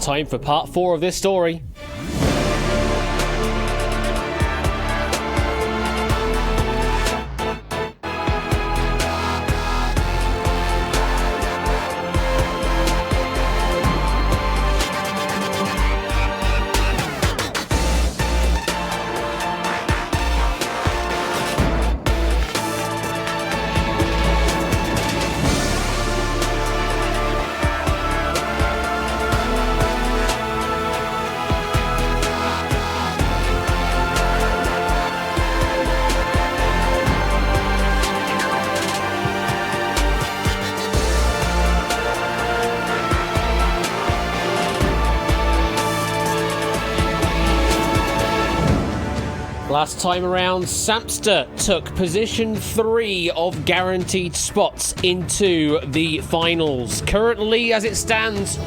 time for part 4 of this story. Last time around, Samster took position 3 of guaranteed spots into the finals. Currently, as it stands,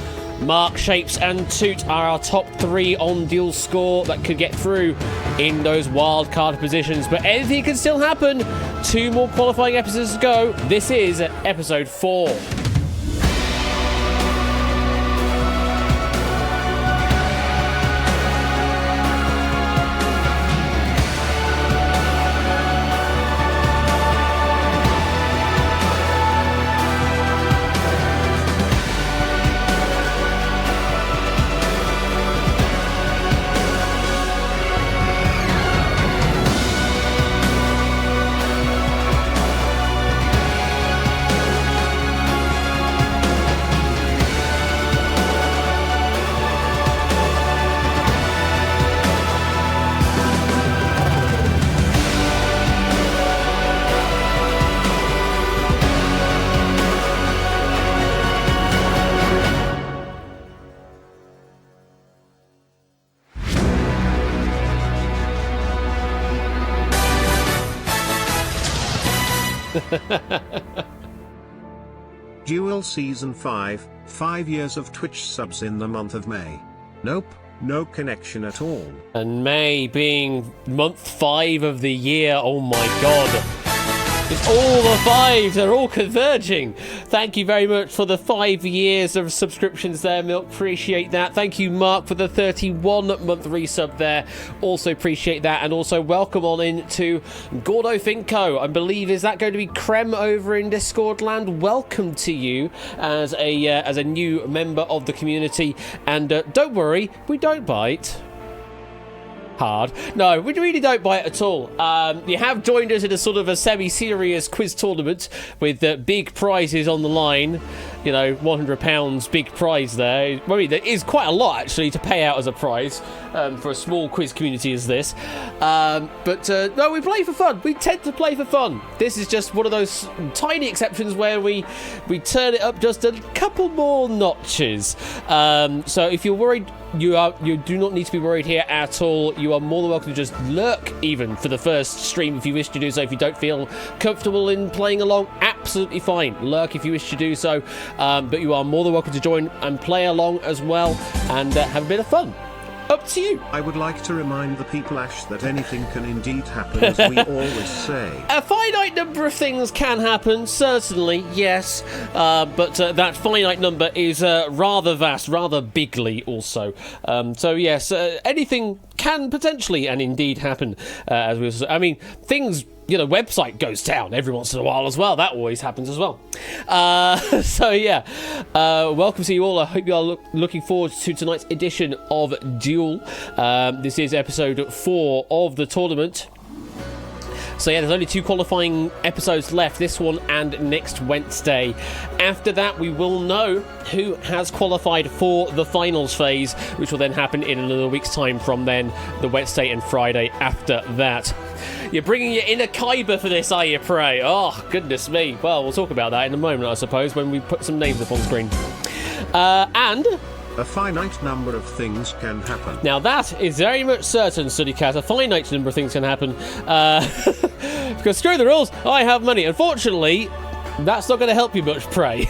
Mark, Shapes and Toot are our top 3 on duel score that could get through in those wildcard positions. But anything can still happen. 2 more qualifying episodes to go. This is episode 4. Duel Season 5, 5 years of Twitch subs in the month of May. Nope, no connection at all. And May being month 5 of the year, oh my god. It's all the 5, they're all converging. Thank you very much for the 5 years of subscriptions there, Milk. Appreciate that. Thank you, Mark, for the 31-month resub there. Also appreciate that. And also welcome on in to Gordo Finco. I believe, is that going to be Krem over in Discord land? Welcome to you as a new member of the community. And don't worry, we don't bite hard. No, we really don't bite at all. You have joined us in a sort of a semi-serious quiz tournament with big prizes on the line. You know, £100 big prize there. I mean, there is quite a lot, actually, to pay out as a prize for a small quiz community as this. But no, we play for fun. We tend to play for fun. This is just one of those tiny exceptions where we turn it up just a couple more notches. So if you're worried, you do not need to be worried here at all. You are more than welcome to just lurk even for the first stream if you wish to do so. If you don't feel comfortable in playing along, absolutely fine. Lurk if you wish to do so. But you are more than welcome to join and play along as well and have a bit of fun. Up to you. I would like to remind the people, Ash, that anything can indeed happen, as we always say. A finite number of things can happen, certainly, yes. But that finite number is rather vast, rather bigly also. So, yes, anything can potentially and indeed happen. As we, I mean, things... You know, website goes down every once in a while as well. That always happens as well. So, yeah. Welcome to you all. I hope you are looking forward to tonight's edition of Duel. This is episode 4 of the tournament. So yeah, there's only 2 qualifying episodes left, this one and next Wednesday. After that, we will know who has qualified for the finals phase, which will then happen in another week's time from then, the Wednesday and Friday after that. You're bringing your inner Kyber for this, are you, Prey? Oh, goodness me. Well, we'll talk about that in a moment, I suppose, when we put some names up on screen. And... a finite number of things can happen. Now that is very much certain, StudyCat. A finite number of things can happen. Because screw the rules, I have money. Unfortunately, that's not going to help you much, Prey.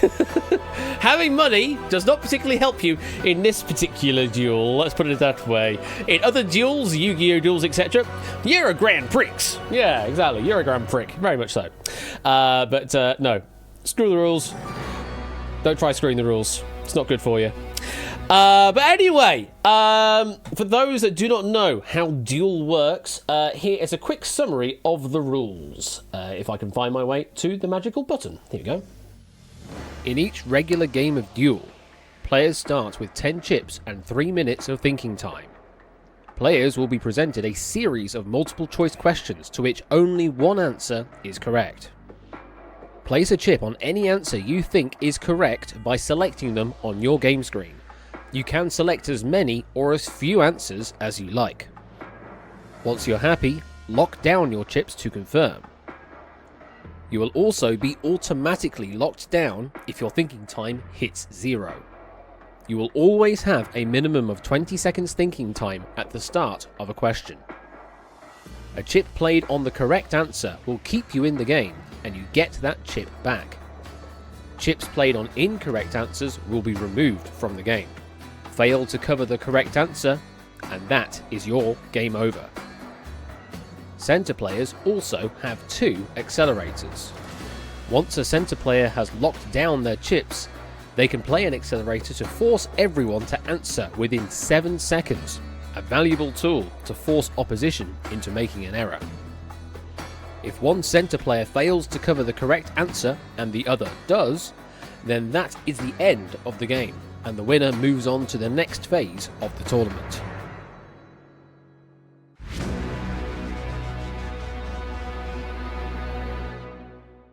Having money does not particularly help you in this particular duel, let's put it that way. In other duels, Yu-Gi-Oh! Duels, etc., you're a Grand Prix. Yeah, exactly, you're a Grand Prix. Very much so. But no, screw the rules. Don't try screwing the rules. It's not good for you. But anyway, for those that do not know how Duel works, here is a quick summary of the rules. If I can find my way to the magical button. Here we go. In each regular game of Duel, players start with 10 chips and 3 minutes of thinking time. Players will be presented a series of multiple choice questions to which only one answer is correct. Place a chip on any answer you think is correct by selecting them on your game screen. You can select as many or as few answers as you like. Once you're happy, lock down your chips to confirm. You will also be automatically locked down if your thinking time hits 0. You will always have a minimum of 20 seconds thinking time at the start of a question. A chip played on the correct answer will keep you in the game, and you get that chip back. Chips played on incorrect answers will be removed from the game. Fail to cover the correct answer, and that is your game over. Center players also have 2 accelerators. Once a center player has locked down their chips, they can play an accelerator to force everyone to answer within 7 seconds, a valuable tool to force opposition into making an error. If one center player fails to cover the correct answer and the other does, then that is the end of the game, and the winner moves on to the next phase of the tournament.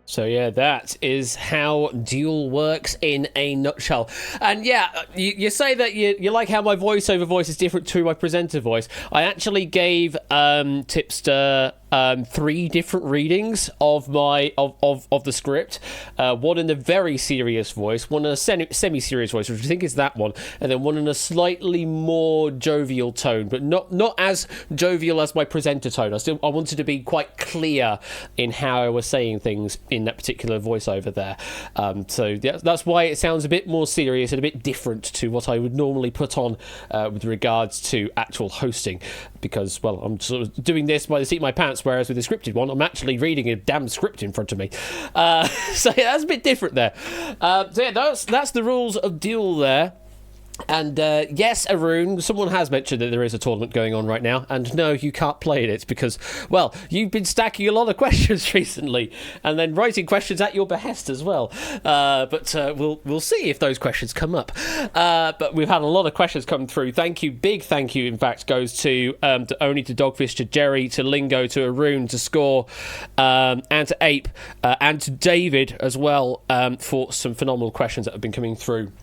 So yeah, that is how Duel works in a nutshell. And yeah, you say that you like how my voiceover voice is different to my presenter voice. I actually gave Tipster 3 different readings of my of the script. One in a very serious voice, one in a semi-serious voice, which I think is that one, and then one in a slightly more jovial tone, but not as jovial as my presenter tone. I wanted to be quite clear in how I was saying things in that particular voiceover there. So that's why it sounds a bit more serious and a bit different to what I would normally put on with regards to actual hosting, because, well, I'm sort of doing this by the seat of my pants, whereas with the scripted one, I'm actually reading a damn script in front of me. So yeah, that's a bit different there. So yeah, that's the rules of Duel there. And yes, Arun, someone has mentioned that there is a tournament going on right now, and no, you can't play in it because, well, you've been stacking a lot of questions recently, and then writing questions at your behest as well. But we'll see if those questions come up. But we've had a lot of questions come through. Thank you, big thank you, in fact, goes to Only, to Dogfish, to Jerry, to Lingo, to Arun, to Score, and to Ape, and to David as well, for some phenomenal questions that have been coming through.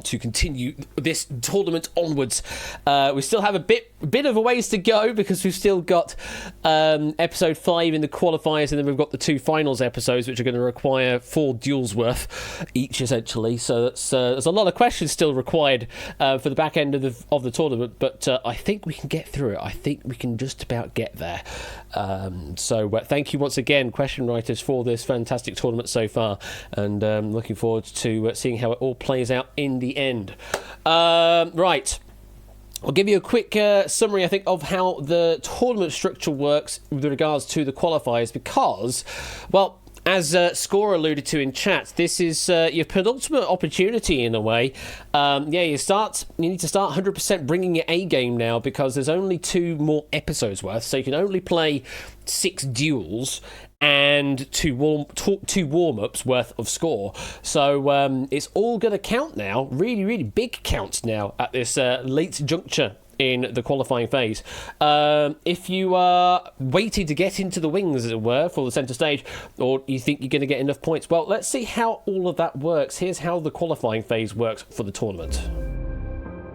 To continue this tournament onwards. We still have a bit of a ways to go because we've still got episode 5 in the qualifiers, and then we've got the 2 finals episodes, which are going to require 4 duels worth each, essentially. So there's a lot of questions still required for the back end of the tournament, but I think we can get through it. I think we can just about get there. So thank you once again, question writers, for this fantastic tournament so far, and looking forward to seeing how it all plays out in the end. Right. I'll give you a quick summary, I think, of how the tournament structure works with regards to the qualifiers, because, well, as Score alluded to in chat, this is your penultimate opportunity in a way. You need to start 100% bringing your A game now, because there's only 2 more episodes worth, so you can only play 6 duels and 2 warm-ups worth of Score. So it's all going to count now, really, really big counts now at this late juncture in the qualifying phase. If you are waiting to get into the wings, as it were, for the centre stage, or you think you're going to get enough points, well, let's see how all of that works. Here's how the qualifying phase works for the tournament.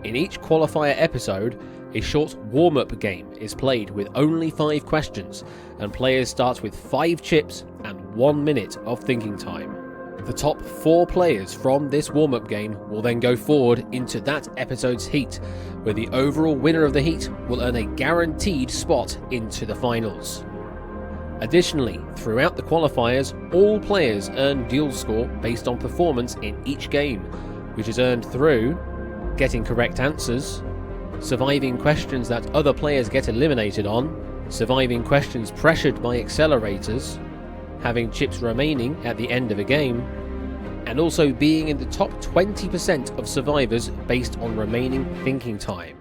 In each qualifier episode, a short warm-up game is played with only 5 questions, and players start with 5 chips and 1 minute of thinking time. The top 4 players from this warm-up game will then go forward into that episode's heat, where the overall winner of the heat will earn a guaranteed spot into the finals. Additionally, throughout the qualifiers, all players earn duel score based on performance in each game, which is earned through getting correct answers, surviving questions that other players get eliminated on, surviving questions pressured by accelerators, having chips remaining at the end of a game, and also being in the top 20% of survivors based on remaining thinking time.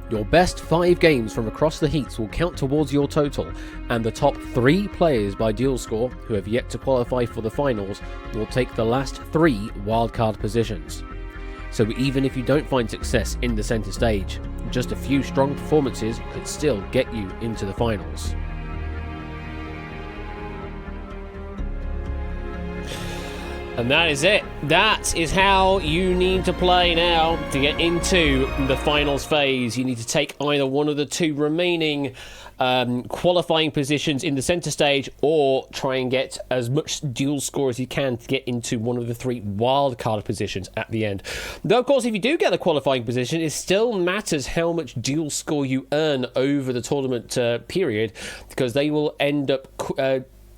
Your best 5 games from across the heats will count towards your total, and the top 3 players by duel score who have yet to qualify for the finals will take the last 3 wildcard positions. So even if you don't find success in the centre stage, just a few strong performances could still get you into the finals. And that is it. That is how you need to play now to get into the finals phase. You need to take either one of the 2 remaining qualifying positions in the centre stage, or try and get as much duel score as you can to get into one of the 3 wildcard positions at the end. Though, of course, if you do get the qualifying position, it still matters how much duel score you earn over the tournament period, because they will end up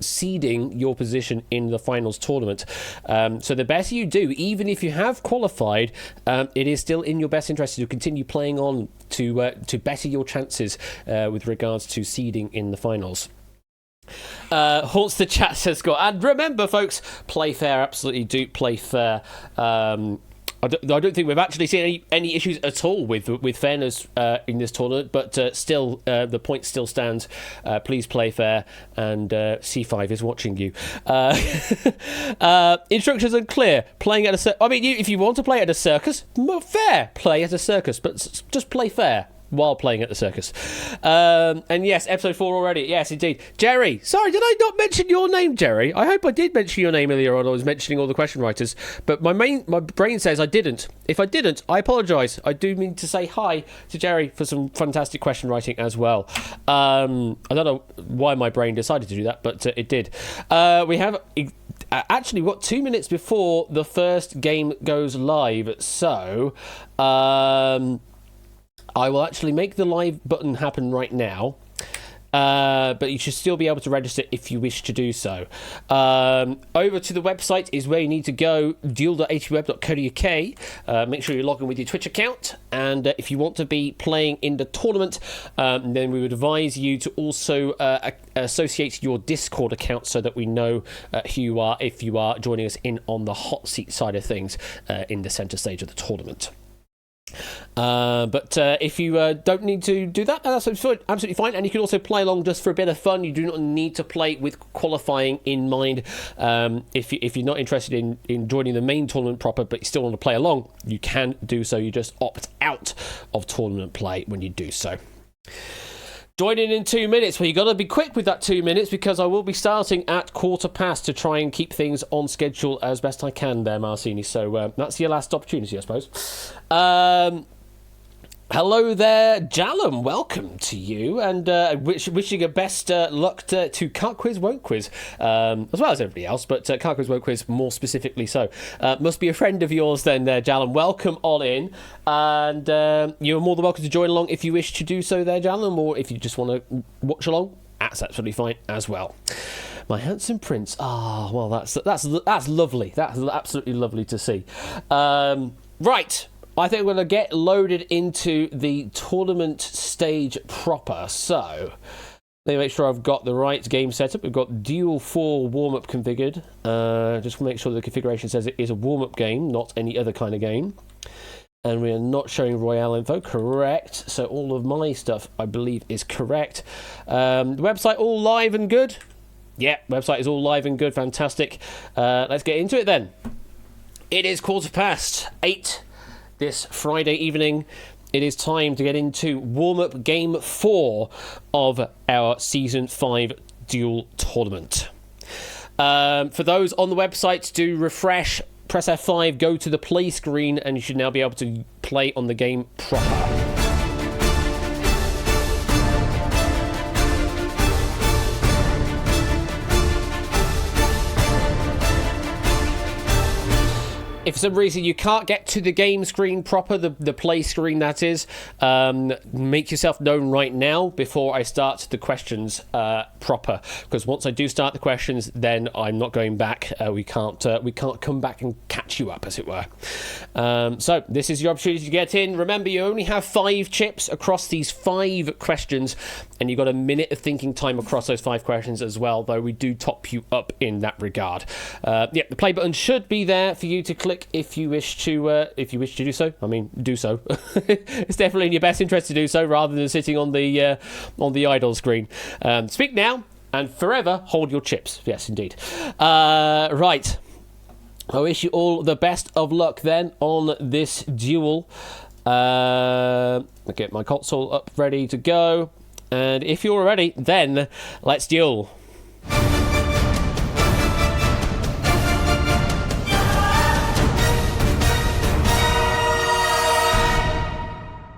seeding your position in the finals tournament. So the better you do, even if you have qualified, it is still in your best interest to continue playing on to better your chances with regards to seeding in the finals. Haunts the chat, says Scott. And remember, folks, play fair. Absolutely do play fair. I don't think we've actually seen any issues at all with fairness in this tournament, but still, the point still stands. Please play fair, and C5 is watching you. Instructions are clear. Playing at a if you want to play at a circus, fair. Play at a circus, but just play fair while playing at the circus. And yes, episode 4 already. Yes, indeed. Jerry, sorry, did I not mention your name, Jerry? I hope I did mention your name earlier on. I was mentioning all the question writers, but my brain says I didn't. If I didn't, I apologise. I do mean to say hi to Jerry for some fantastic question writing as well. I don't know why my brain decided to do that, but it did. We have actually got 2 minutes before the first game goes live, so I will actually make the live button happen right now, but you should still be able to register if you wish to do so. Over to the website is where you need to go, duel.hpweb.co.uk. Make sure you log in with your Twitch account, and if you want to be playing in the tournament, then we would advise you to also associate your Discord account so that we know who you are if you are joining us in on the hot seat side of things in the centre stage of the tournament. But if you don't need to do that, that's absolutely fine, and you can also play along just for a bit of fun. You do not need to play with qualifying in mind. If you're not interested in joining the main tournament proper, but you still want to play along, you can do so. You just opt out of tournament play when you do so. Join in 2 minutes. Well, you got to be quick with that 2 minutes, because I will be starting at 15:15 to try and keep things on schedule as best I can there, Marcini. So that's your last opportunity, I suppose. Hello there, Jallum. Welcome to you, and wishing a best luck to Can't Quiz, Won't Quiz, as well as everybody else, but Can't Quiz, Won't Quiz more specifically so. Must be a friend of yours then there, Jallum. Welcome on in, and you're more than welcome to join along if you wish to do so there, Jallum, or if you just want to watch along, that's absolutely fine as well. My handsome prince. Well, that's lovely. That's absolutely lovely to see. Right. I think we're going to get loaded into the tournament stage proper. So, let me make sure I've got the right game setup. We've got Duel 4 warm-up configured. Just make sure the configuration says it is a warm-up game, not any other kind of game. And we are not showing Royale info. Correct. So all of my stuff, I believe, is correct. The website all live and good? Yeah, website is all live and good. Fantastic. Let's get into it then. It is 8:15 this Friday evening. It is time to get into warm-up game 4 of our Season 5 Duel Tournament. For those on the website, do refresh, press F5, go to the play screen, and you should now be able to play on the game proper. If for some reason you can't get to the game screen proper, the play screen that is, make yourself known right now before I start the questions proper. Because once I do start the questions, then I'm not going back. We can't come back and catch you up, as it were. So this is your opportunity to get in. Remember, you only have 5 chips across these 5 questions, and you've got a minute of thinking time across those 5 questions as well. Though we do top you up in that regard. The play button should be there for you to click if you wish to do so. I mean, do so. It's definitely in your best interest to do so, rather than sitting on the idle screen. Speak now and forever hold your chips. Yes, indeed. Right. I wish you all the best of luck then on this duel. I'll get my console up ready to go, and if you're ready, then let's duel.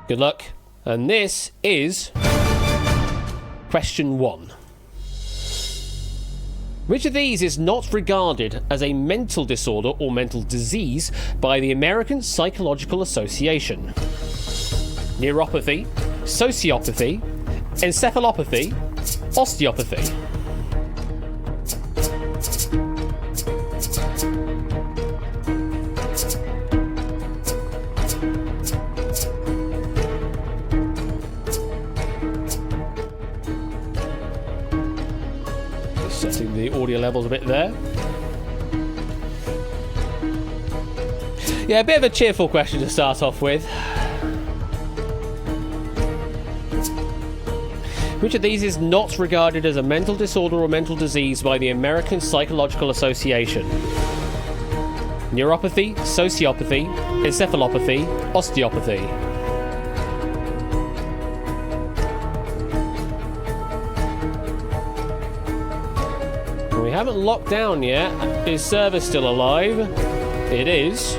Good luck. And this is question 1. Which of these is not regarded as a mental disorder or mental disease by the American Psychological Association? Neuropathy, sociopathy, encephalopathy, osteopathy. Setting the audio levels a bit there. Yeah, a bit of a cheerful question to start off with. Which of these is not regarded as a mental disorder or mental disease by the American Psychological Association? Neuropathy, sociopathy, encephalopathy, osteopathy. We haven't locked down yet. Is server still alive? It is.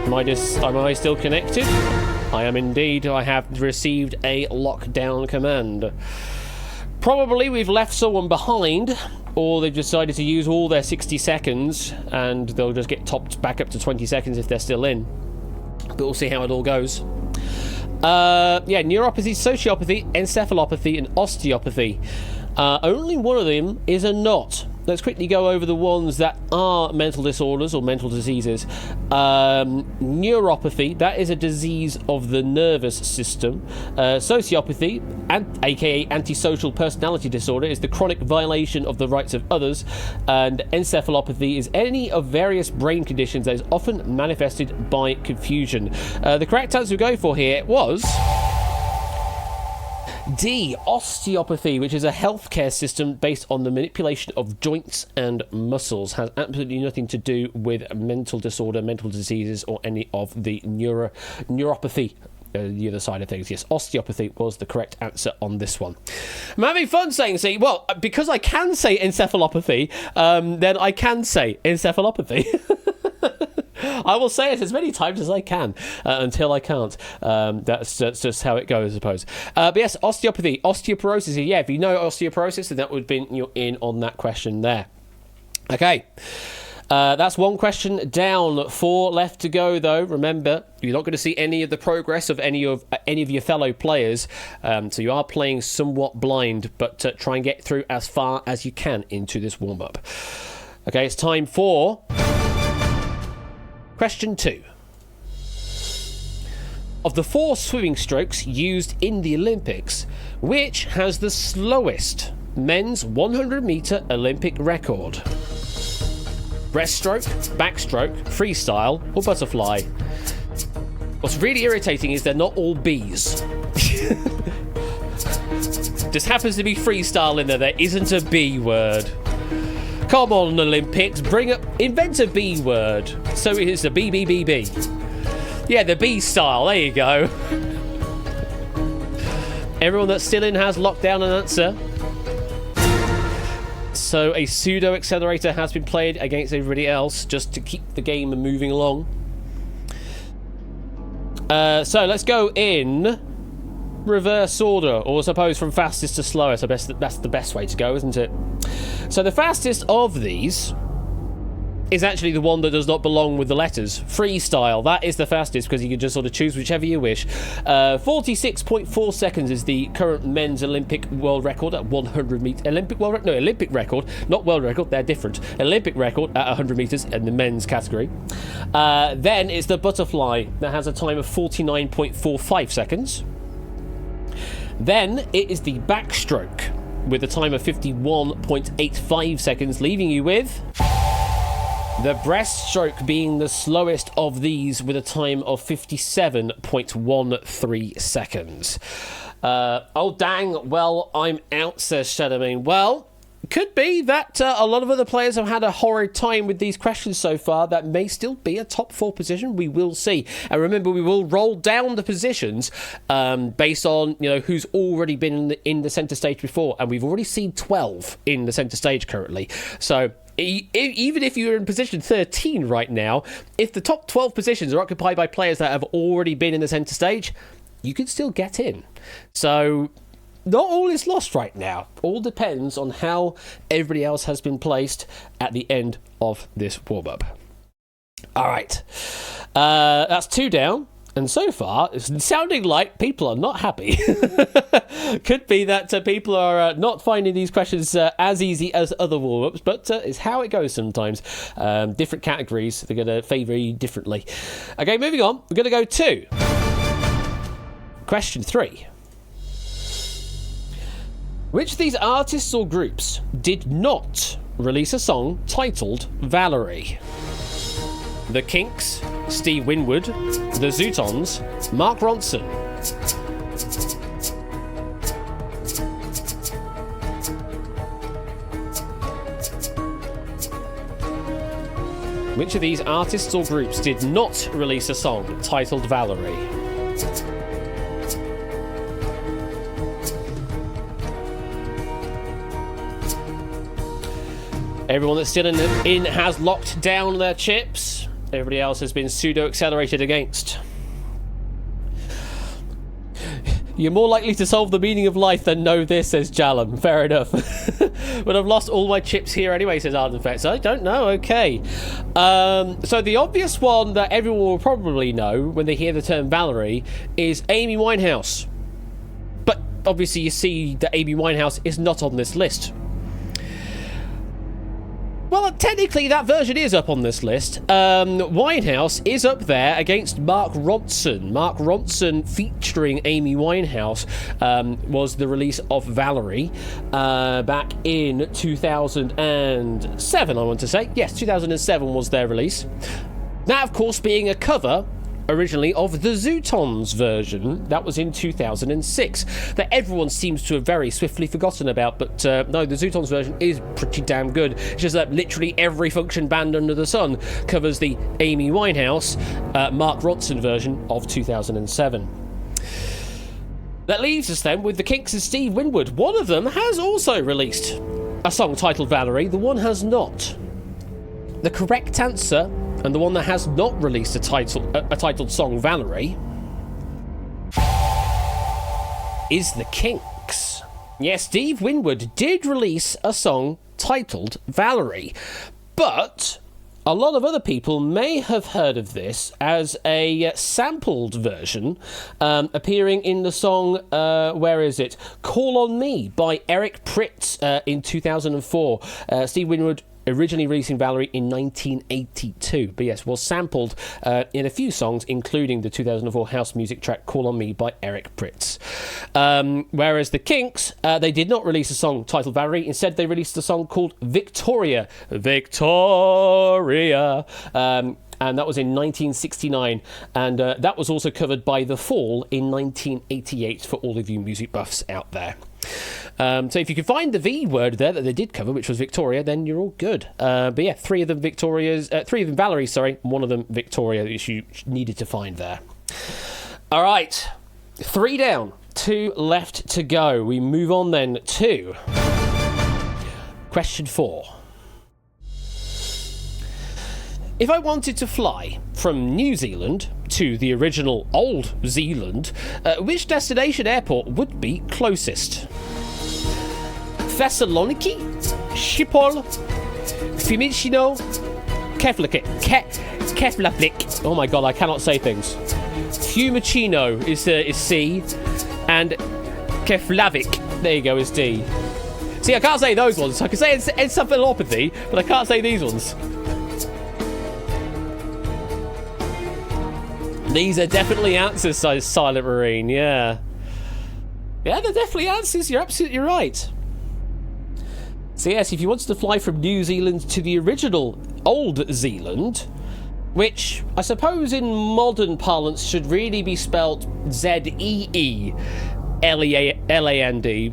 Am I still connected? I am indeed. I have received a lockdown command. Probably we've left someone behind, or they've decided to use all their 60 seconds and they'll just get topped back up to 20 seconds if they're still in. But we'll see how it all goes. Neuropathy, sociopathy, encephalopathy, and osteopathy. Only one of them is a not. Let's quickly go over the ones that are mental disorders or mental diseases. Neuropathy, that is a disease of the nervous system. Sociopathy, aka antisocial personality disorder, is the chronic violation of the rights of others. And encephalopathy is any of various brain conditions that is often manifested by confusion. The correct answer we go for here was D, osteopathy, which is a healthcare system based on the manipulation of joints and muscles. Has absolutely nothing to do with mental disorder, mental diseases, or any of the neuropathy. The other side of things. Yes, osteopathy was the correct answer on this one. I'm having fun saying, because I can say encephalopathy, then I can say encephalopathy. I will say it as many times as I can until I can't. That's just how it goes, I suppose. But yes, osteopathy, osteoporosis. Yeah, if you know osteoporosis, then that would be you're in on that question there. Okay. That's one question down. 4 left to go, though. Remember, you're not going to see any of the progress of any of your fellow players, so you are playing somewhat blind. But try and get through as far as you can into this warm-up. Okay, it's time for question 2. Of the 4 swimming strokes used in the Olympics, which has the slowest men's 100-meter Olympic record? Breaststroke, backstroke, freestyle, or butterfly? What's really irritating is they're not all B's. Just happens to be freestyle in there. There isn't a B word. Come on, Olympics, invent a B word. So it's a B, B, B, B. Yeah, the B style, there you go. Everyone that's still in has locked down an answer. So a pseudo accelerator has been played against everybody else just to keep the game moving along. So let's go in reverse order, or I suppose from fastest to slowest. I guess that's the best way to go, isn't it? So the fastest of these is actually the one that does not belong with the letters. Freestyle, that is the fastest because you can just sort of choose whichever you wish. 46.4 seconds is the current men's Olympic world record at 100 meters. Olympic record, not world record, they're different. Olympic record at 100 meters in the men's category. Then it's the butterfly that has a time of 49.45 seconds. Then it is the backstroke with a time of 51.85 seconds, leaving you with the breaststroke being the slowest of these with a time of 57.13 seconds. Oh, dang. Well, I'm out, says Shadowmane. Well, could be that a lot of other players have had a horrid time with these questions so far. That may still be a top 4 position. We will see. And remember, we will roll down the positions based on who's already been in the centre stage before. And we've already seen 12 in the centre stage currently. So even if you're in position 13 right now, if the top 12 positions are occupied by players that have already been in the centre stage, you can still get in. So not all is lost right now. All depends on how everybody else has been placed at the end of this warm-up. All right. That's 2 down. And so far, it's sounding like people are not happy. Could be that people are not finding these questions as easy as other warm-ups, but it's how it goes sometimes. Different categories, they're going to favour you differently. Okay, moving on. We're going to go to question 3. Which of these artists or groups did not release a song titled Valerie? The Kinks, Steve Winwood, The Zootons, Mark Ronson. Which of these artists or groups did not release a song titled Valerie? Everyone that's still in has locked down their chips. Everybody else has been pseudo-accelerated against. You're more likely to solve the meaning of life than know this, says Jalum. Fair enough. But I've lost all my chips here anyway, says Ardenfex. I don't know, okay. So the obvious one that everyone will probably know when they hear the term Valerie is Amy Winehouse. But obviously you see that Amy Winehouse is not on this list. Well, technically, that version is up on this list. Winehouse is up there against Mark Ronson. Mark Ronson featuring Amy Winehouse was the release of Valerie back in 2007, I want to say. Yes, 2007 was their release. That, of course, being a cover originally of the Zootons version that was in 2006 that everyone seems to have very swiftly forgotten about, but no, the Zootons version is pretty damn good. It's just that literally every function band under the sun covers the Amy Winehouse Mark Ronson version of 2007. That leaves us then with the Kinks and Steve Winwood. One of them has also released a song titled Valerie, the one has not. The correct answer, and the one that has not released a titled song, Valerie, is the Kinks. Yes, Steve Winwood did release a song titled Valerie, but a lot of other people may have heard of this as a sampled version appearing in the song, where is it? Call on Me by Eric Prydz in 2004. Steve Winwood originally releasing Valerie in 1982, but yes, was sampled in a few songs, including the 2004 house music track Call on Me by Eric Prydz. Whereas the Kinks, they did not release a song titled Valerie. Instead, they released a song called Victoria. Victoria. And that was in 1969, and that was also covered by The Fall in 1988 for all of you music buffs out there. So if you can find the V word there that they did cover, which was Victoria, then you're all good. But yeah, three of them Valerie, sorry, one of them Victoria that you needed to find there. All right, 3 down, 2 left to go. We move on then to question 4. If I wanted to fly from New Zealand to the original Old Zealand, which destination airport would be closest? Thessaloniki, Schiphol, Fiumicino, Keflavik. Oh my god, I cannot say things. Fiumicino is C, and Keflavik, there you go, is D. See, I can't say those ones. I can say encephalopathy, but I can't say these ones. These are definitely answers, says Silent Marine, yeah. Yeah, they're definitely answers, you're absolutely right. So yes, if you wanted to fly from New Zealand to the original Old Zealand, which I suppose in modern parlance should really be spelt Zeeland,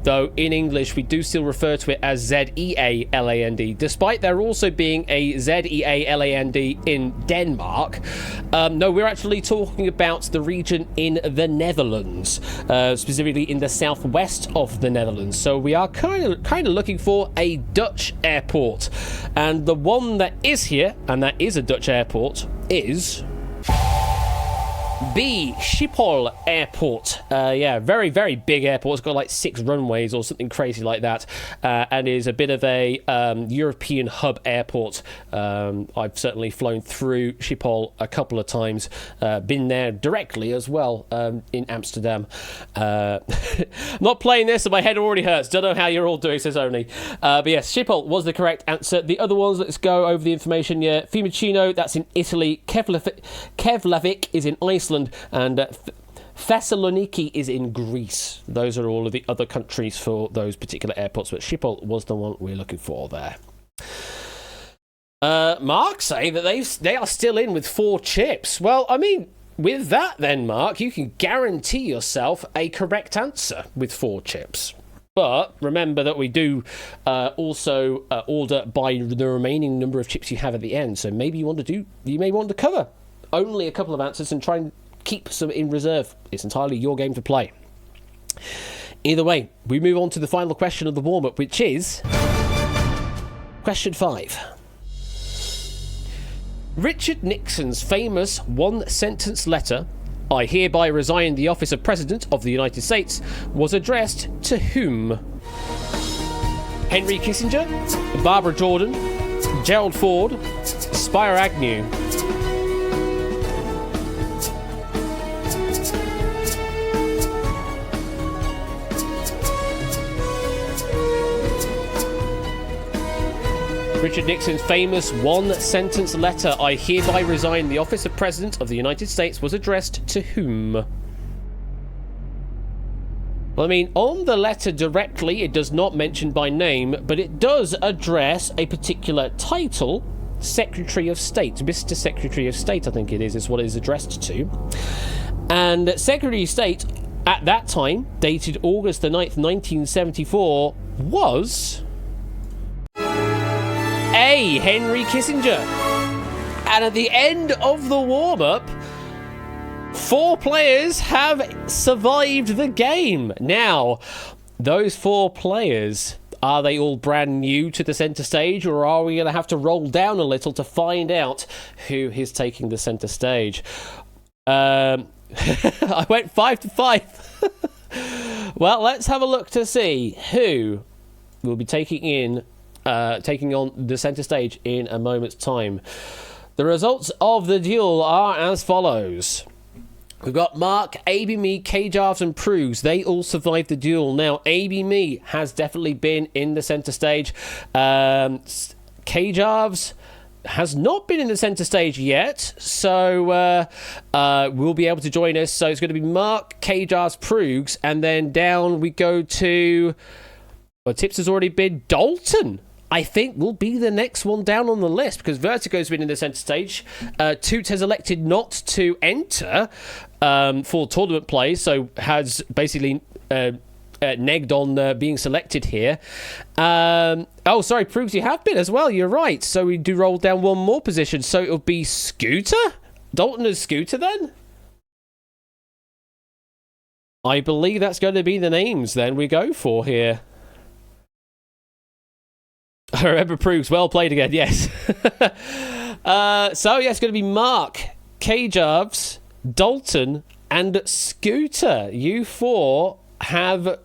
though in English we do still refer to it as Zeeland, despite there also being a Zeeland in Denmark. No, we're actually talking about the region in the Netherlands, specifically in the southwest of the Netherlands. So we are kind of looking for a Dutch airport, and the one that is here, and that is a Dutch airport, is B. Schiphol Airport. Yeah, very, very big airport. It's got like 6 runways or something crazy like that, and is a bit of a European hub airport. I've certainly flown through Schiphol a couple of times, been there directly as well in Amsterdam. Not playing this, and my head already hurts. Don't know how you're all doing, says Only. But yes, Schiphol was the correct answer. The other ones, let's go over the information. Yeah, Fiumicino, that's in Italy. Keflavik is in Iceland. And Thessaloniki is in Greece. Those are all of the other countries for those particular airports, but Schiphol was the one we're looking for there. Mark say that they are still in with 4 chips. Well, I mean, with that then, Mark, you can guarantee yourself a correct answer with 4 chips. But remember that we do also order by the remaining number of chips you have at the end. So maybe you may want to cover only a couple of answers and try and keep some in reserve. It's entirely your game to play. Either way, we move on to the final question of the warm-up, which is question 5. Richard Nixon's famous one-sentence letter, "I hereby resign the office of President of the United States," was addressed to whom? Henry Kissinger, Barbara Jordan, Gerald Ford, Spiro Agnew. Richard Nixon's famous one-sentence letter, "I hereby resign the office of President of the United States," was addressed to whom? Well, I mean, on the letter directly, it does not mention by name, but it does address a particular title, Secretary of State. Mr. Secretary of State, I think it is what it is addressed to. And Secretary of State, at that time, dated August the 9th, 1974, was A. Henry Kissinger. And at the end of the warm-up, 4 players have survived the game. Now, those 4 players, are they all brand new to the centre stage, or are we going to have to roll down a little to find out who is taking the centre stage? I went 5 to 5. Well, let's have a look to see who will be taking on the centre stage in a moment's time. The results of the duel are as follows. We've got Mark, AB.me, K-Jarves and Prugs. They all survived the duel. Now, AB.me has definitely been in the centre stage. K-Jarves has not been in the centre stage yet, so will be able to join us. So it's going to be Mark, K-Jarves, Prugs, and then down we go to... Well, Tips has already been Dalton. I think will be the next one down on the list, because Vertigo's been in the centre stage. Toot has elected not to enter for tournament play, so has basically negged on being selected here. Oh, sorry, Prugs, you have been as well. You're right. So we do roll down one more position. So it'll be Scooter? Dalton and Scooter then? I believe that's going to be the names then we go for here. I remember Prugs. Well played again, yes. So, yeah, it's going to be Mark, K-Jarves, Dalton, and Scooter. You 4 have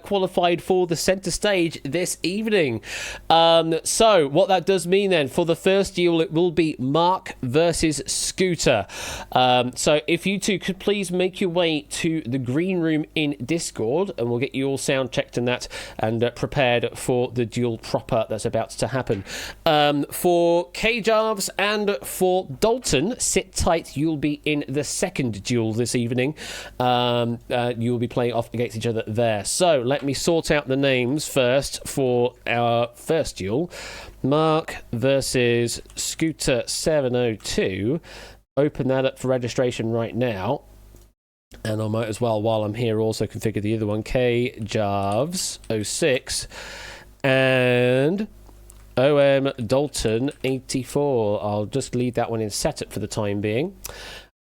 qualified for the centre stage this evening. So what that does mean then, for the first duel, it will be Mark versus Scooter. So if you two could please make your way to the green room in Discord, and we'll get you all sound checked and that, and prepared for the duel proper that's about to happen. For K-Jarves and for Dalton, sit tight, you'll be in the second duel this evening. You'll be playing off against each other there. So let me sort out the names first for our first duel. Mark versus Scooter 702. Open that up for registration right now. And I might as well, while I'm here, also configure the other one. K-Jarves 06 and OM Dalton 84. I'll just leave that one in setup for the time being.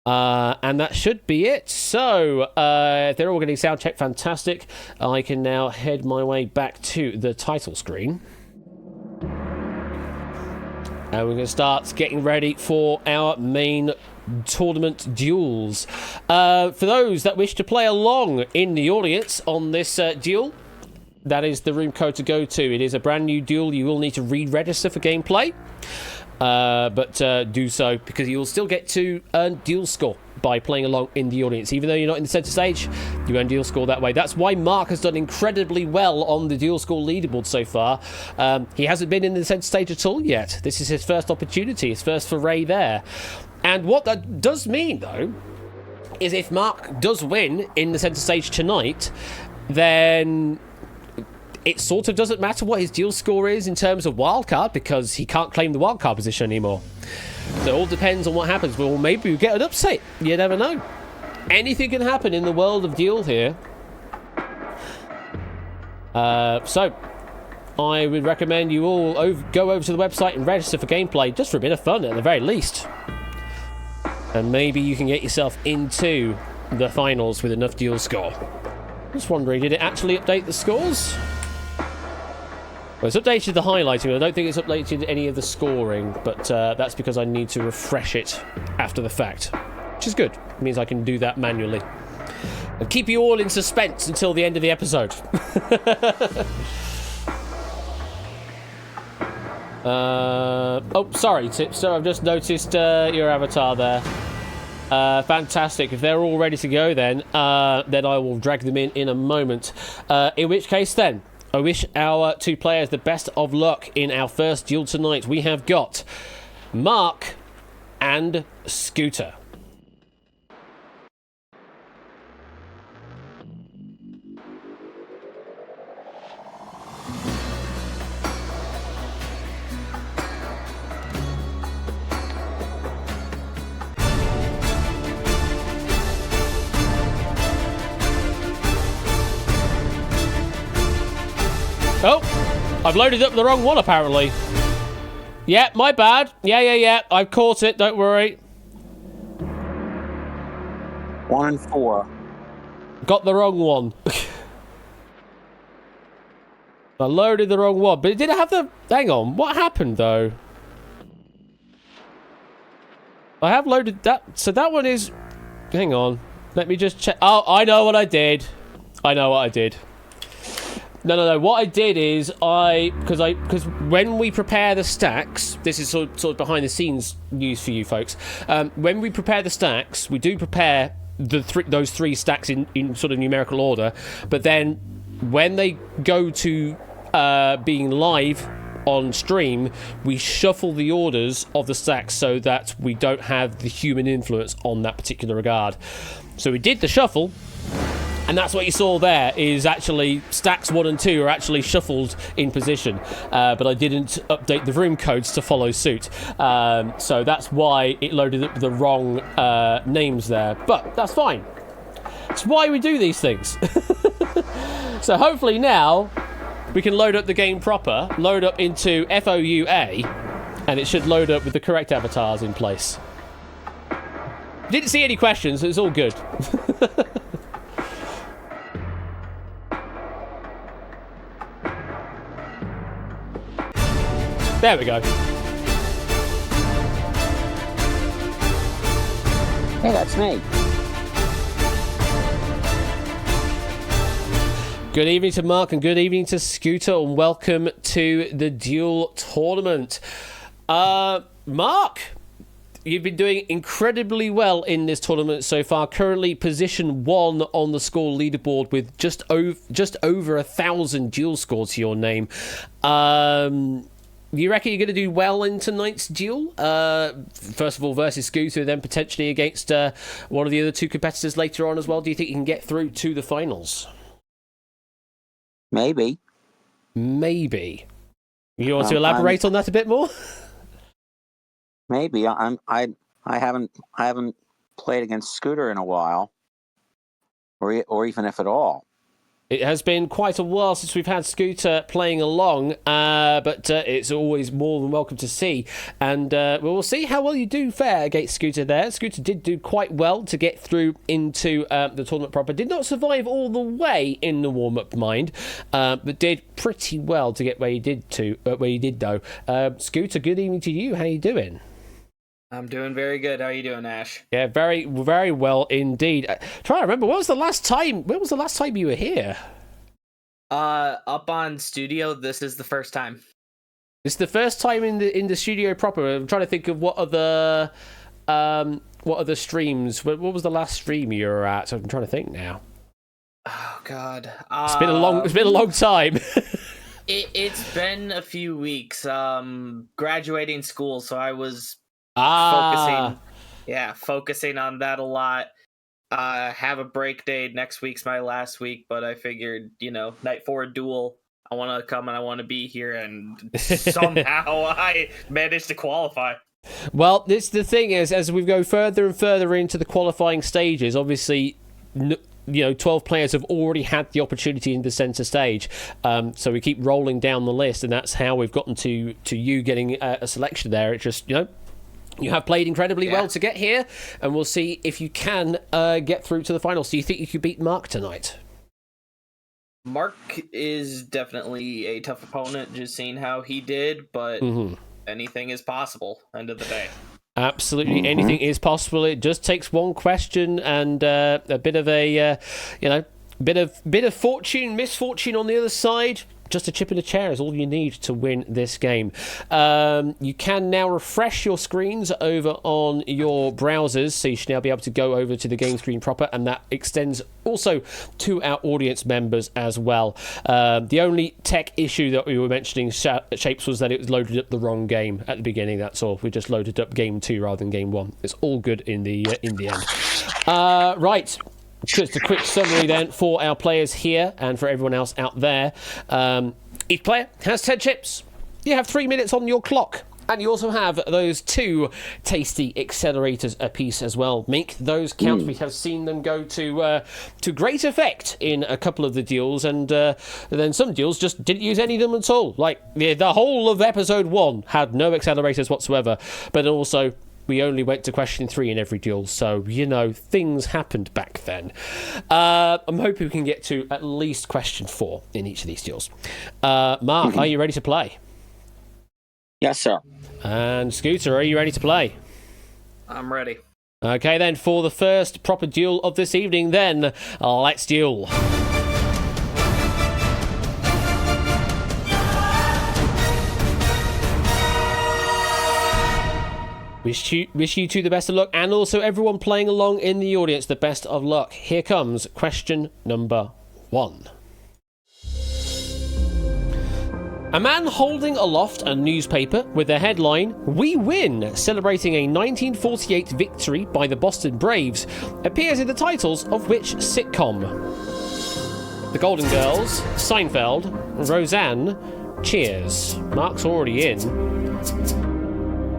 And that should be it. So, if they're all getting sound check, fantastic. I can now head my way back to the title screen. And we're going to start getting ready for our main tournament duels. For those that wish to play along in the audience on this duel, that is the room code to go to. It is a brand new duel. You will need to re-register for gameplay. But do so, because you will still get to earn duel score by playing along in the audience. Even though you're not in the centre stage, you earn duel score that way. That's why Mark has done incredibly well on the duel score leaderboard so far. He hasn't been in the centre stage at all yet. This is his first opportunity, his first foray there. And what that does mean, though, is if Mark does win in the centre stage tonight, then it sort of doesn't matter what his duel score is in terms of wildcard, because he can't claim the wildcard position anymore. So it all depends on what happens. Well, maybe we get an upset. You never know. Anything can happen in the world of duel here. So I would recommend you all go over to the website and register for gameplay, just for a bit of fun at the very least. And maybe you can get yourself into the finals with enough duel score. Just wondering, did it actually update the scores? Well, it's updated the highlighting. I don't think it's updated any of the scoring, but that's because I need to refresh it after the fact, which is good. It means I can do that manually and keep you all in suspense until the end of the episode. Oh, sorry, Tipster. I've just noticed your avatar there. Fantastic. If they're all ready to go, then I will drag them in a moment. In which case, then, I wish our two players the best of luck in our first duel tonight. We have got Mark and Scooter. Oh, I've loaded up the wrong one, apparently. Yeah, my bad. Yeah. I've caught it, don't worry. 1 and 4. Got the wrong one. I loaded the wrong one, but it didn't have the... Hang on, what happened, though? I have loaded that... So that one is... Hang on. Let me just check... Oh, I know what I did. No. What I did is because when we prepare the stacks, this is sort of behind the scenes news for you folks. When we prepare the stacks, we do prepare those three stacks in sort of numerical order. But then when they go to being live on stream, we shuffle the orders of the stacks so that we don't have the human influence on that particular regard. So we did the shuffle. And that's what you saw there, is actually stacks 1 and 2 are actually shuffled in position. But I didn't update the room codes to follow suit. So that's why it loaded up the wrong names there. But that's fine. It's why we do these things. So hopefully now we can load up the game proper, load up into FOUA, and it should load up with the correct avatars in place. Didn't see any questions, so it's all good. There we go. Hey, that's me. Good evening to Mark and good evening to Scooter, and welcome to the Duel Tournament. Mark, you've been doing incredibly well in this tournament so far. Currently position 1 on the score leaderboard with just over 1,000 duel scores to your name. You reckon you're going to do well in tonight's duel? First of all, versus Scooter, then potentially against one of the other two competitors later on as well. Do you think you can get through to the finals? Maybe. You want to elaborate on that a bit more? Maybe. I haven't played against Scooter in a while, or even if at all. It has been quite a while since we've had Scooter playing along, but it's always more than welcome to see. And we'll see how well you do fare against Scooter there. Scooter did do quite well to get through into the tournament proper. Did not survive all the way in the warm-up, mind, but did pretty well to get where he did though. Scooter, good evening to you. How you doing? I'm doing very good. How are you doing, Ash? Yeah, very, very well indeed. Trying to remember, when was the last time you were here? Up on studio. This is the first time. This is the first time in the studio proper. I'm trying to think of what other streams. What was the last stream you were at? So I'm trying to think now. Oh God, it's been a long time. It's been a few weeks. Graduating school, so I was focusing on that a lot. Have a break day. Next week's my last week, but I figured, night 4 duel, I want to come and I want to be here, and somehow I managed to qualify. Well, the thing is, as we go further and further into the qualifying stages, obviously, 12 players have already had the opportunity in the centre stage. So we keep rolling down the list, and that's how we've gotten to you getting a selection there. It's just, you have played incredibly well to get here, and we'll see if you can get through to the finals. Do you think you could beat Mark tonight? Mark is definitely a tough opponent, just seeing how he did, but anything is possible, end of the day. Absolutely, anything is possible. It just takes one question and a bit of a, bit of misfortune on the other side. Just a chip in a chair is all you need to win this game. You can now refresh your screens over on your browsers, so you should now be able to go over to the game screen proper, and that extends also to our audience members as well. The only tech issue that we were mentioning, Shapes, was that it was loaded up the wrong game at the beginning. That's all. We just loaded up game 2 rather than game 1. It's all good in the end. Right. Just a quick summary then for our players here and for everyone else out there. Each player has 10 chips. You have 3 minutes on your clock. And you also have those 2 tasty accelerators apiece as well. Make those count. We have seen them go to great effect in a couple of the duels, and then some duels just didn't use any of them at all. Like the whole of episode 1 had no accelerators whatsoever. But also, we only went to question 3 in every duel, so, things happened back then. I'm hoping we can get to at least question 4 in each of these duels. Mark, are you ready to play? Yes, sir. And Scooter, are you ready to play? I'm ready. Okay, then, for the first proper duel of this evening, then, let's duel. Wish you two the best of luck, and also everyone playing along in the audience the best of luck. Here comes question number 1. A man holding aloft a newspaper with the headline, "We Win," celebrating a 1948 victory by the Boston Braves, appears in the titles of which sitcom? The Golden Girls, Seinfeld, Roseanne, Cheers. Mark's already in.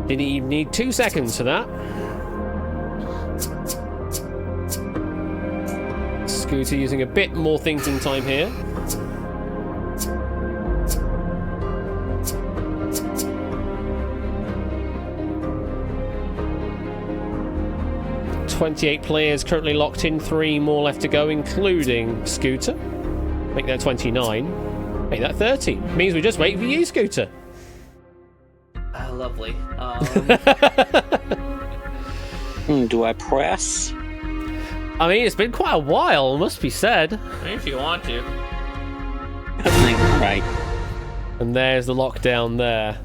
Didn't even need 2 seconds for that. Scooter using a bit more thinking time here. "28 players currently locked in, 3 more left to go, including Scooter. Make that 29. Make that 30. Means we just wait for you, Scooter." Lovely. Do I press? I mean, it's been quite a while, must be said. If you want to. Right. And there's the lockdown there.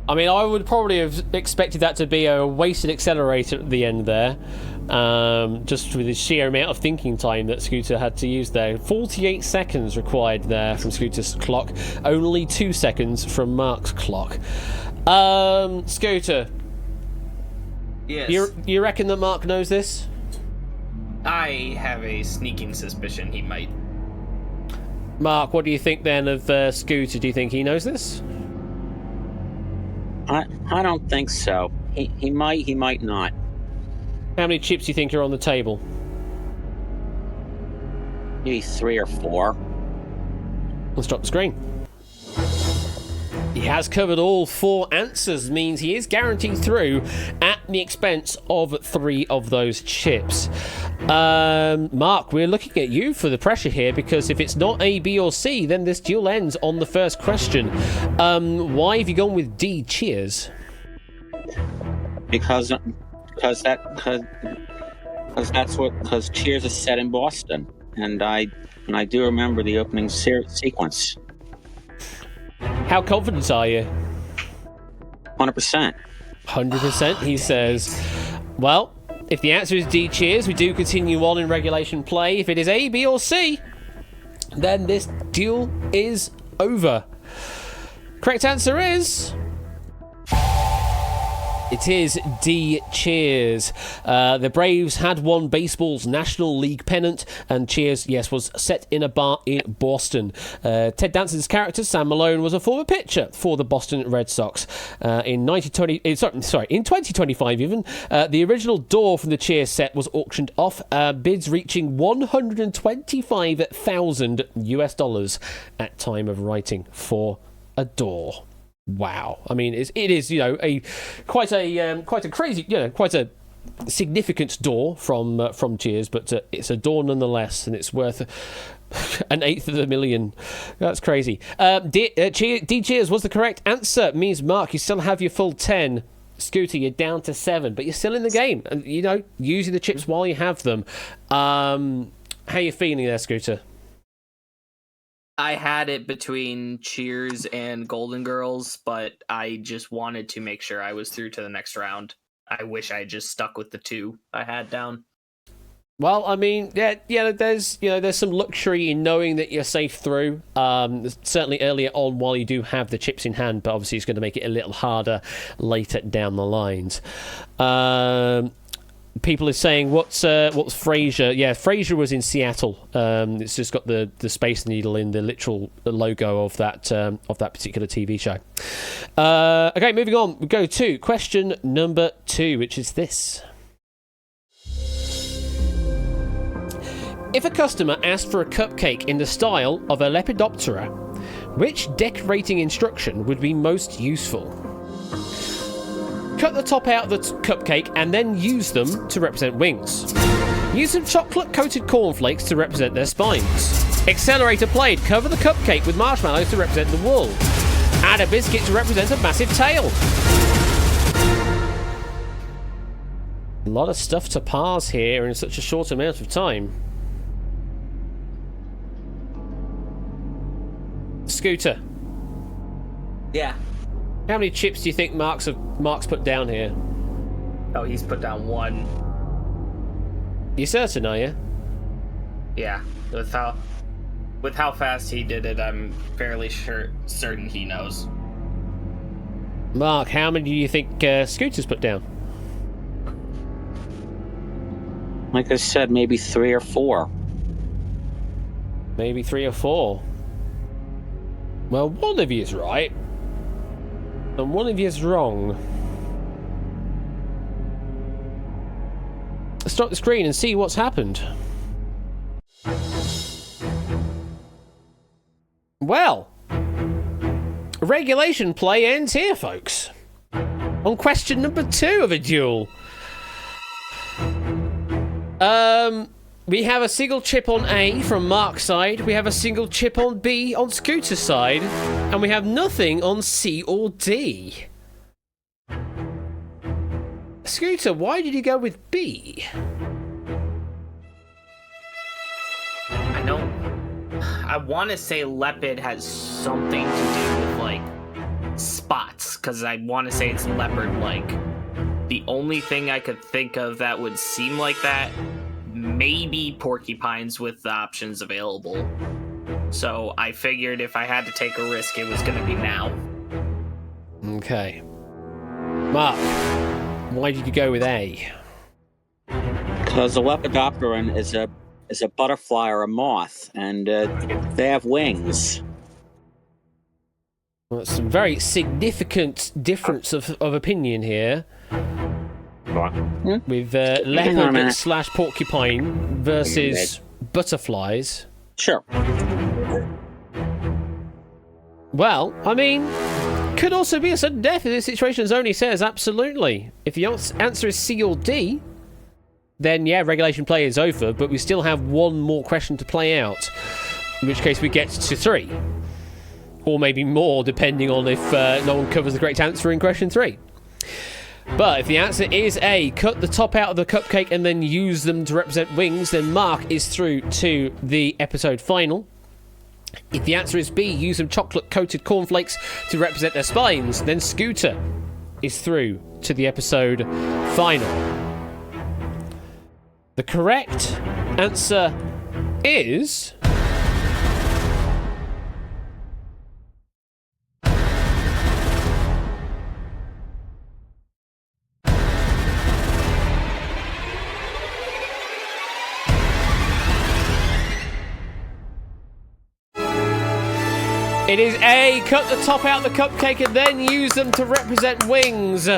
I mean, I would probably have expected that to be a wasted accelerator at the end there. Just with the sheer amount of thinking time that Scooter had to use there. 48 seconds required there from Scooter's clock. Only 2 seconds from Mark's clock. Scooter. Yes. You reckon that Mark knows this? I have a sneaking suspicion he might. Mark, what do you think then of Scooter? Do you think he knows this? I don't think so. He might not. How many chips do you think are on the table? Maybe 3 or 4. Let's drop the screen. He has covered all 4 answers, means he is guaranteed through at the expense of 3 of those chips. Mark, we're looking at you for the pressure here, because if it's not A, B, or C, then this duel ends on the first question. Why have you gone with D, Cheers? Because Cheers is set in Boston, and I do remember the opening sequence. How confident are you? 100%. 100%, he says. Well, if the answer is D, Cheers, we do continue on in regulation play. If it is A, B, or C, then this duel is over. Correct answer is... It is D, Cheers. The Braves had won baseball's National League pennant, and Cheers, yes, was set in a bar in Boston. Ted Danson's character, Sam Malone, was a former pitcher for the Boston Red Sox. In 2025 even, the original door from the Cheers set was auctioned off, bids reaching $125,000 at time of writing for a door. Wow. I mean, it is, quite a crazy, quite a significant door from Cheers, but it's a door nonetheless, and it's worth $1/8 That's crazy. D, Cheers was the correct answer. Means, Mark, you still have your full 10. Scooter, you're down to 7, but you're still in the game, and using the chips while you have them. How are you feeling there, Scooter? I had it between Cheers and Golden Girls, but I just wanted to make sure I was through to the next round. I wish I had just stuck with the 2 I had down. Well, I mean, yeah. There's some luxury in knowing that you're safe through. Certainly earlier on, while you do have the chips in hand, but obviously it's going to make it a little harder later down the lines. People are saying, what's Frasier? Yeah, Frasier was in Seattle. It's just got the Space Needle in the literal logo of that particular TV show. Okay, moving on. We go to question number 2, which is this. If a customer asked for a cupcake in the style of a Lepidoptera, which decorating instruction would be most useful? Cut the top out of the cupcake and then use them to represent wings. Use some chocolate-coated cornflakes to represent their spines. Accelerator played. Cover the cupcake with marshmallows to represent the wool. Add a biscuit to represent a massive tail. A lot of stuff to parse here in such a short amount of time. Scooter. Yeah. How many chips do you think Mark's put down here? Oh, he's put down 1. You certain, are you? Yeah. With how fast he did it, I'm fairly certain he knows. Mark, how many do you think Scooter's put down? Like I said, maybe 3 or 4. Maybe 3 or 4. Well, one of you is right. And one of you is wrong. Let's stop the screen and see what's happened. Well, regulation play ends here, folks. On question number 2 of a duel. We have a single chip on A from Mark's side, we have a single chip on B on Scooter's side, and we have nothing on C or D. Scooter, why did you go with I want to say leopard has something to do with like spots, because I want to say it's leopard-like. The only thing I could think of that would seem like that, maybe porcupines with the options available. So I figured if I had to take a risk, it was going to be now. Okay. Mark, why did you go with A? Because a lepidopteran is a butterfly or a moth, and they have wings. Well, that's a very significant difference of opinion here. With leopard / porcupine versus butterflies. Sure. Well, I mean, could also be a sudden death in this situation. Zoni says absolutely. If the answer is C or D, then yeah, regulation play is over, but we still have one more question to play out, in which case we get to 3. Or maybe more, depending on if no one covers the correct answer in question 3. But if the answer is A, cut the top out of the cupcake and then use them to represent wings, then Mark is through to the episode final. If the answer is B, use some chocolate-coated cornflakes to represent their spines, then Scooter is through to the episode final. The correct answer is... It is A, cut the top out of the cupcake and then use them to represent wings.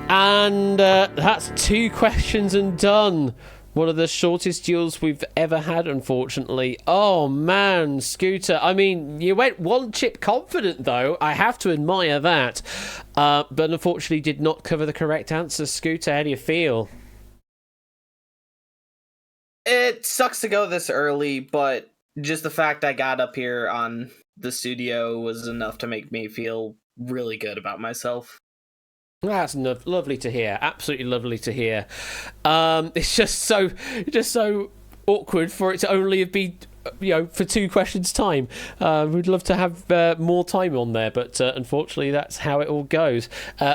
And that's 2 questions and done. One of the shortest duels we've ever had, unfortunately. Oh, man, Scooter. I mean, you went 1 chip confident, though. I have to admire that. But unfortunately did not cover the correct answer. Scooter, how do you feel? It sucks to go this early, but just the fact I got up here on the studio was enough to make me feel really good about myself. That's lovely to hear. Absolutely lovely to hear. It's just so awkward for it to only have been, for 2 questions' time. We'd love to have more time on there, but unfortunately, that's how it all goes.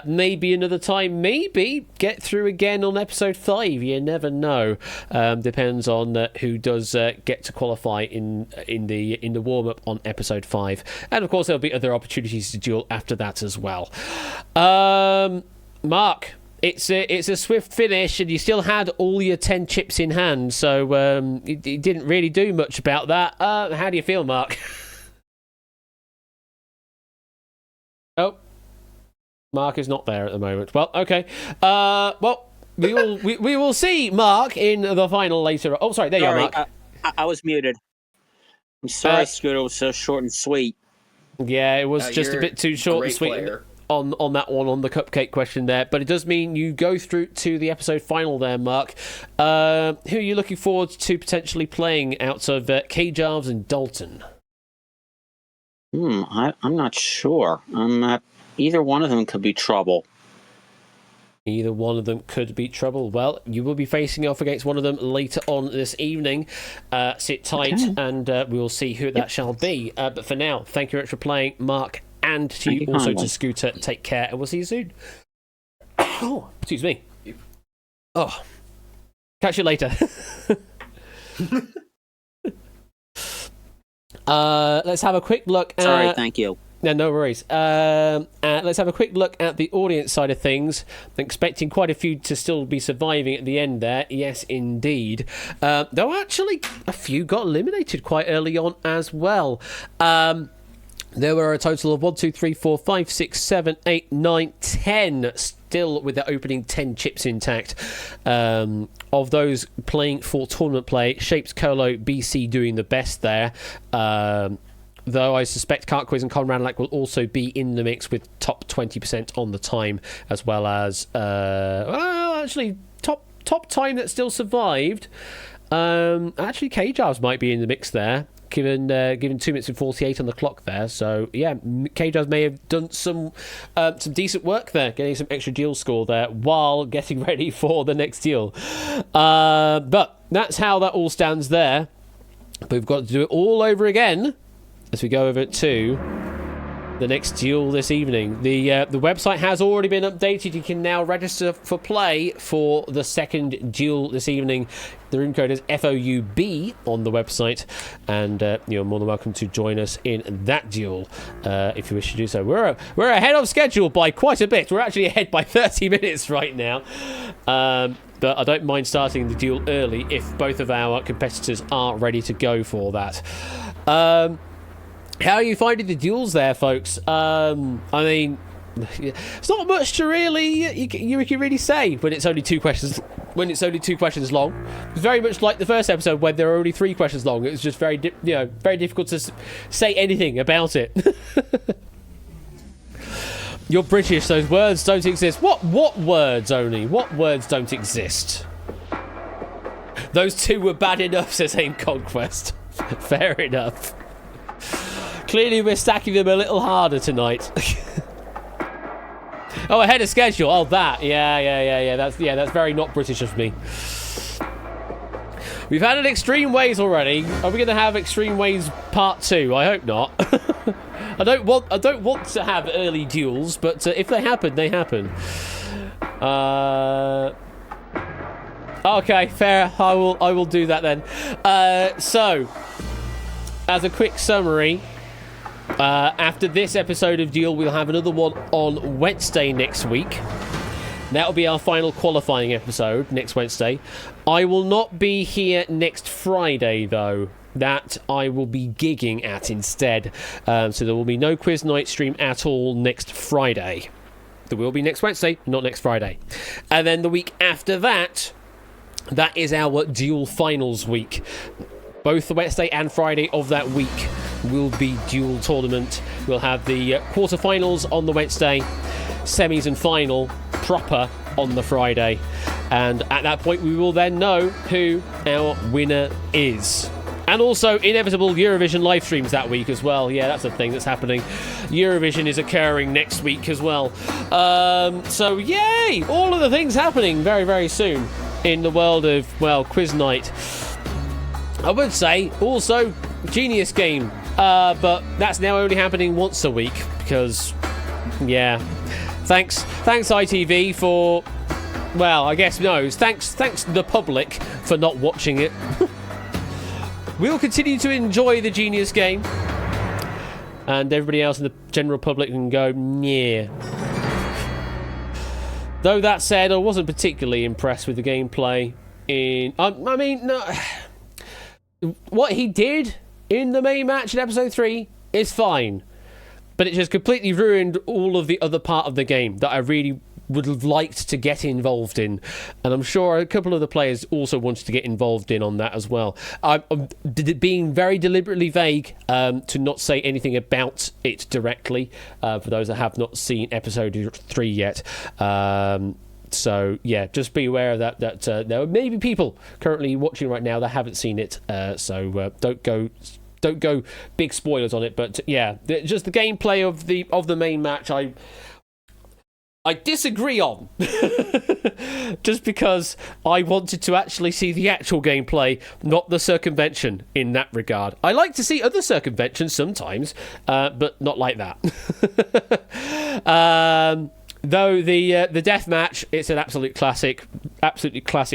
Maybe another time. Maybe get through again on episode 5. You never know. Depends on who does get to qualify in the warm up on episode 5, and of course there'll be other opportunities to duel after that as well. Mark. It's a swift finish, and you still had all your 10 chips in hand, so you didn't really do much about that. How do you feel, Mark? Oh, Mark is not there at the moment. Well, okay. Well, we will see Mark in the final later. Oh, sorry, there you are, Mark. I was muted. I'm sorry, Scooter. It was so short and sweet. Yeah, it was just a bit too short and sweet. Player. On that one, on the cupcake question there, but it does mean you go through to the episode final there, Mark. Who are you looking forward to potentially playing out of K-Jarves and Dalton? I'm not sure. Either one of them could be trouble. Either one of them could be trouble. Well, you will be facing off against one of them later on this evening. Sit tight, and we will see who that shall be. But for now, thank you very much for playing, Mark. And to you also to Scooter, take care, and we'll see you soon. Oh, excuse me. Oh, catch you later. Let's have a quick look. Sorry, thank you. No worries. Let's have a quick look at the audience side of things. I'm expecting quite a few to still be surviving at the end there. Yes, indeed. Though actually, a few got eliminated quite early on as well. There were a total of 1, 2, 3, 4, 5, 6, 7, 8, 9, 10 still with their opening 10 chips intact. Of those playing for tournament play, Shapes, Colo, BC doing the best there. Though I suspect Cartquiz and Conradlac will also be in the mix with top 20% on the time, as well as actually top time that still survived. Actually, K-Jarves might be in the mix there. Given 2 minutes and 48 on the clock there, so yeah, K-Jarves may have done some decent work there, getting some extra duel score there while getting ready for the next duel. But that's how that all stands there. But we've got to do it all over again as we go over to the next duel this evening. The website has already been updated. You can now register for play for the second duel this evening. The room code is FOUB on the website, and you're more than welcome to join us in that duel if you wish to do so. We're ahead of schedule by quite a bit. We're actually ahead by 30 minutes right now. But I don't mind starting the duel early if both of our competitors are ready to go for that. How are you finding the duels there, folks? I mean, it's not much to really you can really say when it's only 2 questions. When it's only 2 questions long, it's very much like the first episode when there were only 3 questions long. It was just very difficult to say anything about it. You're British. Those words don't exist. What words only? What words don't exist? Those 2 were bad enough, says Aim Conquest. Fair enough. Clearly, we're stacking them a little harder tonight. Oh, ahead of schedule. Oh, that. Yeah. That's very not British of me. We've had an Extreme Ways already. Are we going to have Extreme Ways Part 2? I hope not. I don't want to have early duels, but if they happen, they happen. Okay, fair. I will do that then. So, as a quick summary. After this episode of Duel, we'll have another one on Wednesday next week. That'll be our final qualifying episode next Wednesday. I will not be here next Friday, though. That I will be gigging at instead. So there will be no quiz night stream at all next Friday. There will be next Wednesday, not next Friday. And then the week after that, that is our Duel Finals week. Both the Wednesday and Friday of that week will be dual tournament. We'll have the quarterfinals on the Wednesday, semis and final proper on the Friday. And at that point, we will then know who our winner is. And also, inevitable Eurovision live streams that week as well. Yeah, that's a thing that's happening. Eurovision is occurring next week as well. So, yay! All of the things happening very, very soon in the world of, well, quiz night. I would say also Genius Game, but that's now only happening once a week because, yeah. Thanks ITV for, well, I guess no. Thanks the public for not watching it. We'll continue to enjoy the Genius Game, and everybody else in the general public can go, yeah. Though that said, I wasn't particularly impressed with the gameplay in. I mean, no. What he did in the main match in episode 3 is fine, but it just completely ruined all of the other part of the game that I really would have liked to get involved in, and I'm sure a couple of the players also wanted to get involved in on that as well. I'm being very deliberately vague to not say anything about it directly for those that have not seen episode 3 yet. So yeah, just be aware of that there may be people currently watching right now that haven't seen it. So don't go big spoilers on it. But yeah, just the gameplay of the main match, I disagree on. Just because I wanted to actually see the actual gameplay, not the circumvention in that regard. I like to see other circumventions sometimes, but not like that. Though the death match, it's an absolutely classic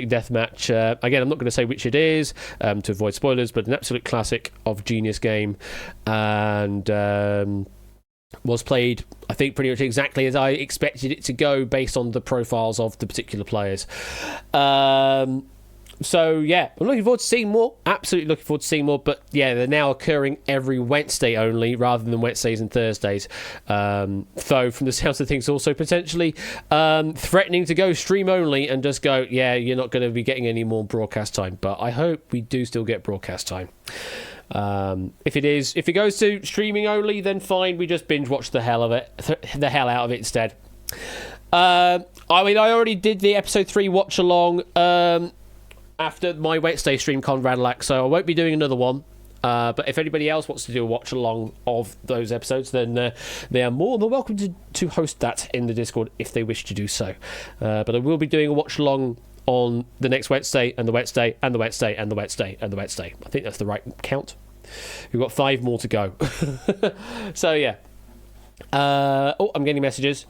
death match. Again, I'm not going to say which it is to avoid spoilers, but an absolute classic of Genius Game, and was played, I think, pretty much exactly as I expected it to go based on the profiles of the particular players. So yeah, I'm looking forward to seeing more. Absolutely looking forward to seeing more. But yeah, they're now occurring every Wednesday only, rather than Wednesdays and Thursdays. Though from the sounds of things, also potentially threatening to go stream only and just go, yeah, you're not going to be getting any more broadcast time. But I hope we do still get broadcast time. If it goes to streaming only, then fine. We just binge watch the hell out of it instead. I mean, I already did the episode 3 watch along. After my Wednesday stream, Conrad Lack, so I won't be doing another one. But if anybody else wants to do a watch along of those episodes, then they are more than welcome to host that in the Discord if they wish to do so. But I will be doing a watch along on the next Wednesday, and the Wednesday, and the Wednesday, and the Wednesday, and the Wednesday. I think that's the right count. We've got 5 more to go. So, yeah. I'm getting messages.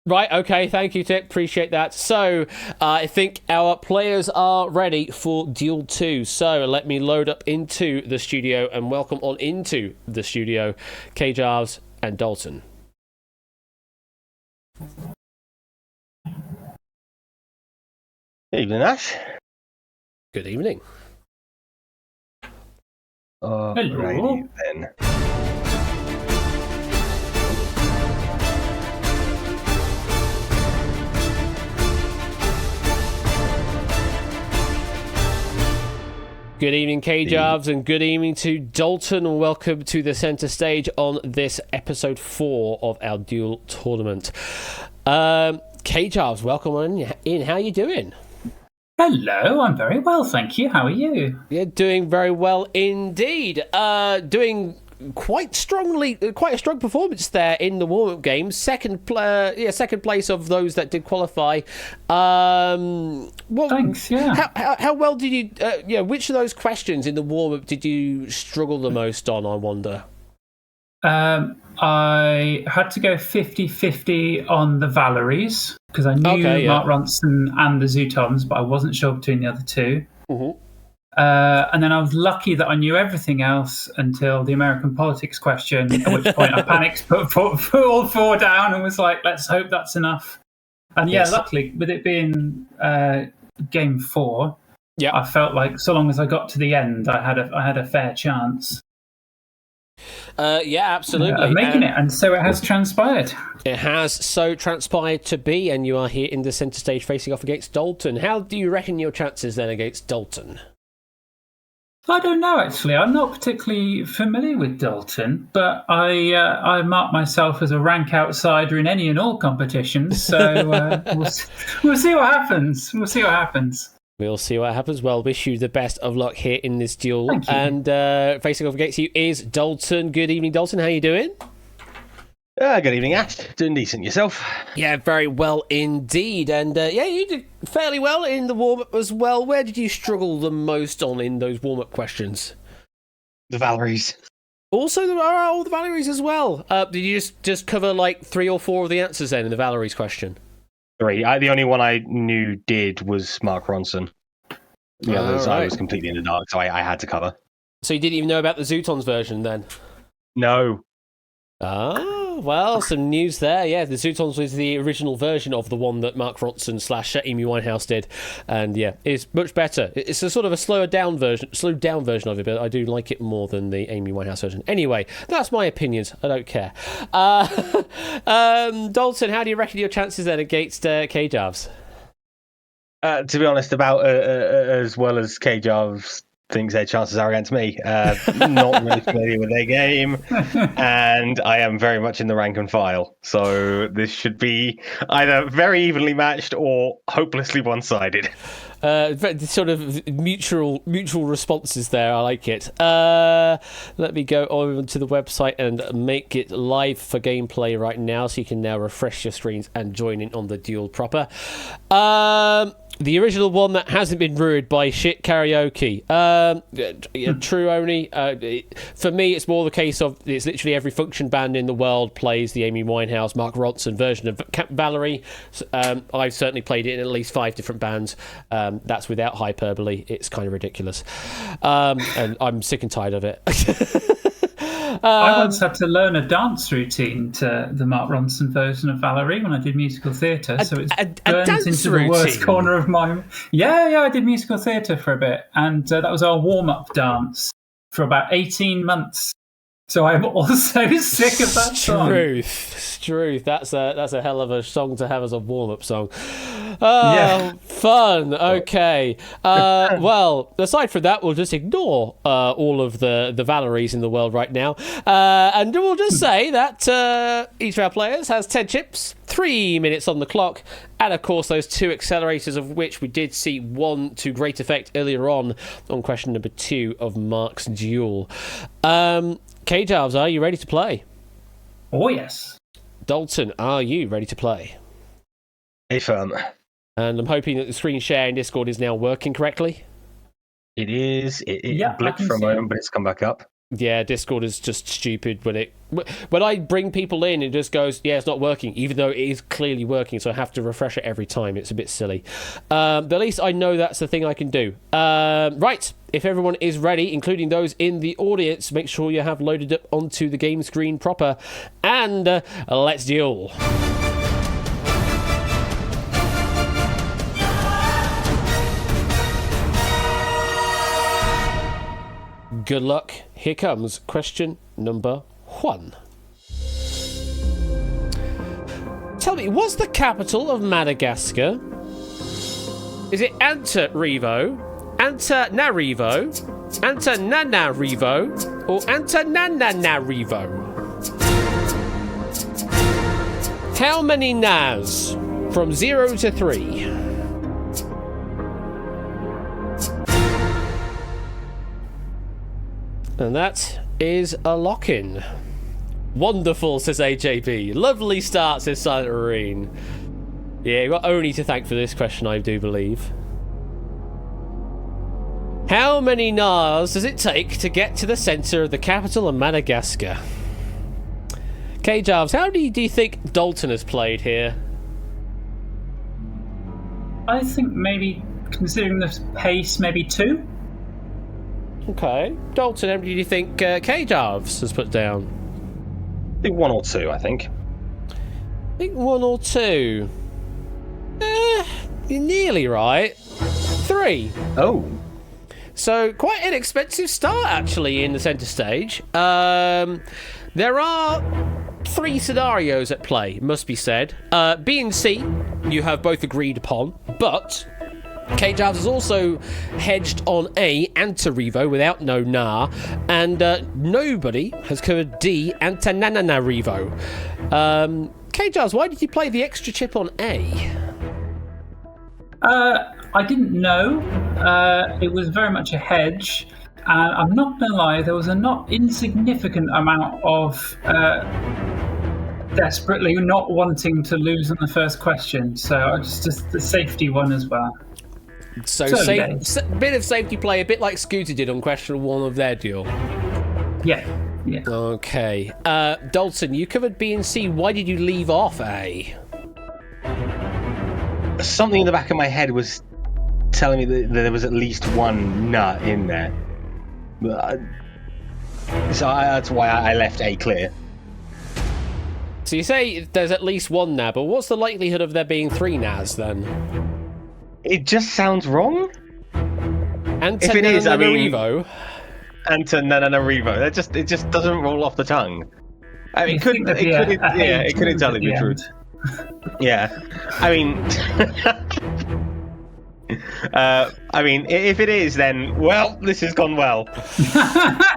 Right, okay, thank you, Tip. Appreciate that. So, I think our players are ready for Duel 2. So, let me load up into the studio and welcome on into the studio K-Jarves and Dalton. Evening, Ash. Good evening. Hello. Then. Good evening, K-Jarves, and good evening to Dalton, and welcome to the centre stage on this episode 4 of our Duel tournament. K-Jarves, welcome on in. How are you doing? Hello, I'm very well, thank you. How are you? Yeah, doing very well indeed. Doing quite a strong performance there in the warm-up game. Second place of those that did qualify. Thanks. Yeah. How well did you? Which of those questions in the warm-up did you struggle the most on? I wonder. I had to go 50-50 on the Valeries because I knew Mark Ronson and the Zootons, but I wasn't sure between the other two. Mm-hmm. And then I was lucky that I knew everything else until the American politics question, at which point I panicked, put all 4 down and was like, let's hope that's enough. And yeah, luckily, with it being game 4, I felt like so long as I got to the end, I had a fair chance. Absolutely. Of making it, and so it has transpired. It has so transpired to be, and you are here in the centre stage facing off against Dalton. How do you reckon your chances then against Dalton? I don't know, actually. I'm not particularly familiar with Dalton, but I mark myself as a rank outsider in any and all competitions, so we'll see what happens. We'll see what happens. Well, wish you the best of luck here in this duel. And facing off against you is Dalton. Good evening, Dalton. How are you doing? Good evening, Ash. Doing decent yourself? Yeah, very well indeed. And you did fairly well in the warm-up as well. Where did you struggle the most on in those warm-up questions? The Valeries. Also, there are all the Valeries as well. Did you just cover like 3 or 4 of the answers then in the Valeries question? 3. The only one I knew did was Mark Ronson. The others I was completely in the dark, so I had to cover. So you didn't even know about the Zootons version then? No. Oh, well, some news there. Yeah, the Zootons was the original version of the one that Mark Ronson / Amy Winehouse did. And yeah, it's much better. It's a sort of a slowed down version of it, but I do like it more than the Amy Winehouse version. Anyway, that's my opinions. I don't care. Dalton, how do you reckon your chances then against K-Jarves? To be honest, about as well as K-Jarves thinks their chances are against me. Not really familiar with their game, and I am very much in the rank and file. So this should be either very evenly matched or hopelessly one-sided. Sort of mutual responses there. I like it. Let me go on to the website and make it live for gameplay right now, so you can now refresh your screens and join in on the duel proper. The original one that hasn't been ruined by shit karaoke. True only. For me, it's more the case of it's literally every function band in the world plays the Amy Winehouse, Mark Ronson version of Valerie. I've certainly played it in at least 5 different bands. That's without hyperbole. It's kind of ridiculous. And I'm sick and tired of it. I once had to learn a dance routine to the Mark Ronson version of Valerie when I did musical theatre, so it's burnt into the worst corner of my... Yeah, I did musical theatre for a bit, and that was our warm-up dance for about 18 months. So I'm also sick of that song. Truth. That's a hell of a song to have as a warm-up song. Fun. Okay. Well, aside from that, we'll just ignore all of the Valeries in the world right now, and we'll just say that each of our players has 10 chips, 3 minutes on the clock, and of course those 2 accelerators, of which we did see one to great effect earlier on question number 2 of Mark's duel. K-Jarves, are you ready to play? Oh, yes. Dalton, are you ready to play? A firm. And I'm hoping that the screen share in Discord is now working correctly. It is. It Yeah, blipped I can for a see moment, it. but it's come back up. Yeah, Discord is just stupid when I bring people in, it just goes, yeah, it's not working, even though it is clearly working, so I have to refresh it every time. It's a bit silly. But at least I know that's the thing I can do. Right, if everyone is ready, including those in the audience, make sure you have loaded up onto the game screen proper, and let's duel. Good luck. Here comes question number 1. Tell me, what's the capital of Madagascar? Is it Antananarivo, Antananarivo, Antananarivo, or Antananarivo? How many Nas? From 0 to 3. And that is a lock-in. Wonderful, says AJB. Lovely start, says Silent Marine. Yeah, you've got Oni to thank for this question, I do believe. How many Nars does it take to get to the centre of the capital of Madagascar? K-Jarves, how many do you think Dalton has played here? I think maybe, considering the pace, maybe 2. Okay. Dalton, how many do you think K-Jarves has put down? I think 1 or 2, I think. I think 1 or 2. You're nearly right. 3. Oh. So, quite an expensive start, actually, in the centre stage. There are 3 scenarios at play, must be said. B and C, you have both agreed upon, but K-Jarves has also hedged on A, Antananarivo, without no Na, and nobody has covered D, Antananarivo. K-Jarves, why did you play the extra chip on A? I didn't know. It was very much a hedge. And I'm not going to lie, there was a not insignificant amount of desperately not wanting to lose on the first question. So it's just the safety one as well. So bit of safety play, a bit like Scooter did on question 1 of their duel. Yeah. Okay. Dalton, you covered B and C. Why did you leave off A? Something in the back of my head was telling me that there was at least 1 nut in there. So that's why I left A clear. So you say there's at least 1 NA, but what's the likelihood of there being 3 NAs then? It just sounds wrong. If it is, I mean, Antananarivo. It just doesn't roll off the tongue. I mean, it could entirely be true. Yeah, I mean, if it is, then well, this has gone well.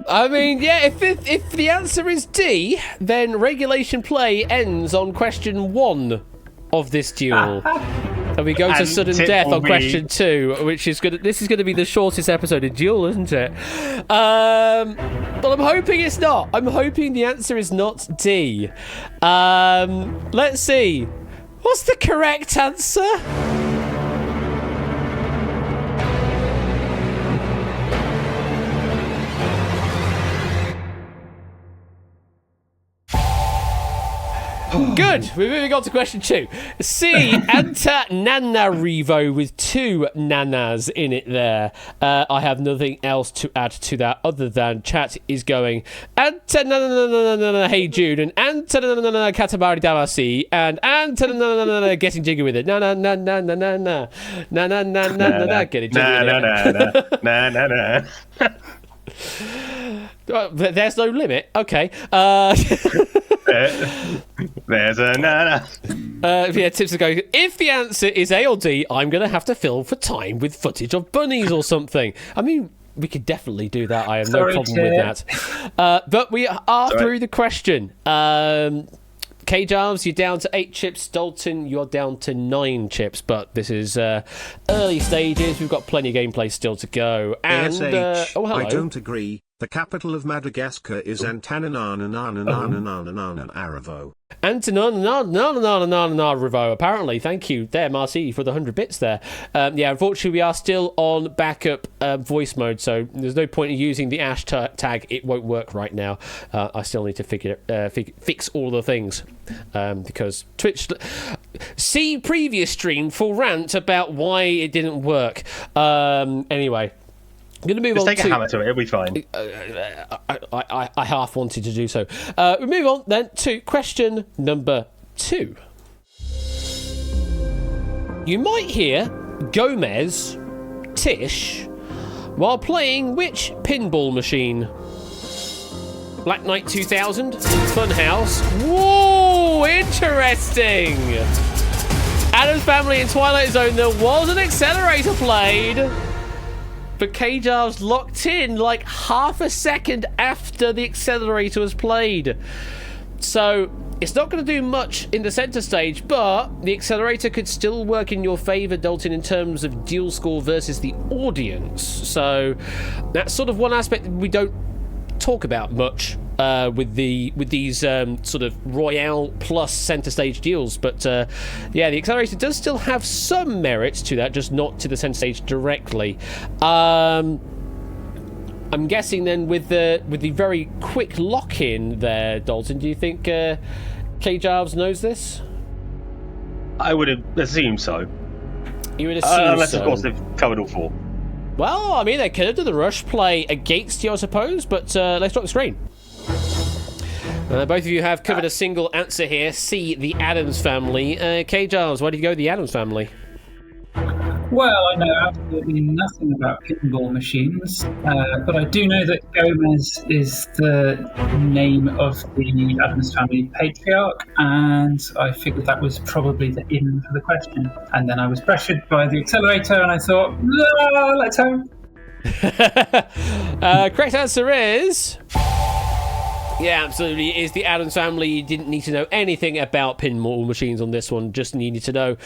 I mean, yeah, if the answer is D, then regulation play ends on question 1 of this duel. And we go to sudden death on question 2, which is good. This is going to be the shortest episode of Duel, isn't it? But I'm hoping it's not. I'm hoping the answer is not D. Let's see. What's the correct answer? Good. We're moving on to question 2. C, Antananarivo with 2 nanas in it there. I have nothing else to add to that other than chat is going Antananana Hey Jude and Antananana Katamari Damacy and Antananana Getting Jiggy with it. Na na na na na na na na na na na na Getting Jiggy with it. Na na na. There's no limit. Okay. There's a nana. Yeah, tips are going. If the answer is A or D, I'm going to have to fill for time with footage of bunnies or something. I mean, we could definitely do that. I have no problem with that. But we are through the question. K-Jarves, you're down to 8 chips. Dalton, you're down to 9 chips. But this is early stages. We've got plenty of gameplay still to go. And ASH, hello. I don't agree. The capital of Madagascar is Antananarivo. Antananarivo, apparently. Thank you there, Marcy, for the 100 bits there. Yeah, unfortunately, we are still on backup voice mode, so there's no point in using the hashtag. It won't work right now. I still need to fix all the things because Twitch... See previous stream for rant about why it didn't work. Anyway... I'm going to move Just on take a hammer to it, it'll be fine. I half wanted to do so. We move on then to question number 2. You might hear Gomez, Tish, while playing which pinball machine? Black Knight 2000, Funhouse. Whoa, interesting! Addams Family in Twilight Zone, there was an accelerator played. But K-Jar's locked in like half a second after the accelerator was played. So it's not going to do much in the center stage, but the accelerator could still work in your favor, Dalton, in terms of duel score versus the audience. So that's sort of one aspect we don't talk about much with these sort of Royale plus center stage deals. But yeah, the accelerator does still have some merit to that, just not to the center stage directly. I'm guessing then with the very quick lock-in there, Dalton, do you think K-Jarves knows this? I would assume so. You would assume unless, so. Of course, they've covered all 4. Well, I mean, they could have done the rush play against you, I suppose, but let's drop the screen. Both of you have covered a single answer here. C, the Addams Family. K-Jarves, why did you go with the Addams Family? Well, I know absolutely nothing about pinball machines, but I do know that Gomez is the name of the Addams Family patriarch, and I figured that was probably the in for the question. And then I was pressured by the accelerator, and I thought, no, let's hope. Correct answer is... Yeah, absolutely. It is the Addams Family. You didn't need to know anything about pinball machines on this one. Just needed to know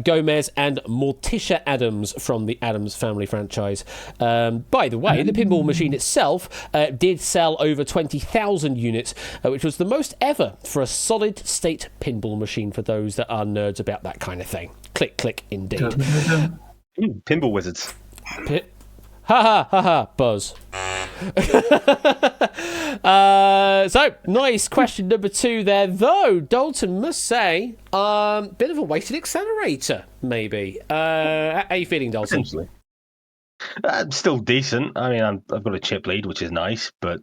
Gomez and Morticia Addams from the Addams Family franchise. By the way, the pinball machine itself did sell over 20,000 units, which was the most ever for a solid-state pinball machine for those that are nerds about that kind of thing. Click, click, indeed. Pinball wizards. Ha ha ha ha, buzz. So nice question number 2 there, though Dalton must say bit of a wasted accelerator maybe. How are you feeling, Dalton? Essentially. Still decent. I mean, I've got a chip lead, which is nice, but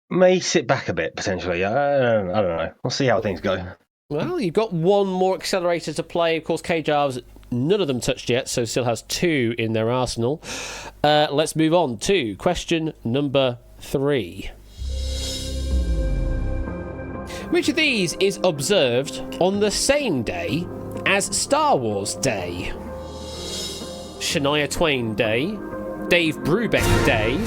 may sit back a bit potentially. I don't know. We'll see how things go. Well, you've got one more accelerator to play. Of course, K-Jarves, none of them touched yet, so still has 2 in their arsenal. Let's move on to question number 3. Which of these is observed on the same day as Star Wars Day? Shania Twain Day, Dave Brubeck Day,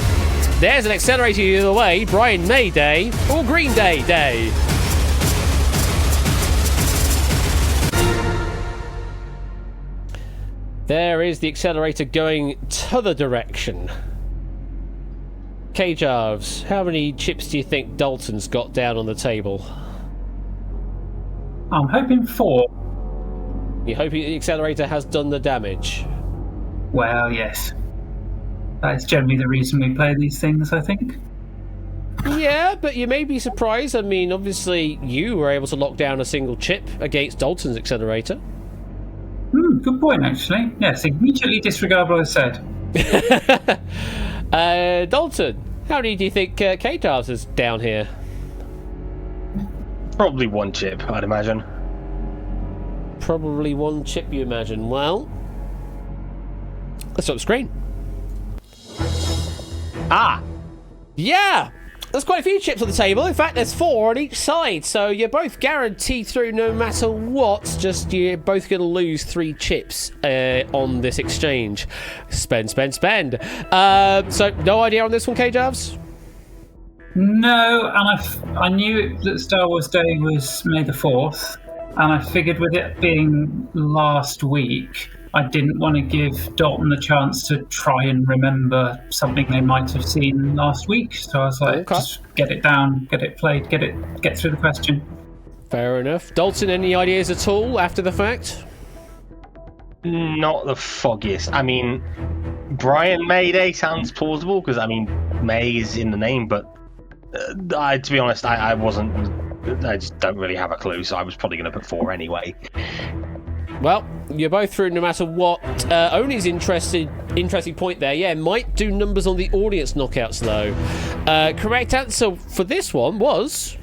there's an accelerator either way, Brian May Day, or Green Day Day? There is the accelerator going t'other direction. K-Jarves, how many chips do you think Dalton's got down on the table? I'm hoping 4. You're hoping the accelerator has done the damage? Well, yes. That is generally the reason we play these things, I think. Yeah, but you may be surprised. I mean, obviously, you were able to lock down a single chip against Dalton's accelerator. Good point, actually. Yes, immediately disregard what I said. Dalton, how many do you think K-Jarves is down here? Probably 1 chip, I'd imagine. Probably 1 chip, you imagine. Well, let's stop the screen. Yeah! There's quite a few chips on the table. In fact, there's 4 on each side, so you're both guaranteed through no matter what. Just you're both going to lose 3 chips on this exchange. Spend. So no idea on this one, K-Jarves? No, and I knew that Star Wars Day was May the 4th, and I figured with it being last week, I didn't want to give Dalton the chance to try and remember something they might have seen last week. So I was like, just get it down, get it played, get through the question. Fair enough. Dalton, any ideas at all after the fact? Not the foggiest. I mean, Brian May Day sounds plausible because, I mean, May is in the name, but to be honest, I just don't really have a clue, so I was probably going to put 4 anyway. Well, you're both through no matter what. Only's interesting point there. Yeah, might do numbers on the audience knockouts, though. Correct answer for this one was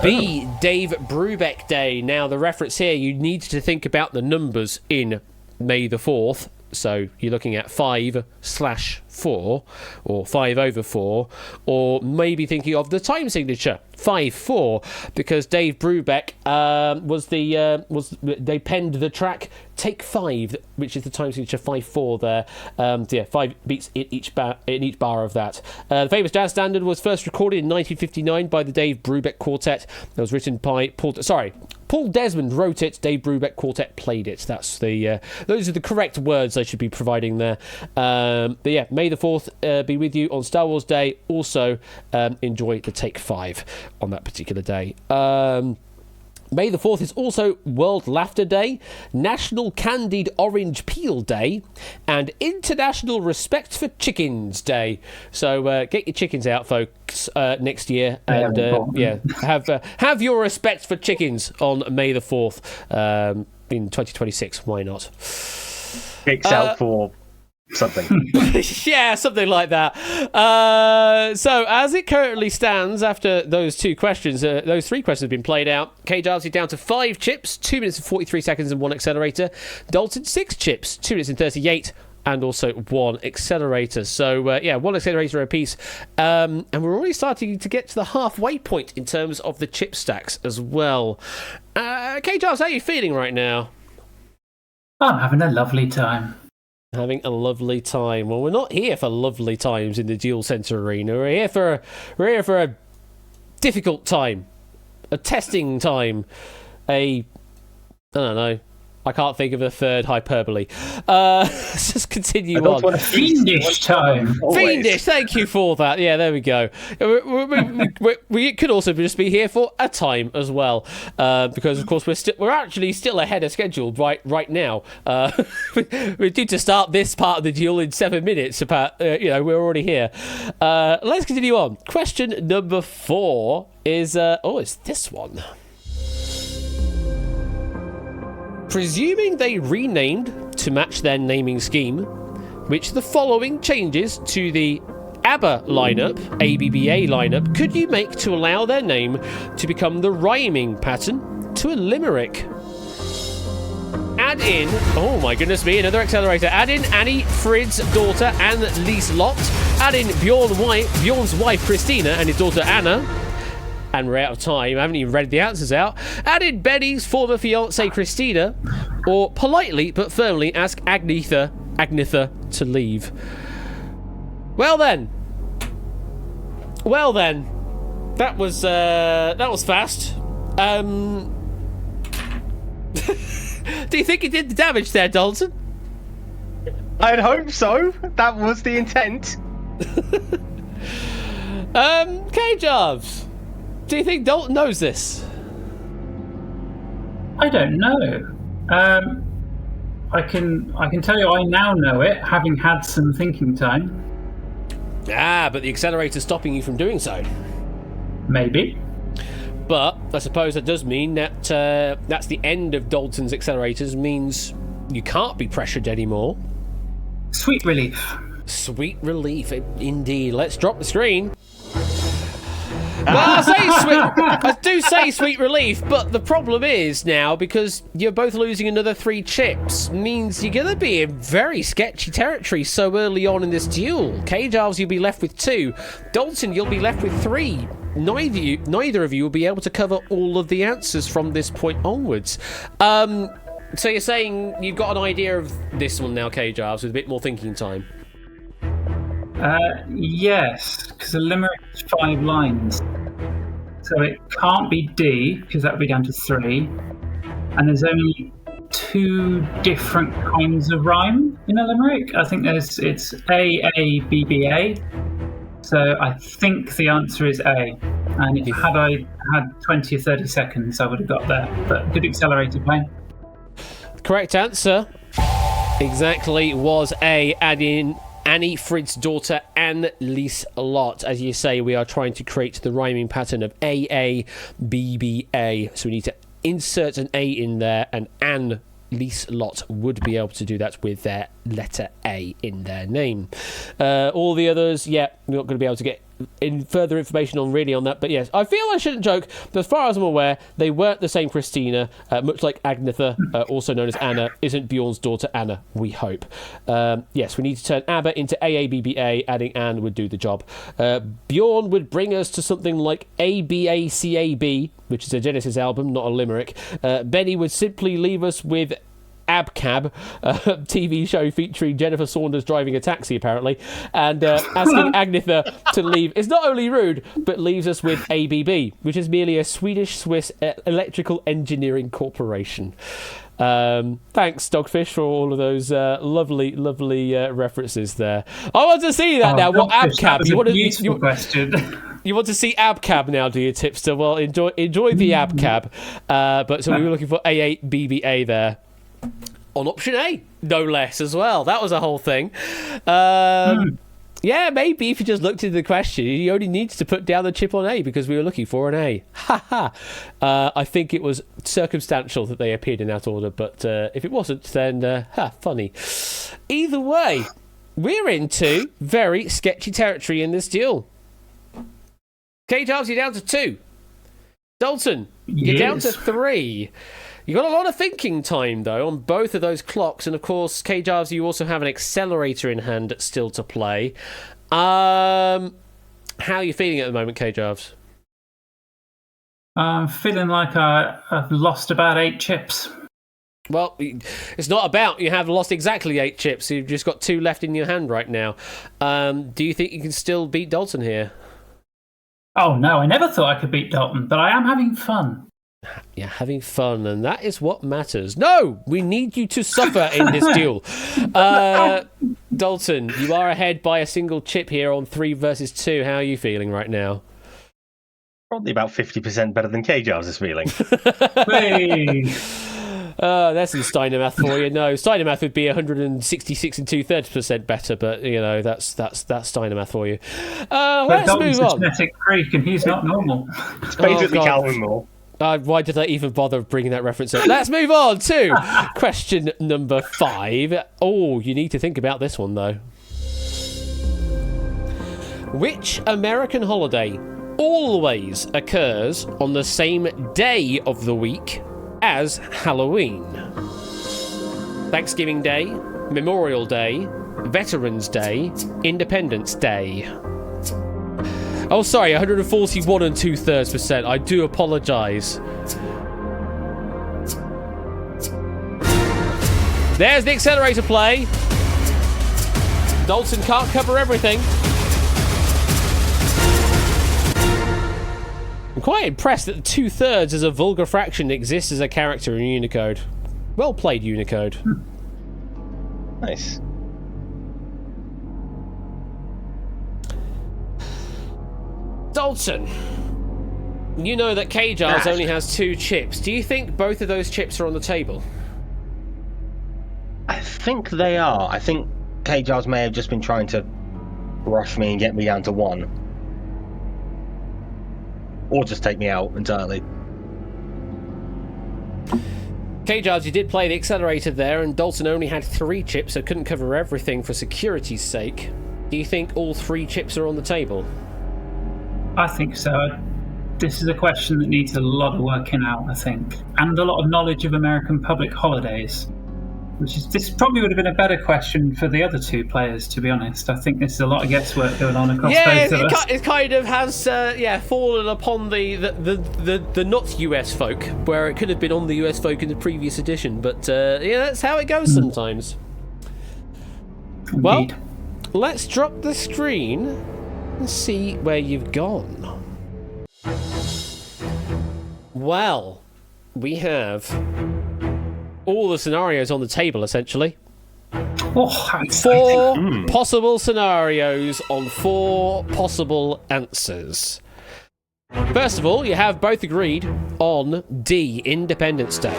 B, Dave Brubeck Day. Now, the reference here, you need to think about the numbers in May the 4th. So you're looking at 5/4 or 5/4, or maybe thinking of the time signature 5/4, because Dave Brubeck they penned the track Take 5, which is the time signature 5/4 there. 5 beats in each bar of that. The famous jazz standard was first recorded in 1959 by the Dave Brubeck Quartet. That was written by Paul Desmond wrote it. Dave Brubeck Quartet played it. That's those are the correct words I should be providing there. But yeah, May the 4th be with you on Star Wars Day. Also, enjoy the Take 5 on that particular day. May the 4th is also World Laughter Day, National Candied Orange Peel Day, and International Respect for Chickens Day. So get your chickens out, folks, next year, and have your respect for chickens on May the 4th in 2026. Why not? Big sell for something. Yeah, something like that. So as it currently stands, after those 3 questions have been played out, Cage Artsy down to 5 chips, 2 minutes and 43 seconds and 1 accelerator. Dalton 6 chips, 2 minutes and 38 and also 1 accelerator. So 1 accelerator apiece, and we're already starting to get to the halfway point in terms of the chip stacks as well. Cage Artsy, how are you feeling right now? I'm having a lovely time. Having a lovely time. Well, we're not here for lovely times in the Duel Center Arena. We're here for a difficult time, a testing time, I don't know. I can't think of a third hyperbole. Let's just continue on. Fiendish time. Fiendish, thank you for that. Yeah, there we go. We could also just be here for a time as well, because of course we're actually still ahead of schedule right now. We're due to start this part of the duel in 7 minutes. We're already here. Let's continue on. Question number 4 is it's this one. Presuming they renamed to match their naming scheme, which of the following changes to the ABBA lineup could you make to allow their name to become the rhyming pattern to a limerick? Add in, oh my goodness me, another accelerator. Add in Annie, Frid's daughter, Anne Lieslott. Add in Bjorn's wife, Christina, and his daughter, Anna. And we're out of time. I haven't even read the answers out. Add in Benny's former fiancée, Christina. Or politely but firmly ask Agnetha to leave. Well then. That was fast. Do you think it did the damage there, Dalton? I'd hope so. That was the intent. K-Jobs. Do you think Dalton knows this? I don't know. I can tell you I now know it, having had some thinking time. But the accelerator's stopping you from doing so. Maybe. But I suppose that does mean that that's the end of Dalton's accelerators, means you can't be pressured anymore. Sweet relief. Sweet relief, indeed. Let's drop the screen. Well, I do say sweet relief, but the problem is now, because you're both losing another 3 chips, means you're going to be in very sketchy territory so early on in this duel. K-Jarves, you'll be left with 2. Dalton, you'll be left with 3. Neither of you will be able to cover all of the answers from this point onwards. So you're saying you've got an idea of this one now, K-Jarves, with a bit more thinking time? Yes, because the limerick is 5 lines. So it can't be D, because that would be down to 3. And there's only two different kinds of rhyme in a limerick. I think it's AABBA. So I think the answer is A. And had I had 20 or 30 seconds, I would have got there. But good accelerator play. Correct answer exactly was A, adding Annie Frid's daughter, Anne Lieslotte. As you say, we are trying to create the rhyming pattern of AABBA. So we need to insert an A in there, and Anne Lieslotte would be able to do that with their letter A in their name. All the others, we're not going to be able to get further information on that, but yes, I feel I shouldn't joke, but as far as I'm aware, they weren't the same Christina, much like Agnetha, also known as Anna, isn't Bjorn's daughter Anna, we hope. Yes, we need to turn ABBA into AABBA, adding Anne would do the job. Bjorn would bring us to something like ABACAB, which is a Genesis album, not a limerick. Benny would simply leave us with Abcab, TV show featuring Jennifer Saunders driving a taxi, apparently, and asking Agnetha to leave is not only rude, but leaves us with ABB, which is merely a Swedish-Swiss electrical engineering corporation. Thanks, Dogfish, for all of those lovely references there. I want to see that now. What Abcab? Question. You want to see Abcab now, do you, Tipster? Well, enjoy the Abcab. But so we were looking for AABBA there. On option A, no less, as well. That was a whole thing. Yeah, maybe if you just looked into the question, you only needed to put down the chip on A because we were looking for an A. Ha ha. I think it was circumstantial that they appeared in that order, but if it wasn't, then funny. Either way, we're into very sketchy territory in this duel. K-Jobs, you're down to 2. Dalton, you're down to 3. You got a lot of thinking time, though, on both of those clocks. And, of course, K-Jarves, you also have an accelerator in hand still to play. How are you feeling at the moment, K-Jarves? I'm feeling like I've lost about 8 chips. Well, it's not about you have lost exactly 8 chips. You've just got 2 left in your hand right now. Do you think you can still beat Dalton here? Oh, no, I never thought I could beat Dalton, but I am having fun. You're having fun, and that is what matters. No, we need you to suffer in this duel. Dalton, you are ahead by a single chip here on 3 versus 2. How are you feeling right now? Probably about 50% better than K-Jarves is feeling. Hey. That's some Steiner math for you. No, Steiner math would be 166 and 2/3% better, but you know that's Steiner math for you. Let's move on. A genetic freak, and he's not normal. It's basically Calvin Moore. Why did I even bother bringing that reference up? Let's move on to question number 5. Oh, you need to think about this one, though. Which American holiday always occurs on the same day of the week as Halloween? Thanksgiving Day, Memorial Day, Veterans Day, Independence Day. Oh, sorry, 141 and 2/3%. I do apologise. There's the accelerator play. Dalton can't cover everything. I'm quite impressed that 2/3 as a vulgar fraction exists as a character in Unicode. Well played, Unicode. Nice. Dalton, you know that K-Jars only has 2 chips. Do you think both of those chips are on the table? I think they are. I think K-Jars may have just been trying to rush me and get me down to 1. Or just take me out entirely. K-Jars, you did play the accelerator there, and Dalton only had 3 chips, so couldn't cover everything for security's sake. Do you think all 3 chips are on the table? I think so. This is a question that needs a lot of working out, I think, and a lot of knowledge of American public holidays. This probably would have been a better question for the other 2 players, to be honest. I think there's a lot of guesswork going on across both of us. It kind of has, fallen upon the not US folk, where it could have been on the US folk in the previous edition. But that's how it goes sometimes. Indeed. Well, let's drop the screen and see where you've gone. Well, we have all the scenarios on the table, essentially. Oh, how exciting. 4 possible scenarios on 4 possible answers. First of all, you have both agreed on D, Independence Day.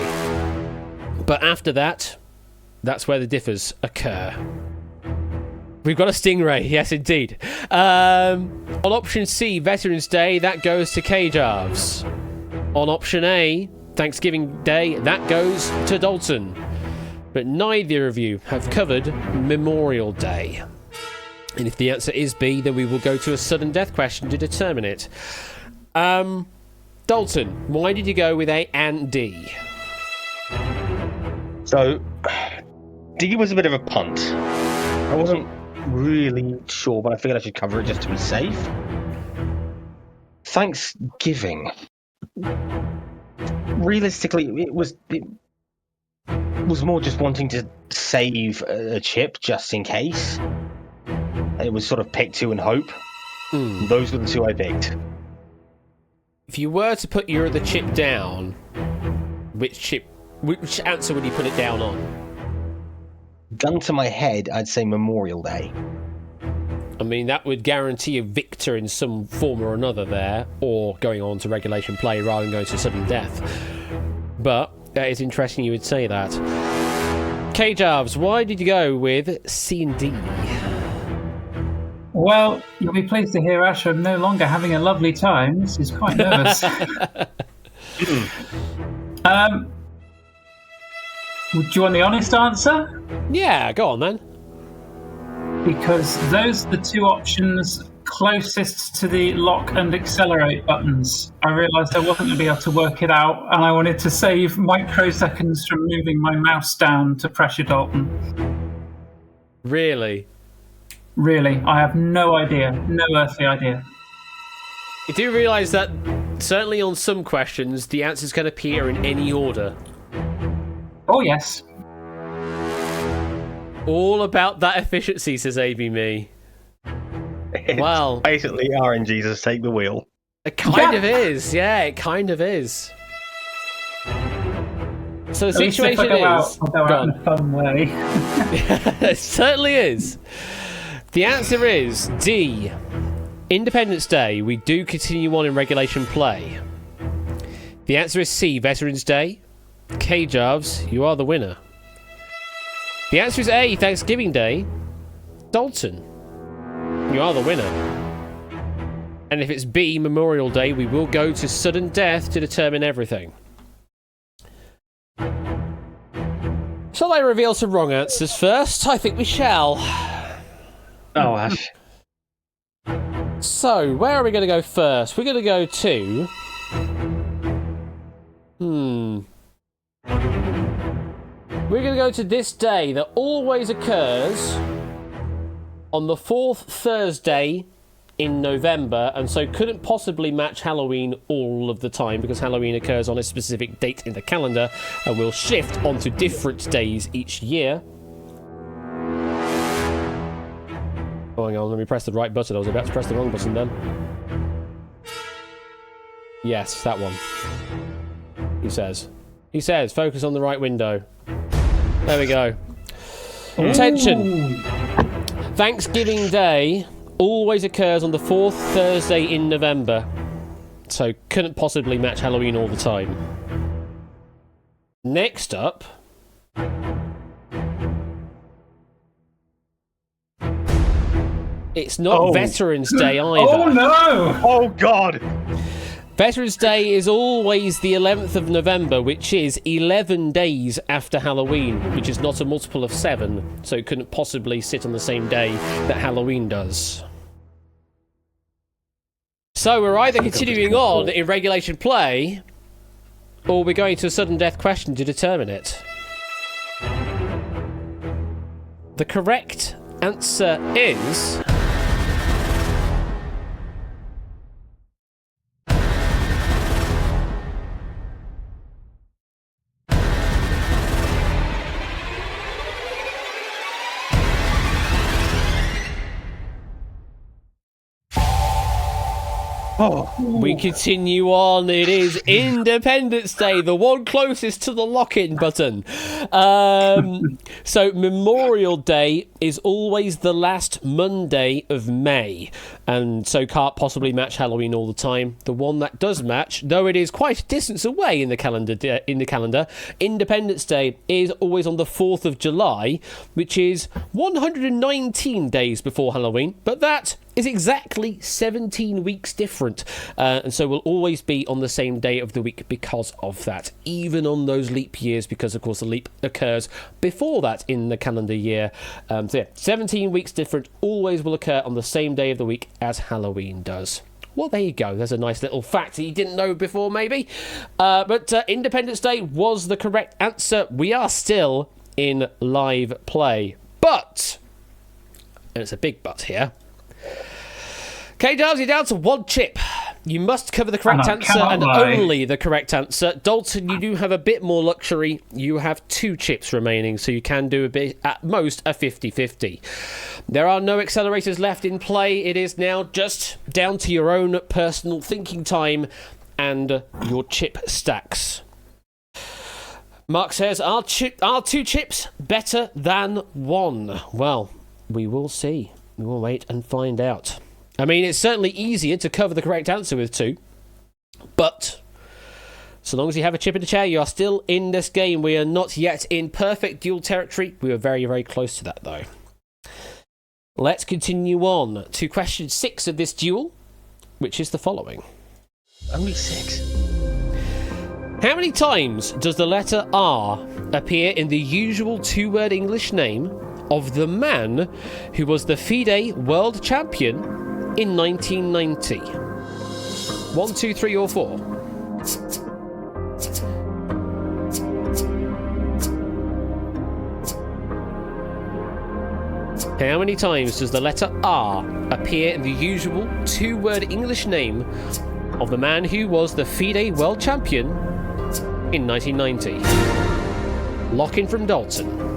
But after that, that's where the differs occur. We've got a Stingray, yes indeed. On option C, Veterans Day, that goes to K-Jarves. On option A, Thanksgiving Day, that goes to Dalton. But neither of you have covered Memorial Day. And if the answer is B, then we will go to a sudden death question to determine it. Dalton, why did you go with A and D? So, D was a bit of a punt. I wasn't really sure, but I figured I should cover it just to be safe. Thanksgiving. Realistically, it was more just wanting to save a chip just in case. It was sort of pick 2 and hope. Those were the 2 I picked. If you were to put your other chip down, which answer would you put it down on? Gun to my head, I'd say Memorial Day. I mean, that would guarantee a victor in some form or another there, or going on to regulation play rather than going to sudden death. But that is interesting you would say that. K-Jarves, why did you go with C and D? Well, you'll be pleased to hear, Ash, I'm no longer having a lovely time. This is quite nervous. Would you want the honest answer? Yeah, go on then. Because those are the 2 options closest to the lock and accelerate buttons. I realised I wasn't going to be able to work it out, and I wanted to save microseconds from moving my mouse down to pressure Dalton. Really? Really, I have no idea, no earthly idea. You do realise that, certainly on some questions, the answers can appear in any order. Oh, yes. All about that efficiency, says ABMe. Well, basically, RNGs take the wheel. It kind of is, yeah, it kind of is. So the situation is... I'll go out in a fun way. It certainly is. The answer is D. Independence Day, we do continue on in regulation play. The answer is C. Veterans Day. K-Jarves, you are the winner. The answer is A. Thanksgiving Day. Dalton, you are the winner. And if it's B. Memorial Day, we will go to sudden death to determine everything. Shall I reveal some wrong answers first? I think we shall. Oh, Ash. So, where are we going to go first? We're going to go to... We're going to go to this day that always occurs on the 4th Thursday in November, and so couldn't possibly match Halloween all of the time because Halloween occurs on a specific date in the calendar and will shift onto different days each year. Oh, hang on, let me press the right button. I was about to press the wrong button then. Yes, that one. He says, focus on the right window. There we go. Attention. Thanksgiving Day always occurs on the 4th Thursday in November, so couldn't possibly match Halloween all the time. Next up... It's not Veterans Day either. Oh no! Oh god! Veterans Day is always the 11th of November, which is 11 days after Halloween, which is not a multiple of 7, so it couldn't possibly sit on the same day that Halloween does. So we're either continuing on in regulation play, or we're going to a sudden death question to determine it. The correct answer is... We continue on. It is Independence Day, the one closest to the lock-in button. So Memorial Day is always the last Monday of May, and so can't possibly match Halloween all the time. The one that does match, though it is quite a distance away in the calendar, Independence Day is always on the 4th of July, which is 119 days before Halloween, but that is exactly 17 weeks different, and so will always be on the same day of the week because of that, even on those leap years, because of course the leap occurs before that in the calendar year. So yeah, 17 weeks different, always will occur on the same day of the week as Halloween does. Well, there you go. There's a nice little fact that you didn't know before, maybe. But Independence Day was the correct answer. We are still in live play, but, and it's a big but here, K-Dubs, you're down to one chip. You must cover the correct answer and only the correct answer. Dalton, you do have a bit more luxury. You have 2 chips remaining, so you can do a bit, at most, a 50-50. There are no accelerators left in play. It is now just down to your own personal thinking time and your chip stacks. Mark says, are 2 chips better than 1? Well, we will see. We will wait and find out. I mean, it's certainly easier to cover the correct answer with 2, but so long as you have a chip in the chair, you are still in this game. We are not yet in perfect duel territory. We are very, very close to that, though. Let's continue on to question 6 of this duel, which is the following. Only 6. How many times does the letter R appear in the usual 2-word English name of the man who was the FIDE World Champion in 1990? 1, 2, 3, or 4? How many times does the letter R appear in the usual 2-word English name of the man who was the FIDE World Champion in 1990? Lock in from Dalton.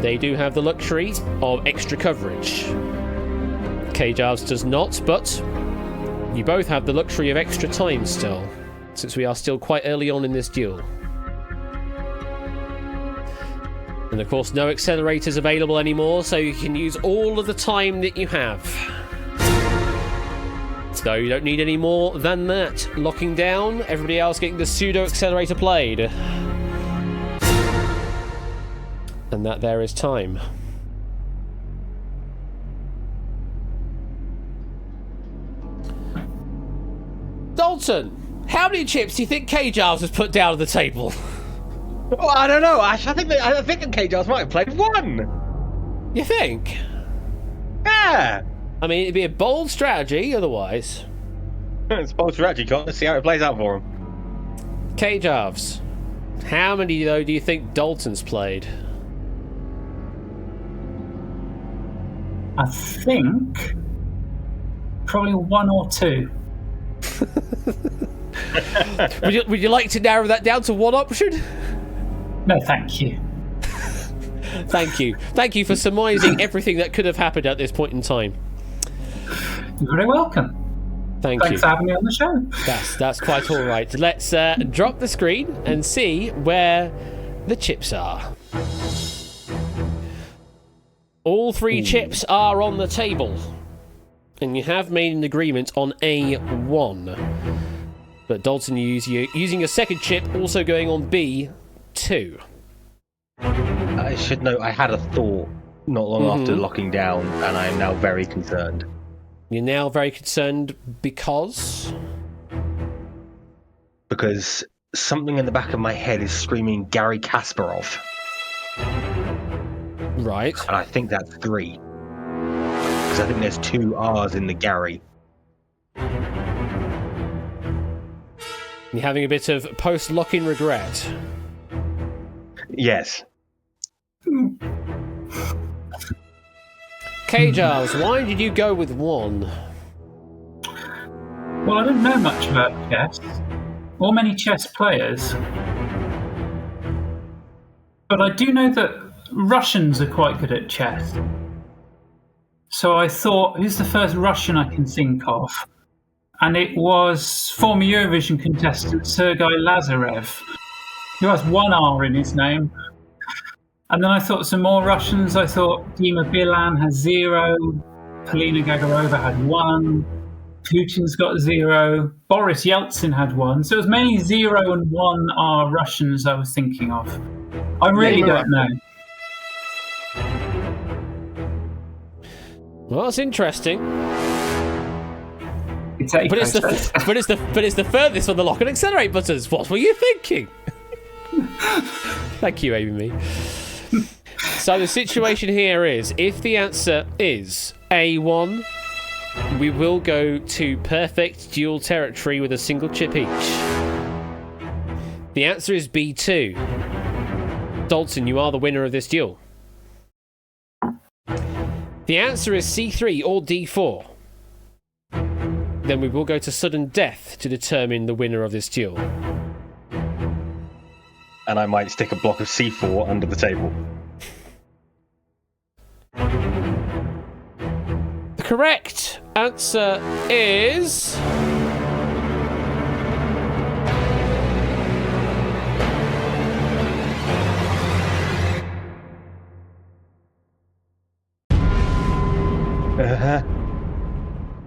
They do have the luxury of extra coverage. K-Jarves does not, but you both have the luxury of extra time still, since we are still quite early on in this duel. And of course, no accelerators available anymore, so you can use all of the time that you have. So you don't need any more than that. Locking down, everybody else getting the pseudo accelerator played. And that there is time. Dalton, how many chips do you think K-Jarves has put down on the table? Well, I don't know. I think K-Jarves might have played 1. You think? Yeah. I mean, it'd be a bold strategy otherwise. It's a bold strategy, Con. Let's see how it plays out for him. K-Jarves, how many, though, do you think Dalton's played? I think probably 1 or 2. Would you like to narrow that down to one option? No, thank you. Thank you. Thank you for surmising everything that could have happened at this point in time. You're very welcome. Thanks for having me on the show. That's quite all right. Let's drop the screen and see where the chips are. All 3 chips are on the table, and you have made an agreement on A1. But Dalton, using a second chip, also going on B2. I should note I had a thought not long after locking down, and I am now very concerned. You're now very concerned because? Because something in the back of my head is screaming Gary Kasparov. Right. And I think that's 3. Because I think there's 2 R's in the Gary. You're having a bit of post-lock-in regret. Yes. K-Jarves, why did you go with 1? Well, I don't know much about chess, or many chess players. But I do know that Russians are quite good at chess. So I thought, who's the first Russian I can think of? And it was former Eurovision contestant Sergei Lazarev, who has one R in his name. And then I thought some more Russians. I thought Dima Bilan has 0, Polina Gagarova had 1, Putin's got 0, Boris Yeltsin had 1. So it was mainly 0 and 1 R Russians I was thinking of. I really don't know. Well, that's interesting. But it's the furthest from the lock and accelerate buttons. What were you thinking? Thank you, Amy. So the situation here is, if the answer is A1, we will go to perfect dual territory with a single chip each. The answer is B2. Dalton, you are the winner of this duel. The answer is C3 or D4. Then we will go to sudden death to determine the winner of this duel. And I might stick a block of C4 under the table. The correct answer is...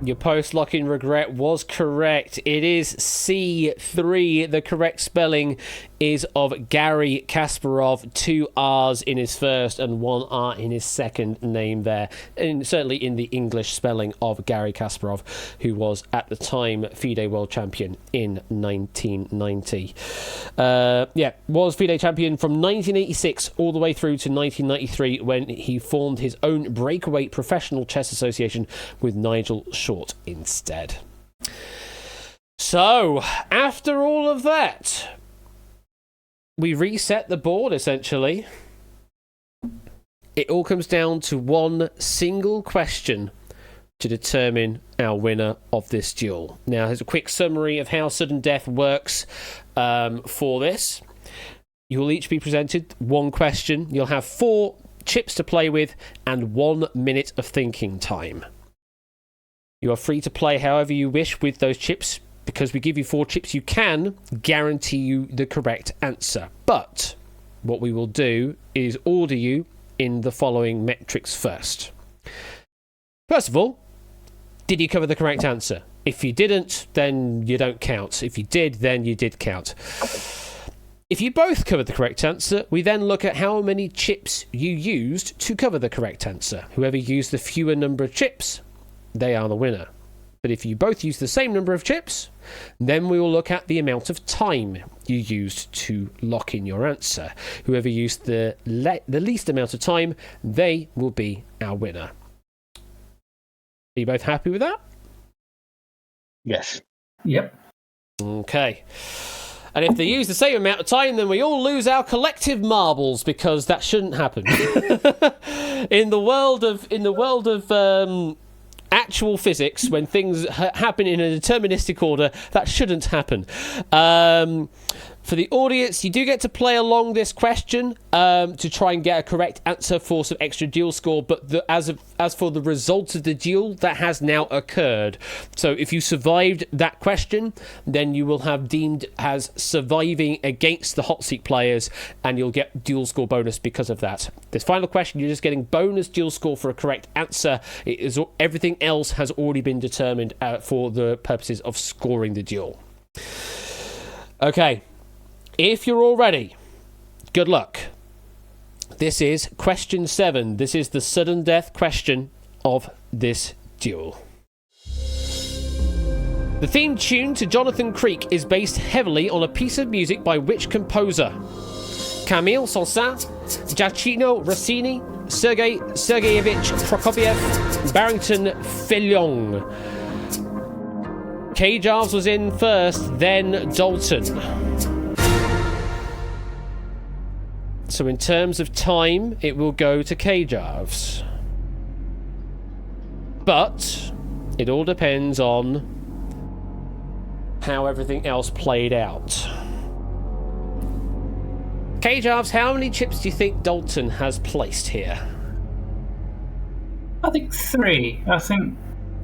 Your post-lock-in regret was correct. It is C3. The correct spelling is of Gary Kasparov. 2 R's in his first and 1 R in his second name there. And certainly in the English spelling of Gary Kasparov, who was at the time FIDE World Champion in 1990. Was FIDE Champion from 1986 all the way through to 1993 when he formed his own breakaway professional chess association with Nigel Short instead. So, after all of that, we reset the board essentially. It all comes down to one single question to determine our winner of this duel. Now, here's a quick summary of how sudden death works for this. You will each be presented one question. You'll have 4 chips to play with and 1 minute of thinking time. You are free to play however you wish with those chips. Because we give you 4 chips, you can guarantee you the correct answer. But what we will do is order you in the following metrics first. First of all, did you cover the correct answer? If you didn't, then you don't count. If you did, then you did count. If you both covered the correct answer, we then look at how many chips you used to cover the correct answer. Whoever used the fewer number of chips, they are the winner. But if you both use the same number of chips, then we will look at the amount of time you used to lock in your answer. Whoever used the least amount of time, they will be our winner. Are you both happy with that? Yes. Yep. Okay. And if they use the same amount of time, then we all lose our collective marbles, because that shouldn't happen. In the world of actual physics, when things happen in a deterministic order, that shouldn't happen. For the audience, you do get to play along this question to try and get a correct answer for some extra duel score, but as for the result of the duel, that has now occurred. So if you survived that question, then you will have deemed as surviving against the hot seat players, and you'll get duel score bonus because of that. This final question, you're just getting bonus duel score for a correct answer. Everything else has already been determined for the purposes of scoring the duel. Okay. If you're all ready, good luck. This is question 7. This is the sudden death question of this duel. The theme tune to Jonathan Creek is based heavily on a piece of music by which composer? Camille Saint-Saëns, Giacchino Rossini, Sergei Sergeyevich Prokofiev, Barrington Fellon. K. Jarves was in first, then Dalton. So in terms of time, it will go to K. Jarves. But it all depends on how everything else played out. K. Jarves, how many chips do you think Dalton has placed here? I think 3. I think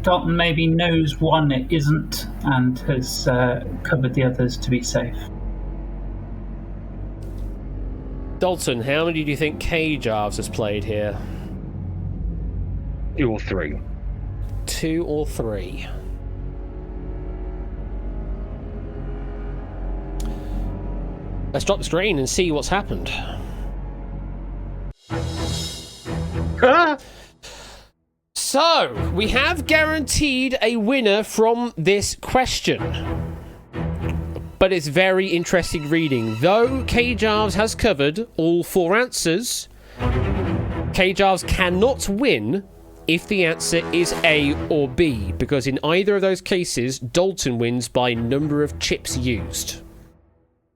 Dalton maybe knows one it isn't and has covered the others to be safe. Dalton, how many do you think K-Jarves has played here? 2 or 3. 2 or 3. Let's drop the screen and see what's happened. So, we have guaranteed a winner from this question. But it's very interesting reading. Though K-Jarves has covered all 4 answers, K-Jarves cannot win if the answer is A or B, because in either of those cases, Dalton wins by number of chips used.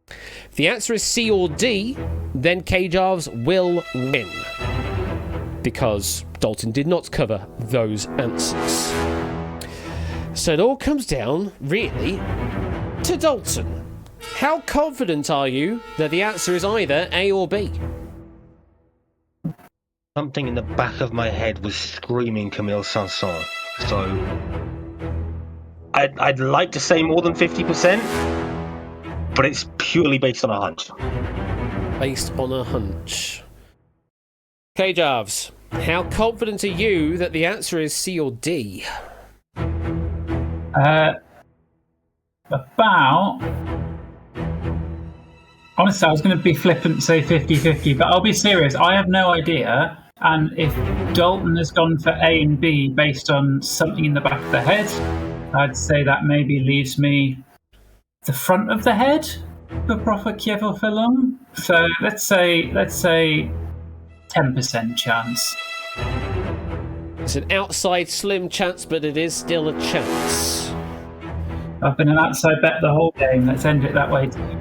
If the answer is C or D, then K-Jarves will win, because Dalton did not cover those answers. So it all comes down, really, to Dalton. How confident are you that the answer is either A or B? Something in the back of my head was screaming Camille Sanson. So I'd like to say more than 50%, but it's purely based on a hunch. Based on a hunch. K-Jarves, how confident are you that the answer is C or D? Honestly, I was going to be flippant and say 50-50, but I'll be serious. I have no idea. And if Dalton has gone for A and B based on something in the back of the head, I'd say that maybe leaves me the front of the head for Prophet Kievo Filum. So let's say 10% chance. It's an outside slim chance, but it is still a chance. I've been an outside bet the whole game. Let's end it that way too.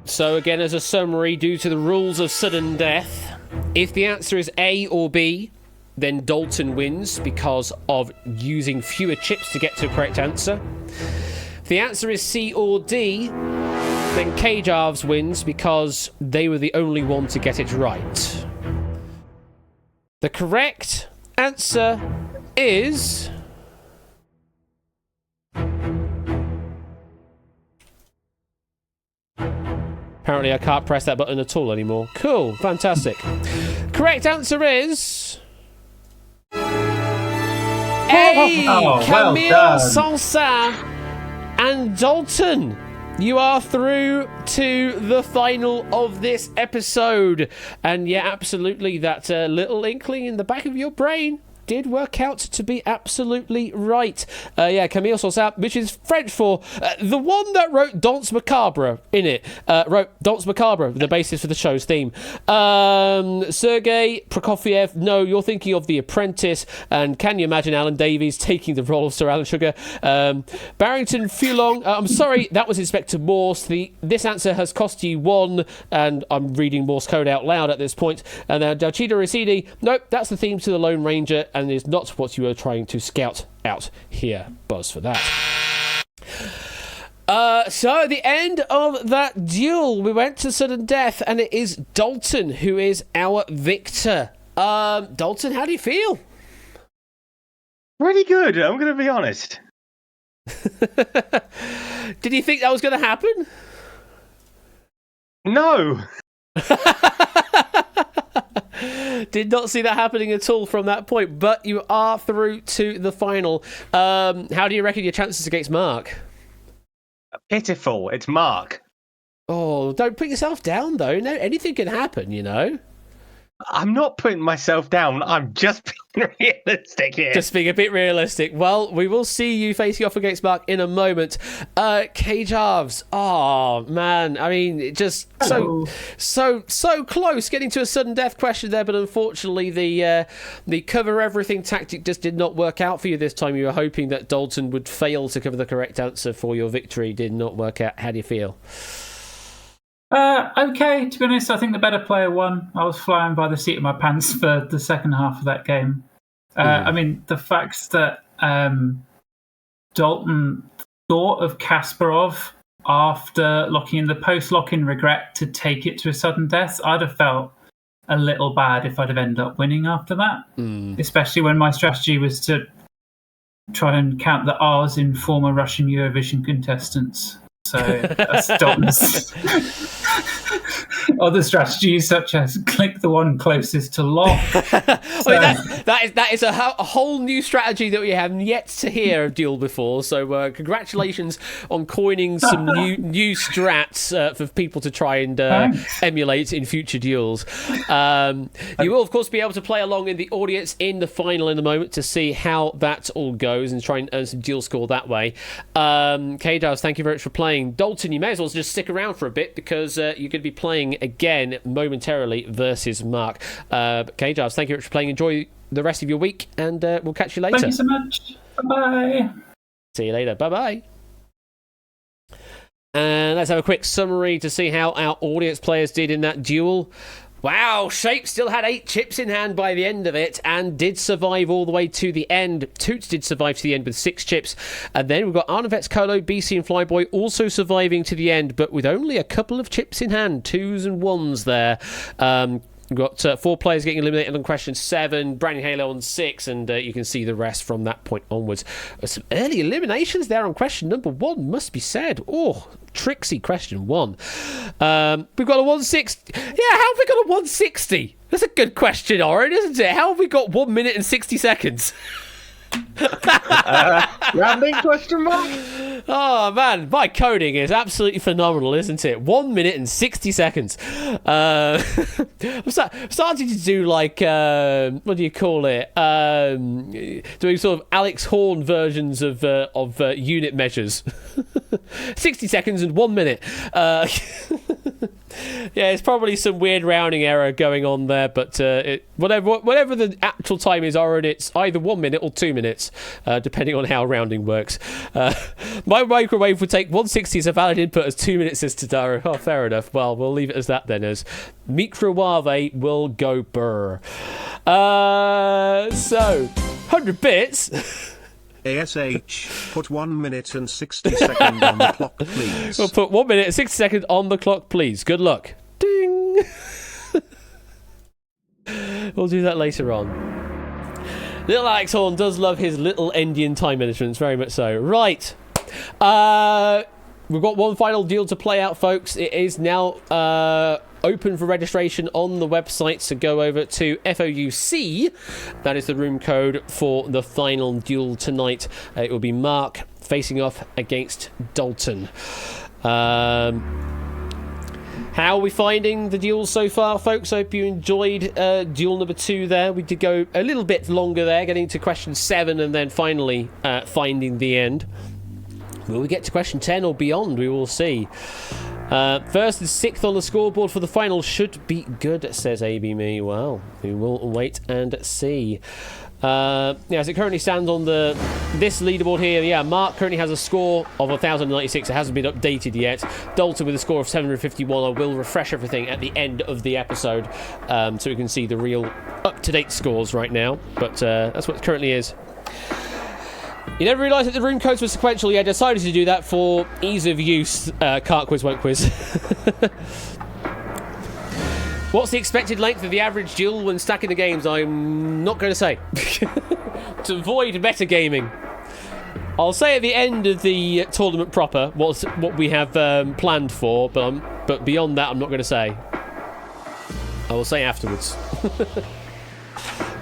So again, as a summary, due to the rules of sudden death, if the answer is A or B, then Dalton wins because of using fewer chips to get to a correct answer. If the answer is C or D, then K-Jarves wins because they were the only one to get it right. The correct answer is... Apparently I can't press that button at all anymore. Cool, fantastic. Correct answer is... A! Camille Sanson and Dalton. You are through to the final of this episode. And yeah, absolutely, that little inkling in the back of your brain did work out to be absolutely right. Camille Sanson, which is French for the one that wrote Danse Macabre in it. Wrote Danse Macabre, the basis for the show's theme. Sergei Prokofiev, no, you're thinking of The Apprentice. And can you imagine Alan Davies taking the role of Sir Alan Sugar? Barrington Fulong, I'm sorry, that was Inspector Morse. This answer has cost you 1, and I'm reading Morse code out loud at this point. And then Dalchida Ricidi, nope, that's the theme to The Lone Ranger, and is not what you were trying to scout out here. Buzz for that. So at the end of that duel, we went to sudden death, and it is Dalton who is our victor. Dalton, how do you feel? Pretty good, I'm going to be honest. Did you think that was going to happen? No. Did not see that happening at all from that point, but you are through to the final. How do you reckon your chances against Mark? Pitiful. It's Mark. Oh, don't put yourself down, though. No, anything can happen, you know. I'm not putting myself down. I'm just being realistic here. Just being a bit realistic. Well, we will see you facing off against Mark in a moment. K-Jarves. Oh, man. I mean, just so close getting to a sudden death question there, but unfortunately the cover everything tactic just did not work out for you this time. You were hoping that Dalton would fail to cover the correct answer for your victory. Did not work out. How do you feel? Okay, to be honest, I think the better player won. I was flying by the seat of my pants for the second half of that game. I mean, the fact that Dalton thought of Kasparov after locking in the post-lock-in regret to take it to a sudden death, I'd have felt a little bad if I'd have ended up winning after that, especially when my strategy was to try and count the R's in former Russian Eurovision contestants. So other strategies such as click the one closest to lock. That is a whole new strategy that we haven't yet to hear of Duel before. So congratulations on coining some new strats for people to try and emulate in future duels. You will of course be able to play along in the audience in the final in a moment to see how that all goes and try and earn some duel score that way. K-Dubs, thank you very much for playing. Dalton, you may as well just stick around for a bit because you're going to be playing again momentarily versus Mark. K-Dubs, thank you very much for playing. Enjoy the rest of your week, and we'll catch you later. Thank you so much. Bye-bye. See you later. Bye-bye. And let's have a quick summary to see how our audience players did in that duel. Wow, Shape still had 8 chips in hand by the end of it and did survive all the way to the end. Toots did survive to the end with 6 chips. And then we've got Arnavets, Colo, BC and Flyboy also surviving to the end, but with only a couple of chips in hand, 2s and 1s there. We've got 4 players getting eliminated on question 7, Brandon Halo on 6, and you can see the rest from that point onwards. Some early eliminations there on question number 1, must be said. Oh, tricksy question 1. We've got a 160. Yeah, how have we got a 160? That's a good question, Oren, isn't it? How have we got 1 minute and 60 seconds? Rounding question mark? Oh man, my coding is absolutely phenomenal, isn't it? 1 minute and 60 seconds. I'm starting to do like what do you call it? Doing sort of Alex Horn versions of unit measures. 60 seconds and 1 minute. Yeah, it's probably some weird rounding error going on there, but whatever the actual time is, already it's either 1 minute or 2 minutes, depending on how rounding works. My microwave would take 160 as a valid input as 2 minutes, says Tadaro. Oh, fair enough. Well, we'll leave it as that then, as microwave will go burr. So, 100 bits. ASH, put 1 minute and 60 seconds on the clock, please. We'll put 1 minute and 60 seconds on the clock, please. Good luck. Ding! We'll do that later on. Little Alex Horn does love his little Indian time managements, very much so. Right. We've got one final deal to play out, folks. It is now open for registration on the website, so go over to FOUC. That is the room code for the final duel tonight. It will be Mark facing off against Dalton. How are we finding the duels so far, folks? I hope you enjoyed duel number 2 there. We did go a little bit longer there, getting to question 7 and then finally finding the end. Will we get to question 10 or beyond? We will see. First and 6th on the scoreboard for the final should be good, says ABME. Well, we will wait and see. As it currently stands on this leaderboard here, Mark currently has a score of 1,096. It hasn't been updated yet. Dalton with a score of 751. I will refresh everything at the end of the episode so we can see the real up-to-date scores right now. But that's what it currently is. You never realised that the room codes were sequential. Yeah, I decided to do that for ease of use. Can't quiz, won't quiz. What's the expected length of the average duel when stacking the games? I'm not going to say. To avoid metagaming. I'll say at the end of the tournament proper what we have planned for, but beyond that I'm not going to say. I will say afterwards.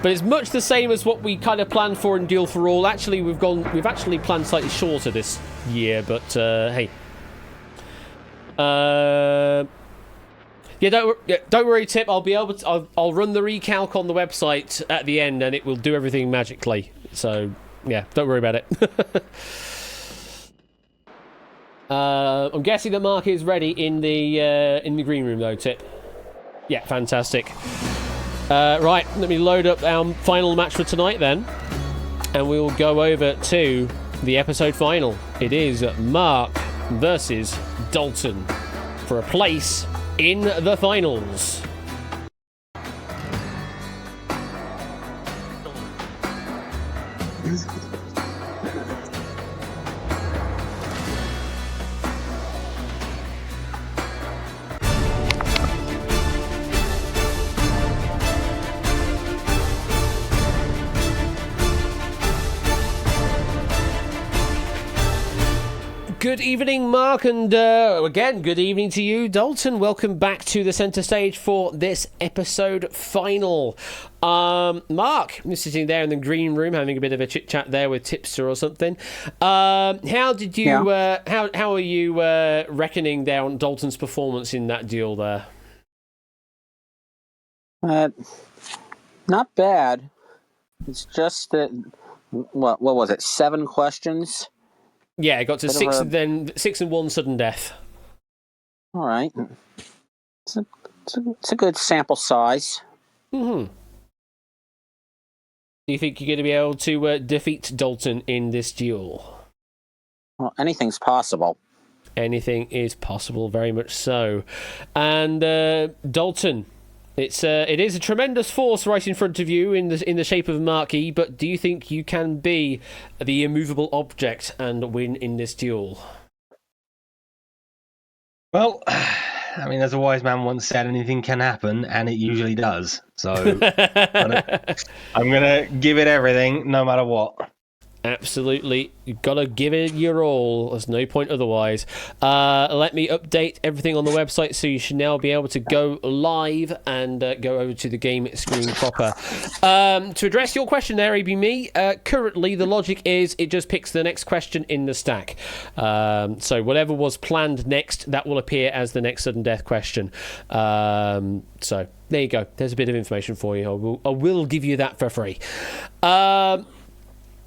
But it's much the same as what we kind of planned for in Duel for All. Actually, we've actually planned slightly shorter this year, but hey. Don't worry, Tip. I'll be able to. I'll run the recalc on the website at the end, and it will do everything magically. So yeah, don't worry about it. I'm guessing that Mark is ready in the green room, though, Tip. Yeah, fantastic. Right, let me load up our final match for tonight then, and we will go over to the episode final. It is Mark versus Dalton for a place in the finals. Good evening, Mark, and again, good evening to you, Dalton. Welcome back to the centre stage for this episode final. Mark, you're sitting there in the green room having a bit of a chit chat there with Tipster or something. How did you? How are you reckoning down Dalton's performance in that duel there? Not bad. It's just that. What was it? 7 questions. Yeah, I got to 6 and then 6 and 1 sudden death. All right. It's a good sample size. Mm-hmm. Do you think you're going to be able to defeat Dalton in this duel? Well, anything's possible. Anything is possible, very much so. And Dalton, it is a tremendous force right in front of you in the shape of a marquee, but do you think you can be the immovable object and win in this duel? Well, I mean, as a wise man once said, anything can happen, and it usually does. So I'm going to give it everything, no matter what. Absolutely. You've got to give it your all. There's no point otherwise. Let me update everything on the website so you should now be able to go live and go over to the game screen proper. To address your question there, ABME, currently the logic is it just picks the next question in the stack. So whatever was planned next, that will appear as the next sudden death question. So there you go. There's a bit of information for you. I will give you that for free.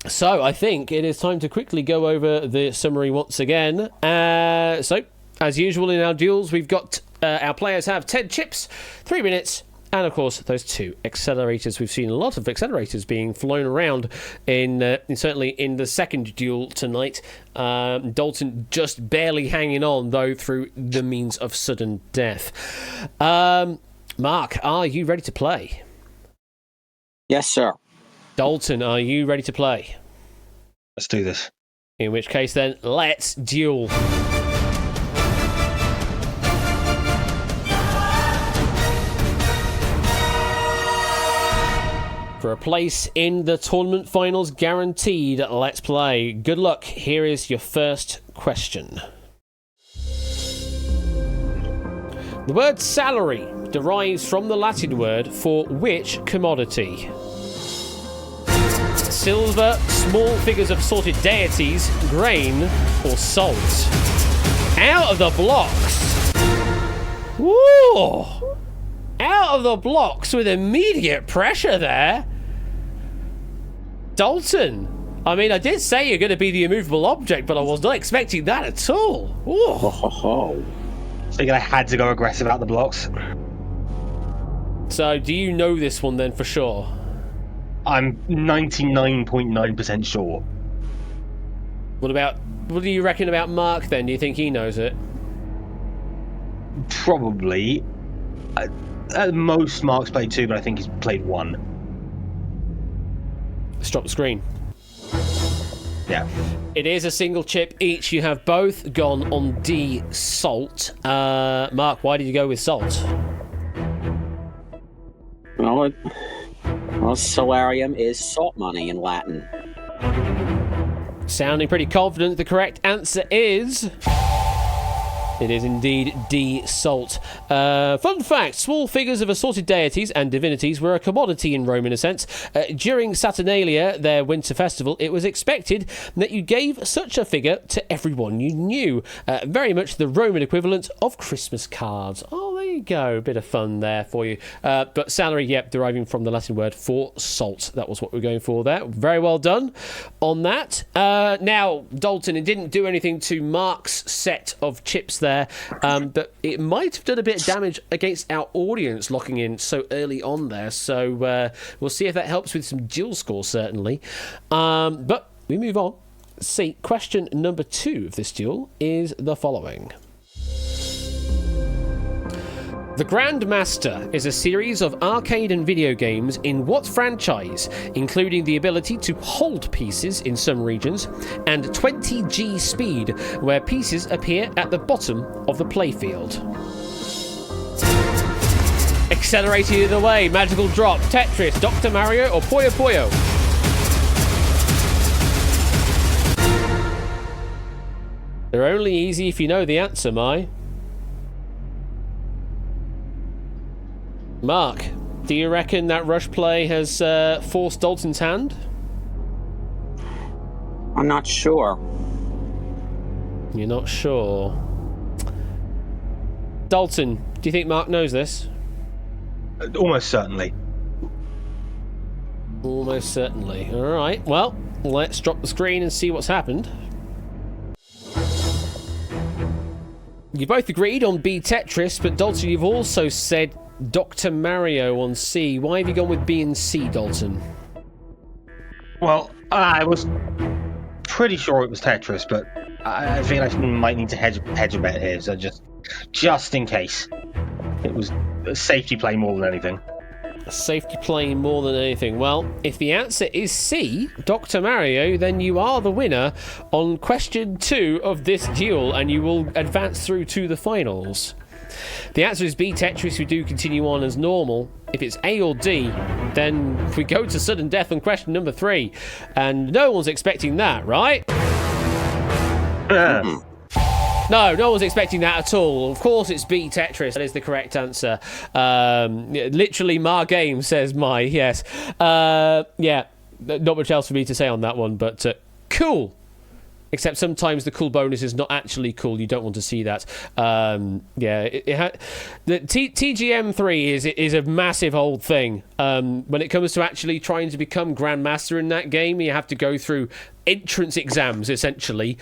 So I think it is time to quickly go over the summary once again. So, as usual in our duels, we've got our players have 10 chips, 3 minutes, and of course those 2 accelerators. We've seen a lot of accelerators being flown around in certainly in the second duel tonight. Dalton just barely hanging on though through the means of sudden death. Mark, are you ready to play? Yes, sir. Dalton, are you ready to play? Let's do this. In which case, then, let's duel. For a place in the tournament finals guaranteed, let's play. Good luck. Here is your first question. The word salary derives from the Latin word for which commodity? Silver, small figures of assorted deities, grain, or salt? Out of the blocks! Woo! Out of the blocks with immediate pressure there. Dalton, I mean, I did say you're going to be the immovable object, but I was not expecting that at all. I figured I had to go aggressive out the blocks. So, do you know this one then for sure? I'm 99.9% sure. What do you reckon about Mark then? Do you think he knows it? Probably. At most, Mark's played 2, but I think he's played 1. Stop the screen. Yeah. It is a single chip each. You have both gone on D, salt. Mark, why did you go with salt? Well, solarium is salt money in Latin. Sounding pretty confident. The correct answer is... It is indeed D, salt. Fun fact, small figures of assorted deities and divinities were a commodity in Rome in a sense. During Saturnalia, their winter festival, it was expected that you gave such a figure to everyone you knew. Very much the Roman equivalent of Christmas cards. Oh, there you go. A bit of fun there for you. But salary, yep, deriving from the Latin word for salt. That was what we're going for there. Very well done on that. Now, Dalton, it didn't do anything to Mark's set of chips there, but it might have done a bit of damage against our audience locking in so early on there, so we'll see if that helps with some dual scores, certainly. But we move on. See, question number 2 of this duel is the following. The Grandmaster is a series of arcade and video games in what franchise, including the ability to hold pieces in some regions, and 20G speed, where pieces appear at the bottom of the playfield? Accelerated either way, Magical Drop, Tetris, Dr. Mario, or Puyo Puyo? They're only easy if you know the answer, Mai. Mark, do you reckon that rush play has forced Dalton's hand? I'm not sure. You're not sure. Dalton, do you think Mark knows this? Almost certainly. Almost certainly. All right. Well, let's drop the screen and see what's happened. You both agreed on B Tetris, but Dalton, you've also said Dr. Mario on C. Why have you gone with B and C, Dalton? Well, I was pretty sure it was Tetris, but I feel I might need to hedge a bet here, so just in case. It was a safety play more than anything. A safety play more than anything. Well, if the answer is C, Dr. Mario, then you are the winner on question 2 of this duel, and you will advance through to the finals. The answer is B Tetris. We do continue on as normal. If it's A or D, then we go to sudden death on question number 3. And no one's expecting that, right? No one's expecting that at all. Of course it's B Tetris. That is the correct answer. Literally, Mar Game says my, yes. Yeah, not much else for me to say on that one, but cool. Except sometimes the cool bonus is not actually cool. You don't want to see that. The TGM3 is a massive old thing. When it comes to actually trying to become Grandmaster in that game, you have to go through entrance exams, essentially,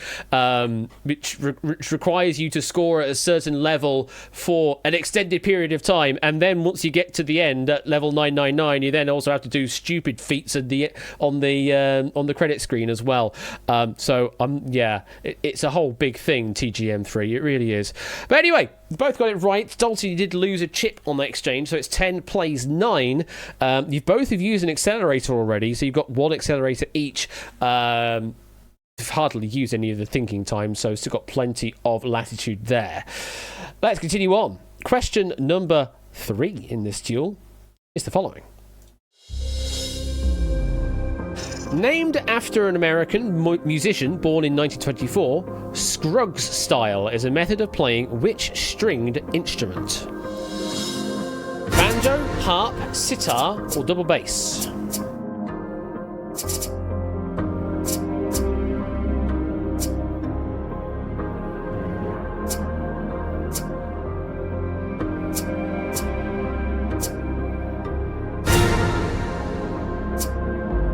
which requires you to score at a certain level for an extended period of time, and then once you get to the end at level 999, you then also have to do stupid feats on the credit screen as well. It's a whole big thing, TGM3. It really is. But anyway, both got it right. Dalton, you did lose a chip on that exchange, so it's 10 plays 9. You've both have used an accelerator already, so you've got 1 accelerator each. Hardly used any of the thinking time, so still got plenty of latitude there. Let's continue on. Question number 3 in this duel is the following. Named after an American musician born in 1924, Scruggs style is a method of playing which stringed instrument? Banjo, harp, sitar, or double bass?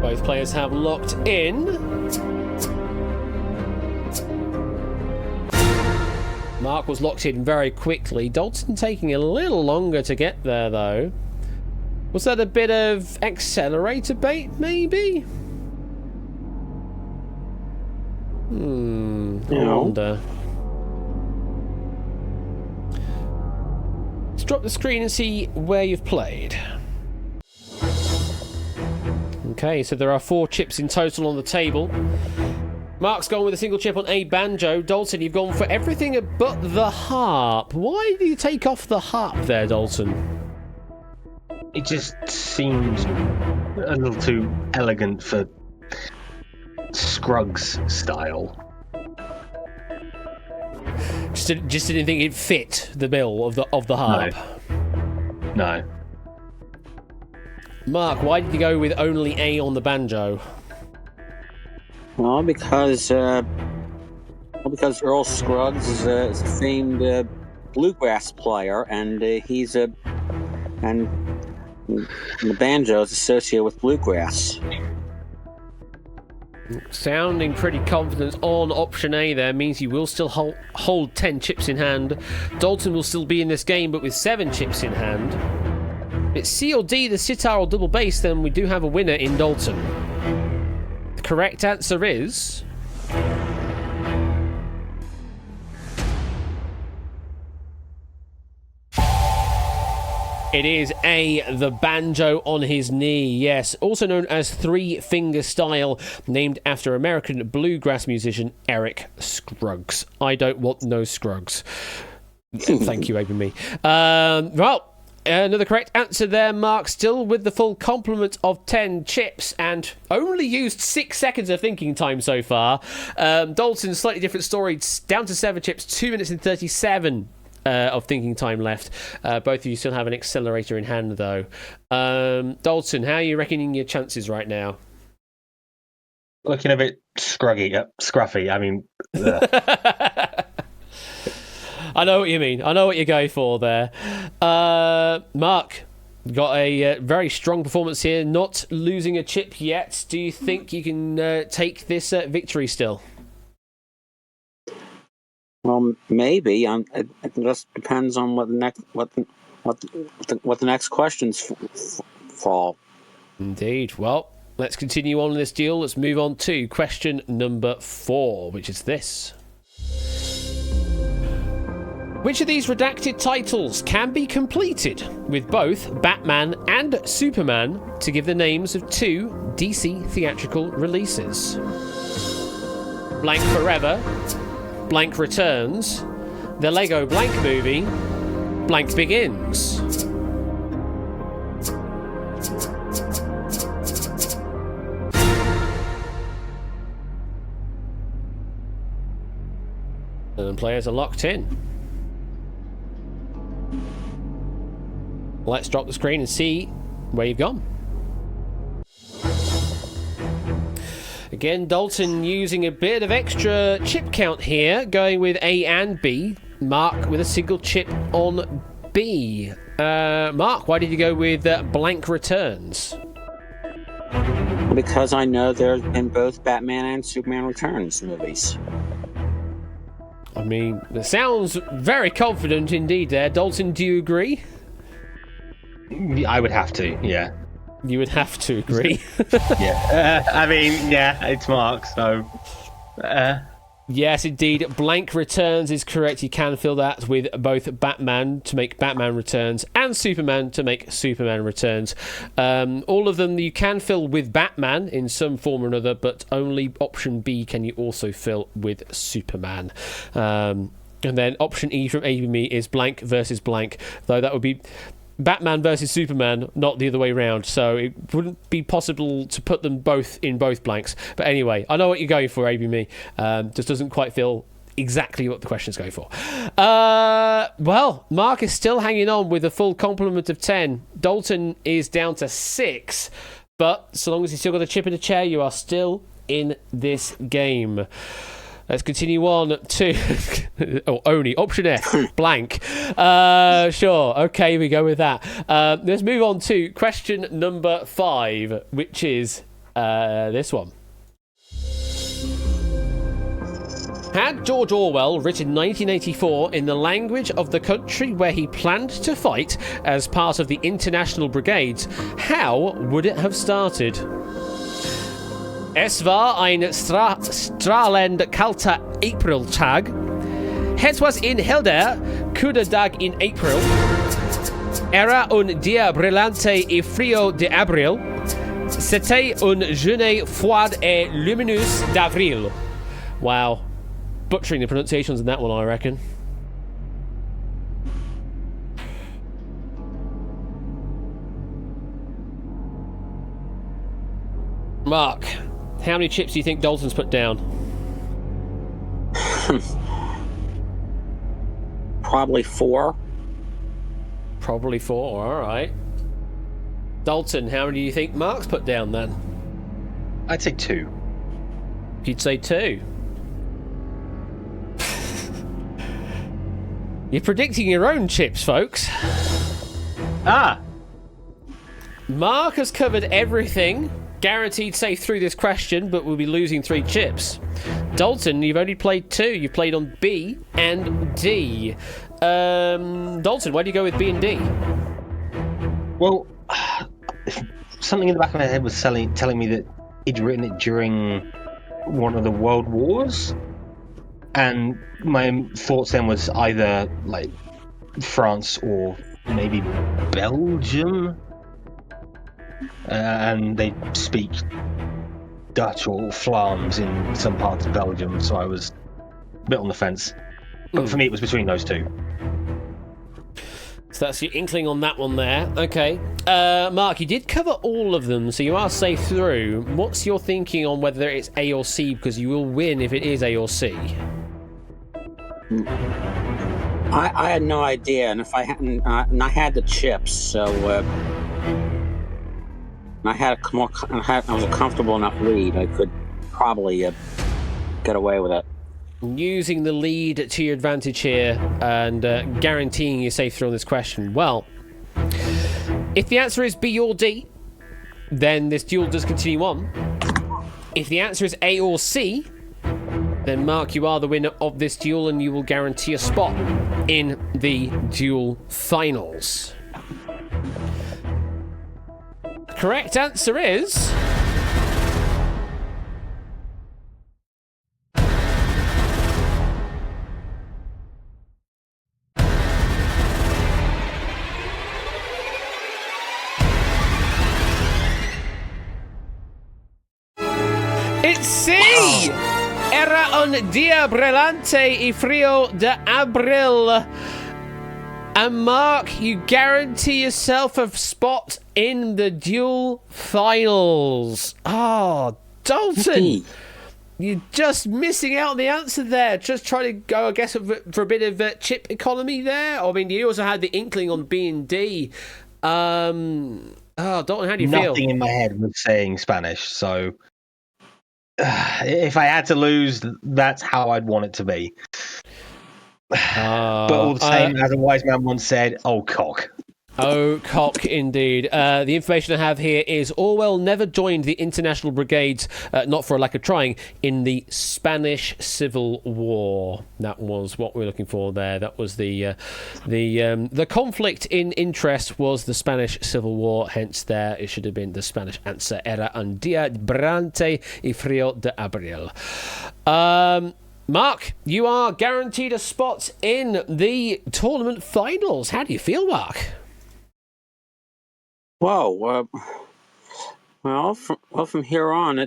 Both players have locked in. Mark was locked in very quickly. Dalton taking a little longer to get there, though. Was that a bit of accelerator bait, maybe? I wonder. Let's drop the screen and see where you've played. Okay, so there are 4 chips in total on the table. Mark's gone with a single chip on A banjo. Dalton, you've gone for everything but the harp. Why do you take off the harp there, Dalton? It just seems a little too elegant for Scruggs style. Just didn't think it fit the bill of the harp. No. Mark, why did you go with only A on the banjo? Well, because Earl Scruggs is a famed bluegrass player, and the banjo is associated with bluegrass. Sounding pretty confident on option A there means you will still hold 10 chips in hand. Dalton will still be in this game, but with 7 chips in hand. If it's C or D, the sitar or double bass, then we do have a winner in Dalton. The correct answer is... It is A, the banjo on his knee, yes. Also known as 3-finger style, named after American bluegrass musician Eric Scruggs. I don't want no Scruggs. Thank you, Abe and me. Well, Another correct answer there, Mark. Still with the full complement of 10 chips and only used 6 seconds of thinking time so far. Dalton, slightly different story. Down to 7 chips, 2 minutes and 37 of thinking time left. Both of you still have an accelerator in hand, though. Dalton, how are you reckoning your chances right now? Looking a bit scruffy. I mean... I know what you mean. I know what you're going for there. Mark, got a very strong performance here, not losing a chip yet. Do you think you can take this victory still? Well, maybe. It just depends on what the next questions fall. Indeed. Well, let's continue on this deal. Let's move on to question number 4, which is this. Which of these redacted titles can be completed with both Batman and Superman to give the names of 2 DC theatrical releases? Blank Forever, Blank Returns, The Lego Blank Movie, Blank Begins. And players are locked in. Let's drop the screen and see where you've gone. Again, Dalton using a bit of extra chip count here, going with A and B. Mark with a single chip on B. Mark, why did you go with Blank Returns? Because I know they're in both Batman and Superman Returns movies. I mean, it sounds very confident indeed there. Dalton, do you agree? I would have to, yeah. You would have to agree. Yeah. I mean, yeah, it's Mark, so... Yes, indeed. Blank Returns is correct. You can fill that with both Batman to make Batman Returns and Superman to make Superman Returns. All of them you can fill with Batman in some form or another, but only option B can you also fill with Superman. And then option E from A.B.Me. is blank versus blank, though that would be Batman versus Superman, not the other way around, so it wouldn't be possible to put them both in both blanks. But anyway, I know what you're going for, A.B.Me. Just doesn't quite feel exactly what the question's going for. Well, Mark is still hanging on with a full complement of 10. Dalton is down to 6, but so long as you've still got a chip in a chair, you are still in this game. Let's continue on to only option F, blank. Sure, okay, we go with that. Let's move on to question number 5, which is this one. Had George Orwell written 1984 in the language of the country where he planned to fight as part of the International Brigades, how would it have started? Es war ein strahlend kalter April-Tag. Het was een helder, koude dag in April. Era un dia brillante e frio de abril. C'était une journée froide et lumineuse d'avril. Wow. Butchering the pronunciations in that one, I reckon. Mark, how many chips do you think Dalton's put down? Probably 4. Probably 4, alright. Dalton, how many do you think Mark's put down then? I'd say 2. You'd say 2. You're predicting your own chips, folks. Ah! Mark has covered everything. Guaranteed safe through this question, but we'll be losing 3 chips. Dalton, you've only played 2. You've played on B and D. Dalton, why do you go with B and D? Well, something in the back of my head was telling me that he'd written it during one of the world wars. And my thoughts then was either like France or maybe Belgium. And they speak Dutch or Vlaams in some parts of Belgium, so I was a bit on the fence. But for me, it was between those 2. So that's your inkling on that one there. Okay. Mark, you did cover all of them, so you are safe through. What's your thinking on whether it's A or C? Because you will win if it is A or C. I had no idea, and if I hadn't, and I had the chips, so I was a comfortable enough lead. I could probably get away with it. Using the lead to your advantage here and guaranteeing you safe through on this question. Well, if the answer is B or D, then this duel does continue on. If the answer is A or C, then Mark, you are the winner of this duel and you will guarantee a spot in the duel finals. Correct answer is... It's C! Era un dia brillante y frío de abril. And Mark, you guarantee yourself a spot in the duel finals. Oh, Dalton! You're just missing out on the answer there. Just trying to go, I guess, for a bit of chip economy there. I mean, you also had the inkling on B and D. Dalton, how do you feel? Nothing in my head was saying Spanish, so... if I had to lose, that's how I'd want it to be. But all the same, as a wise man once said, oh, cock. Oh, cock, indeed. The information I have here is Orwell never joined the International Brigades, not for a lack of trying, in the Spanish Civil War. That was what we're looking for there. That was the conflict in interest was the Spanish Civil War. Hence, there it should have been the Spanish answer. Era un día brillante y frío de abril. Mark, you are guaranteed a spot in the tournament finals. How do you feel, Mark? Whoa. From here on,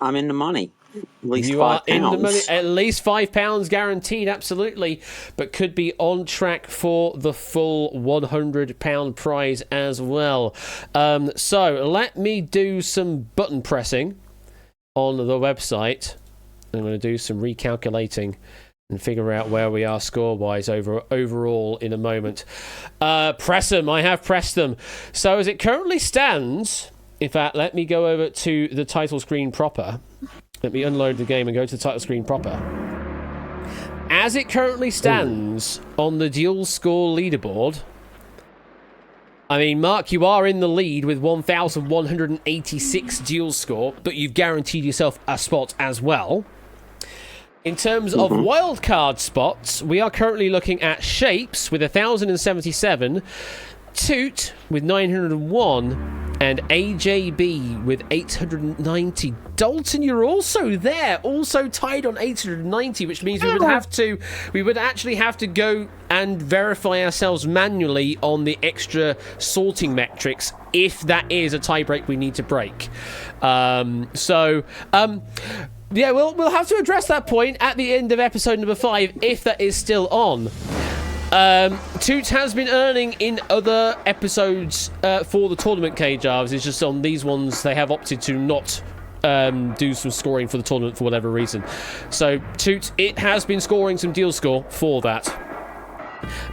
I'm in the money. At least you £5. Are in the money. At least £5 guaranteed, absolutely. But could be on track for the full £100 prize as well. So let me do some button pressing on the website. I'm going to do some recalculating and figure out where we are score-wise overall in a moment. Press them. I have pressed them. So as it currently stands, in fact, let me go over to the title screen proper. Let me unload the game and go to the title screen proper. As it currently stands on the dual score leaderboard, I mean, Mark, you are in the lead with 1,186 dual score, but you've guaranteed yourself a spot as well. In terms of wildcard spots, we are currently looking at Shapes with 1,077, Toot with 901, and AJB with 890. Dalton, you're also there, also tied on 890, which means we would actually have to go and verify ourselves manually on the extra sorting metrics if that is a tiebreak we need to break. Yeah, we'll have to address that point at the end of episode number 5 if that is still on. Toots has been earning in other episodes for the tournament KJARVs. It's just on these ones they have opted to not do some scoring for the tournament for whatever reason. So Toots, it has been scoring some deal score for that.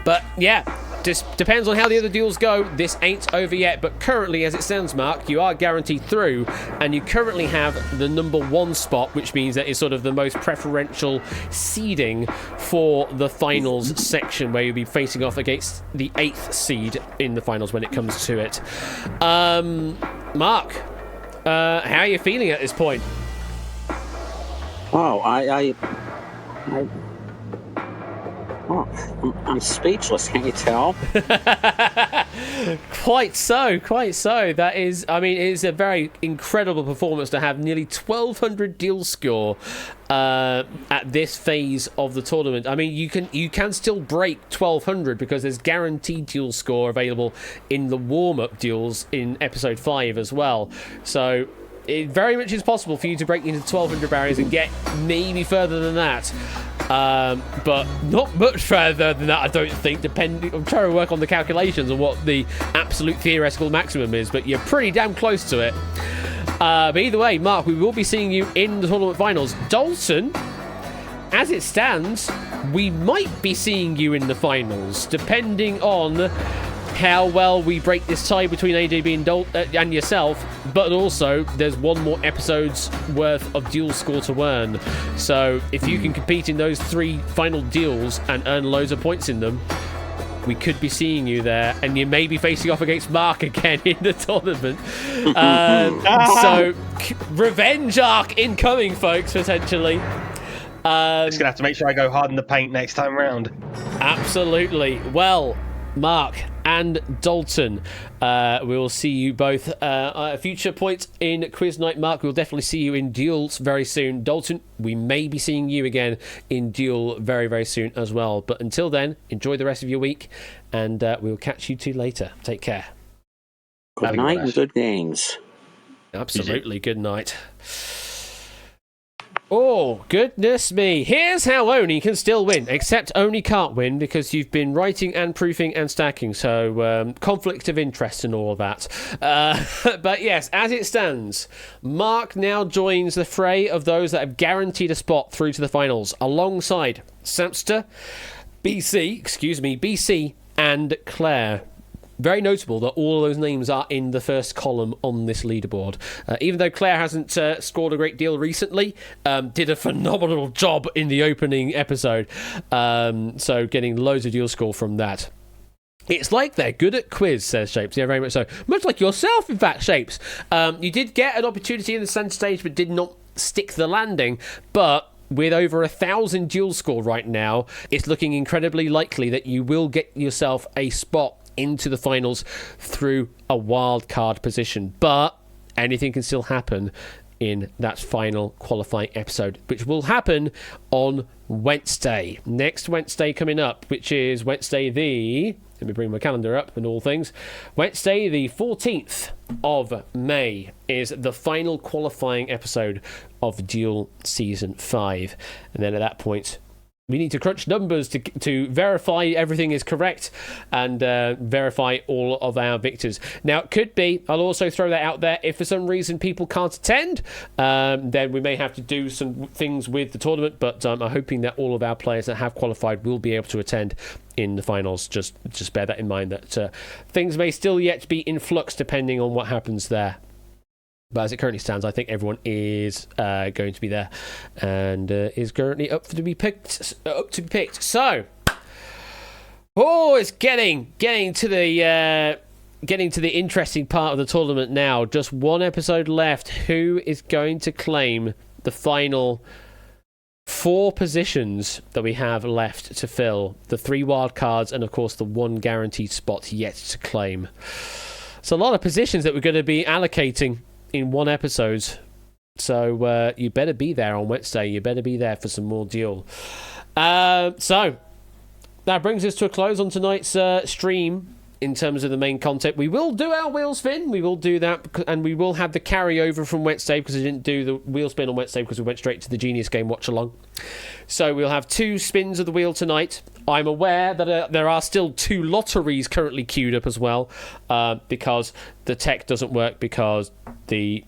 But yeah, just depends on how the other deals go. This ain't over yet, but currently, as it stands, Mark, you are guaranteed through, and you currently have the number 1 spot, which means that is sort of the most preferential seeding for the finals section, where you'll be facing off against the 8th seed in the finals when it comes to it. Mark, how are you feeling at this point? Oh, I'm speechless, can't you tell? Quite so. That is, I mean, it is a very incredible performance to have nearly 1,200 deal score at this phase of the tournament. I mean, you can still break 1,200 because there's guaranteed deal score available in the warm-up deals in episode 5 as well. So it very much is possible for you to break into 1,200 barriers and get maybe further than that. but not much further than that, I don't think. I'm trying to work on the calculations on what the absolute theoretical maximum is, but you're pretty damn close to it. But either way, Mark, we will be seeing you in the tournament finals. Dalton, as it stands, we might be seeing you in the finals, depending on how well we break this tie between AJB and yourself. But also, there's one more episode's worth of duel score to earn. So if you can compete in those 3 final duels and earn loads of points in them, we could be seeing you there, and you may be facing off against Mark again in the tournament. So, revenge arc incoming, folks, potentially. Just going to have to make sure I go hard in the paint next time round. Absolutely. Well, Mark and Dalton, we will see you both at a future point in Quiz Night. Mark, we'll definitely see you in duels very soon. Dalton, we may be seeing you again in duel very, very soon as well. But until then, enjoy the rest of your week, and we'll catch you two later. Take care. Good night and good games. Absolutely. Good night. Oh, goodness me. Here's how Oni can still win, except Oni can't win because you've been writing and proofing and stacking, so conflict of interest and all of that. But yes, as it stands, Mark now joins the fray of those that have guaranteed a spot through to the finals, alongside Samster, BC, and Claire. Very notable that all of those names are in the first column on this leaderboard. Even though Claire hasn't scored a great deal recently, did a phenomenal job in the opening episode. So getting loads of duel score from that. It's like they're good at quiz, says Shapes. Yeah, very much so. Much like yourself, in fact, Shapes. You did get an opportunity in the centre stage, but did not stick the landing. But with over 1,000 duel score right now, it's looking incredibly likely that you will get yourself a spot into the finals through a wild card position. But anything can still happen in that final qualifying episode, which will happen on Wednesday. Next Wednesday coming up, which is Wednesday let me bring my calendar up and all things. Wednesday the 14th of May is the final qualifying episode of Duel Season 5. And then at that point, we need to crunch numbers to verify everything is correct and verify all of our victors. Now, it could be, I'll also throw that out there, if for some reason people can't attend, then we may have to do some things with the tournament, but I'm hoping that all of our players that have qualified will be able to attend in the finals. Just bear that in mind, that things may still yet be in flux depending on what happens there. But as it currently stands, I think everyone is going to be there and is currently up to be picked. So, it's getting to the interesting part of the tournament now. Just one episode left. Who is going to claim the final 4 positions that we have left to fill? The 3 wild cards and, of course, the 1 guaranteed spot yet to claim. It's a lot of positions that we're going to be allocating in one episode, so you better be there on Wednesday. You better be there for some more duel. So that brings us to a close on tonight's stream. In terms of the main content, we will do our wheel spin. We will do that, and we will have the carryover from Wednesday, because I didn't do the wheel spin on Wednesday because we went straight to the Genius Game watch along. So we'll have 2 spins of the wheel tonight. I'm aware that there are still 2 lotteries currently queued up as well, because the tech doesn't work, because the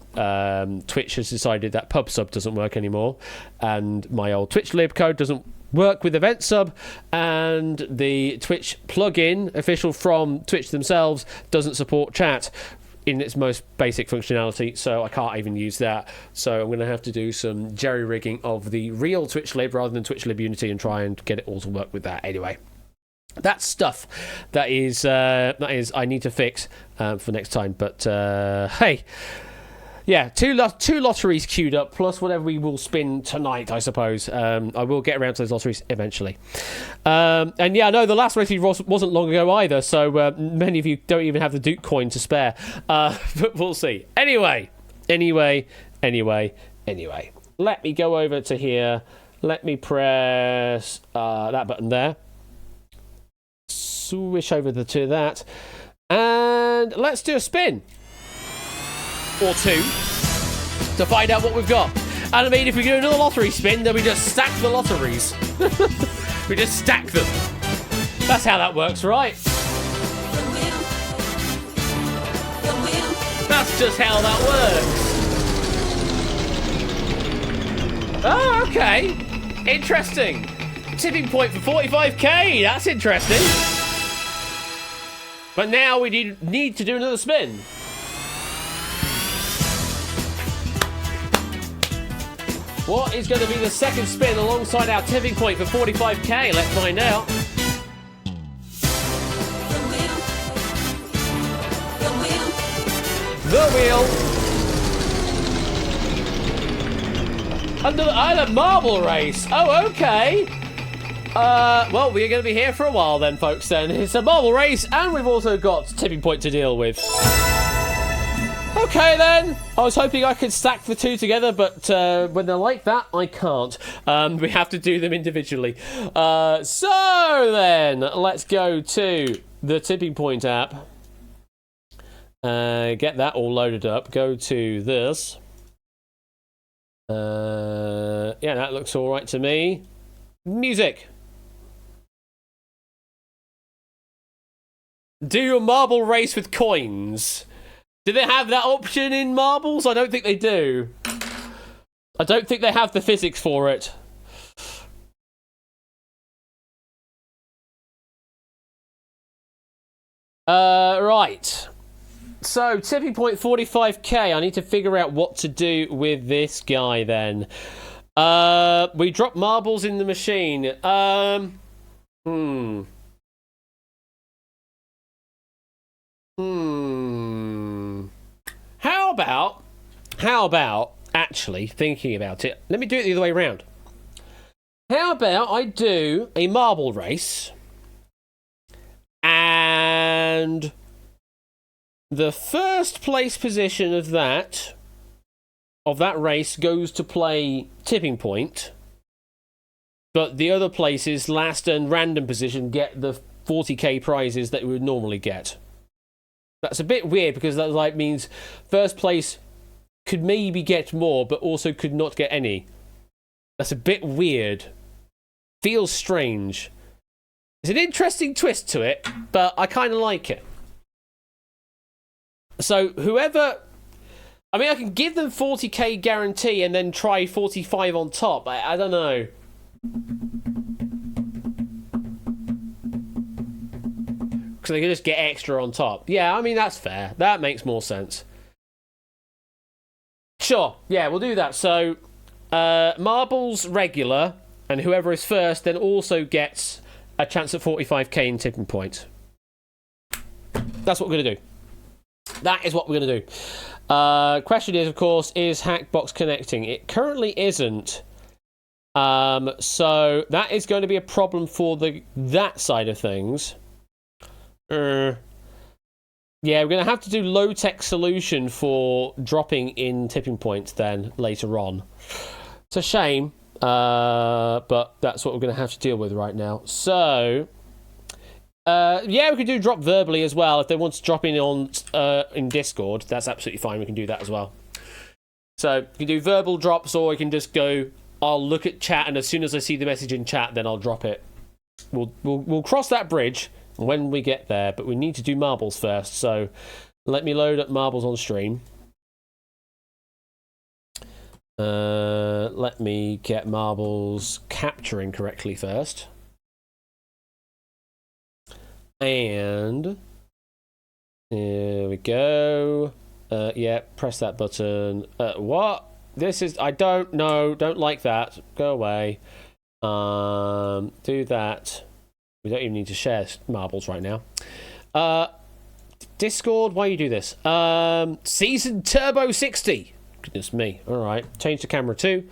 Twitch has decided that pub sub doesn't work anymore, and my old Twitch lib code doesn't work with event sub, and the Twitch plugin official from Twitch themselves doesn't support chat in its most basic functionality, so I can't even use that. So I'm going to have to do some jerry-rigging of the real Twitch lib rather than Twitch lib Unity and try and get it all to work with that. Anyway, that's stuff that is I need to fix for next time. But hey, yeah, two lotteries queued up, plus whatever we will spin tonight, I suppose. I will get around to those lotteries eventually. And yeah, no, the last race wasn't long ago either, so many of you don't even have the Duke coin to spare. But we'll see. Anyway. Let me go over to here. Let me press that button there. Switch over to that. And let's do a spin. Or 2 to find out what we've got. And I mean, if we do another lottery spin, then we just stack the lotteries. We just stack them. That's how that works, right? That's just how that works. Oh, okay. Interesting. Tipping point for 45k. That's interesting. But now we need to do another spin. What is going to be the second spin alongside our tipping point for 45k? Let's find out. The wheel. And a marble race. Oh, okay. Well, we're going to be here for a while then, folks, then. It's a marble race, and we've also got tipping point to deal with. Okay, then. I was hoping I could stack the two together, but when they're like that, I can't. We have to do them individually. So, then, let's go to the tipping point app. Get that all loaded up. Go to this. Yeah, that looks all right to me. Music. Do a marble race with coins. Do they have that option in marbles? I don't think they do. I don't think they have the physics for it. Right. So, tipping point 45k. I need to figure out what to do with this guy then. We drop marbles in the machine. How about, actually, thinking about it, let me do it the other way around. How about I do a marble race, and the first place position of that race goes to play tipping point, but the other places, last and random position, get the 40k prizes that we would normally get. That's a bit weird because that like means first place could maybe get more, but also could not get any. That's a bit weird. Feels strange. It's an interesting twist to it, but I kind of like it. So whoever... I mean, I can give them 40k guarantee and then try 45 on top. I don't know. Because they can just get extra on top. Yeah, I mean, that's fair. That makes more sense. Sure. Yeah, we'll do that. So, marbles regular, and whoever is first then also gets a chance at 45k in tipping point. That's what we're going to do. That is what we're going to do. Question is, of course, is Hackbox connecting? It currently isn't. So that is going to be a problem for that side of things. Yeah, we're going to have to do low-tech solution for dropping in tipping points then later on. It's a shame, but that's what we're going to have to deal with right now. So, yeah, we can do drop verbally as well. If they want to drop in Discord, that's absolutely fine. We can do that as well. So, you can do verbal drops, or you can just go, I'll look at chat, and as soon as I see the message in chat, then I'll drop it. We'll cross that bridge when we get there, but we need to do marbles first, so let me load up marbles on stream. Let me get marbles capturing correctly first. And here we go. Yeah, press that button. What? This is... I don't know. Don't like that. Go away. Do that. We don't even need to share marbles right now. Discord, why you do this? Season Turbo 60. Goodness me. All right. Change the camera too.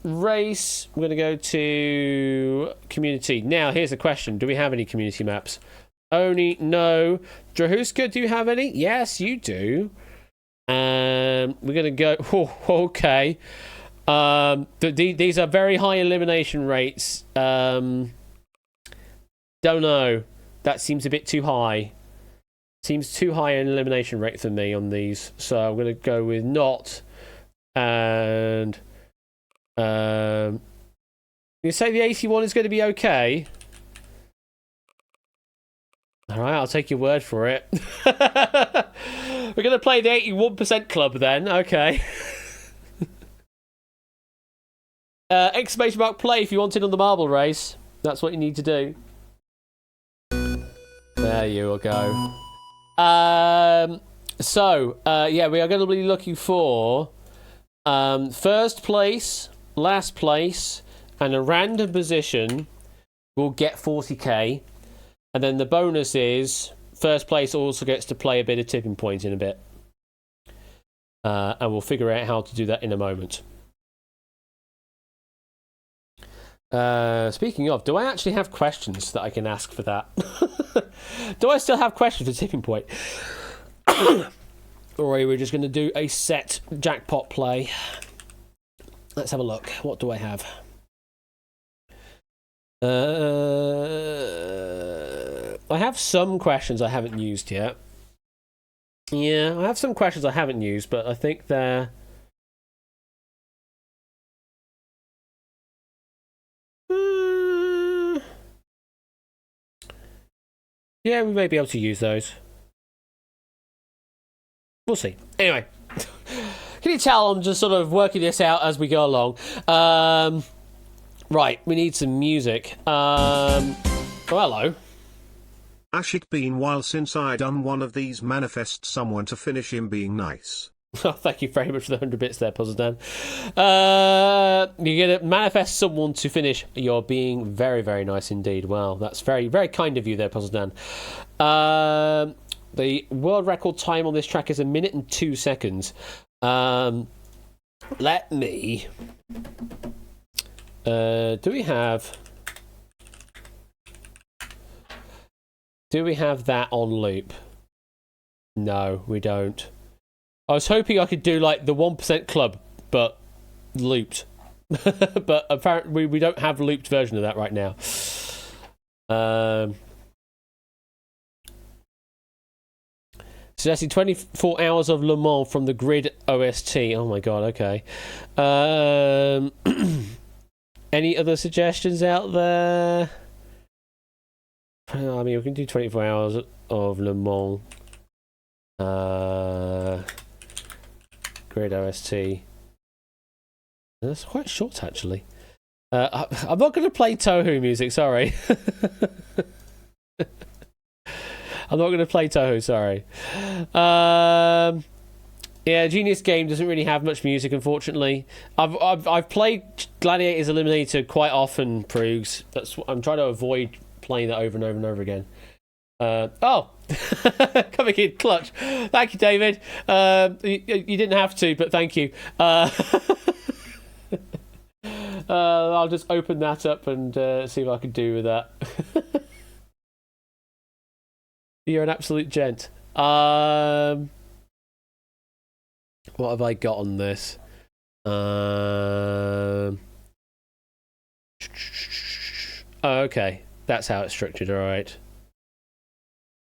Race. We're going to go to community. Now, here's the question. Do we have any community maps? Only no. Drahuska, do you have any? Yes, you do. We're going to go... Oh, okay. These are very high elimination rates. Don't know. That seems a bit too high. Seems too high an elimination rate for me on these. So I'm going to go with not. And you say the 81 is going to be okay? All right, I'll take your word for it. We're going to play the 81% club then. Okay. Exclamation mark play if you want in on the marble race. That's what you need to do. There you will go. So, yeah, we are going to be looking for first place, last place, and a random position will get 40k. And then the bonus is first place also gets to play a bit of tipping points in a bit. And we'll figure out how to do that in a moment. Speaking of, do I actually have questions that I can ask for that? Do I still have questions for tipping point? Or are we just going to do a set jackpot play? Let's have a look. What do I have? I have some questions I haven't used yet. Yeah, I have some questions I haven't used, but I think they're... Yeah, we may be able to use those. We'll see. Anyway, can you tell I'm just sort of working this out as we go along? Right, we need some music. Oh, hello. Ashik been while since I done one of these. Manifest someone to finish him being nice. Oh, thank you very much for the 100 bits there, Puzzle Dan. You're going to manifest someone to finish. You're being very, very nice indeed. Well, that's very, very kind of you there, Puzzle Dan. The world record time on this track is 1 minute and 2 seconds. Let me... do we have that on loop? No, we don't. I was hoping I could do like the 1% club, but looped. But apparently we don't have a looped version of that right now. Suggesting 24 hours of Le Mans from the Grid OST. Oh my god, okay. Any other suggestions out there? I mean, we can do 24 hours of Le Mans. Grid OST. That's quite short, actually. I'm not going to play Touhou music, sorry. I'm not going to play Touhou, sorry. Yeah, Genius Game doesn't really have much music, unfortunately. I've played Gladiators Eliminator quite often, Proogs. That's I'm trying to avoid playing that over and over and over again. Oh, coming in clutch. Thank you, David. You didn't have to, but thank you. I'll just open that up and see what I can do with that. You're an absolute gent. What have I got on this? Okay, that's how it's structured. All right.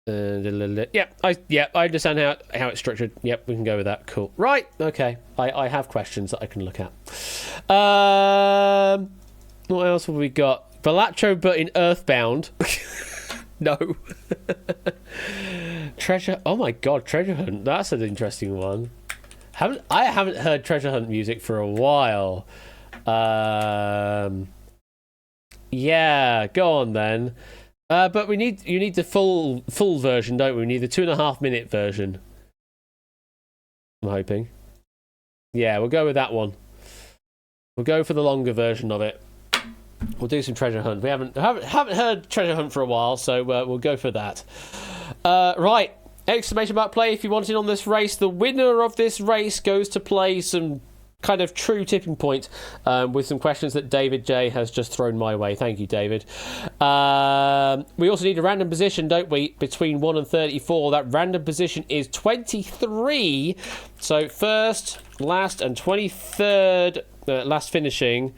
Yep, I understand how it's structured. Yep, we can go with that. Cool. Right. Okay. I have questions that I can look at. What else have we got? Velatro, but in Earthbound. No. Treasure. Oh my god, Treasure Hunt. That's an interesting one. I haven't heard Treasure Hunt music for a while. Yeah, go on then. But you need the full version, don't we? We need the 2.5 minute version. I'm hoping. Yeah, we'll go with that one. We'll go for the longer version of it. We'll do some Treasure Hunt. We haven't heard Treasure Hunt for a while, so we'll go for that. Right. Exclamation mark play if you want in on this race. The winner of this race goes to play some kind of true tipping point with some questions that David J has just thrown my way. Thank you, David. We also need a random position, don't we, between 1 and 34. That random position is 23. So first, last, and 23rd, last finishing,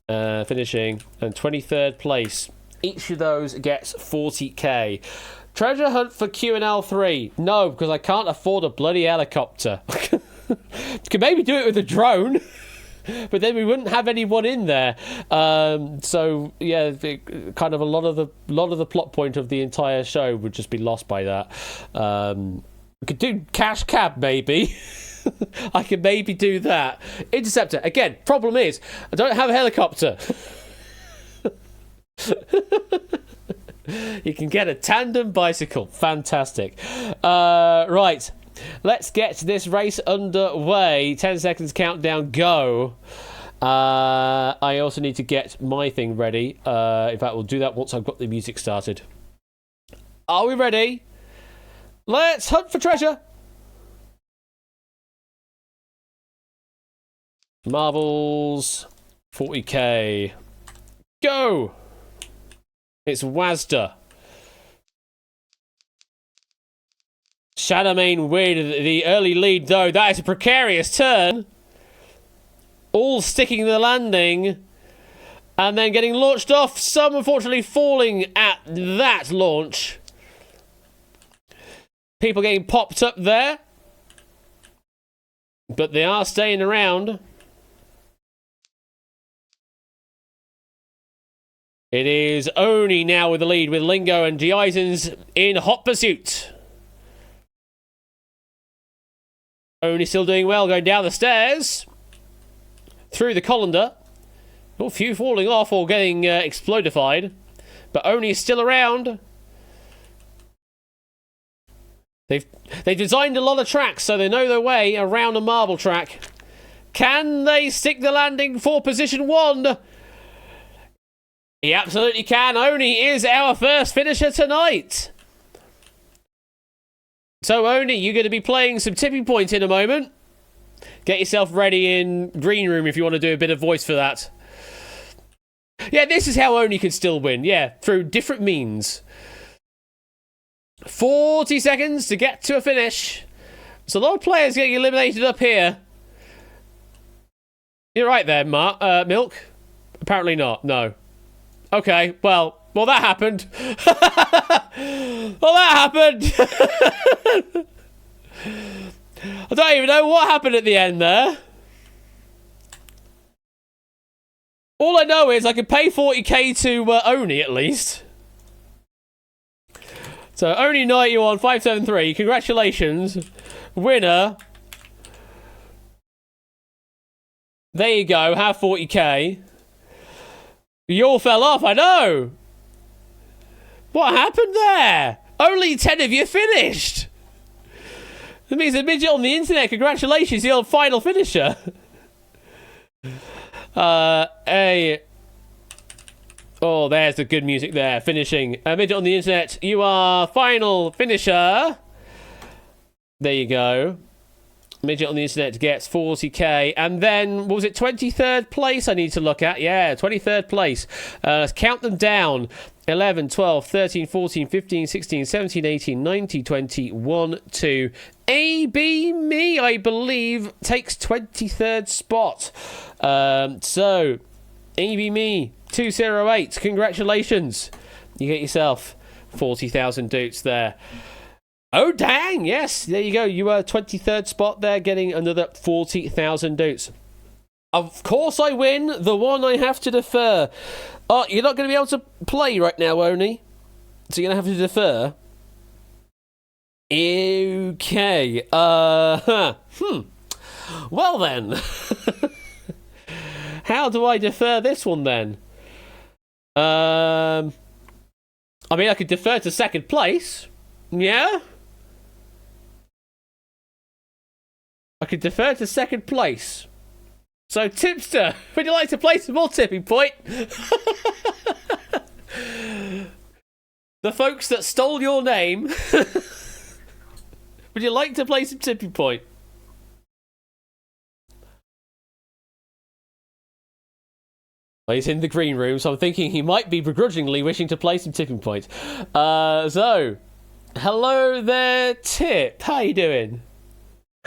and 23rd place. Each of those gets 40k. Treasure Hunt for QNL3. No, because I can't afford a bloody helicopter. Could maybe do it with a drone, but then we wouldn't have anyone in there. So yeah, kind of a lot of the plot point of the entire show would just be lost by that. We could do cash cab maybe. I could maybe do that. Interceptor again. Problem is, I don't have a helicopter. You can get a tandem bicycle. Fantastic. Right. Let's get this race underway. 10 seconds countdown, go. I also need to get my thing ready. In fact, we'll do that once I've got the music started. Are we ready? Let's hunt for treasure. Marbles. 40k. Go! It's Wazda. Shadowmane with the early lead, though. That is a precarious turn. All sticking the landing. And then getting launched off. Some, unfortunately, falling at that launch. People getting popped up there. But they are staying around. It is Oni now with the lead, with Lingo and Giesens in hot pursuit. Oni still doing well, going down the stairs. Through the colander. A few falling off or getting explodified. But Oni is still around. They've designed a lot of tracks, so they know their way around a marble track. Can they stick the landing for position 1? He absolutely can. Oni is our first finisher tonight. So, Oni, you're going to be playing some tipping point in a moment. Get yourself ready in green room if you want to do a bit of voice for that. Yeah, this is how Oni could still win. Yeah, through different means. 40 seconds to get to a finish. So a lot of players getting eliminated up here. You're right there, Milk. Apparently not. No. Okay, well, that happened. That happened. I don't even know what happened at the end there. All I know is I could pay 40k to Oni at least. So, Oni 91573, congratulations. Winner. There you go, have 40k. You all fell off, I know. What happened there? Only 10 of you finished. That means a midget on the internet. Congratulations, you're the final finisher. Oh, there's the good music there. Finishing. A midget on the internet, you are final finisher. There you go. Midget on the internet gets 40k. And then, what was it, 23rd place I need to look at? Yeah, 23rd place. Let's count them down. 11, 12, 13, 14, 15, 16, 17, 18, 19, 20, 1, 2. AB Me, I believe, takes 23rd spot. So, AB Me, 208. Congratulations. You get yourself 40,000 doots there. Oh, dang, yes. There you go. You were 23rd spot there, getting another 40,000 doots. Of course I win. The one I have to defer. Oh, you're not going to be able to play right now, Oni. So you're going to have to defer. Okay. Well then. How do I defer this one then? I mean, I could defer to second place. Yeah? I could defer to second place. So, Tipster, would you like to play some more Tipping Point? The folks that stole your name. Would you like to play some Tipping Point? Well, he's in the green room, so I'm thinking he might be begrudgingly wishing to play some Tipping Point. So, hello there, Tip. How you doing?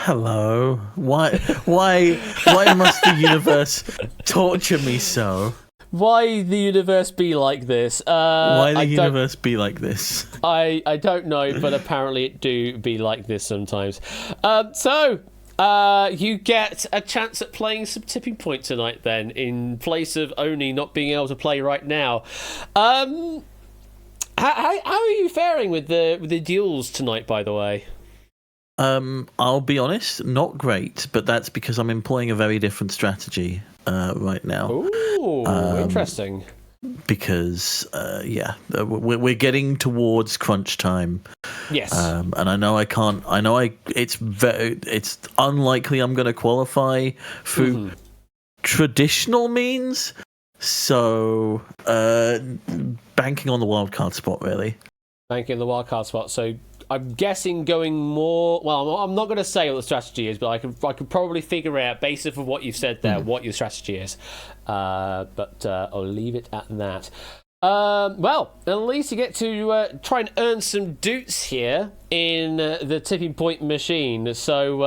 Hello. Why must the universe torture me so? Why the universe be like this? Why the universe be like this? I don't know, but apparently it do be like this sometimes. So, you get a chance at playing some Tipping Point tonight then, in place of Oni not being able to play right now. How are you faring with the duels tonight, by the way? I'll be honest, not great, but that's because I'm employing a very different strategy right now. Ooh, interesting. Because we're getting towards crunch time. Yes. And I know it's unlikely I'm going to qualify through traditional means. So banking on the wildcard spot, really. Banking on the wildcard spot. So I'm guessing going more. Well, I'm not going to say what the strategy is, but I could probably figure out, based off of what you've said there, what your strategy is. But I'll leave it at that. Well, at least you get to try and earn some doots here in the Tipping Point machine. So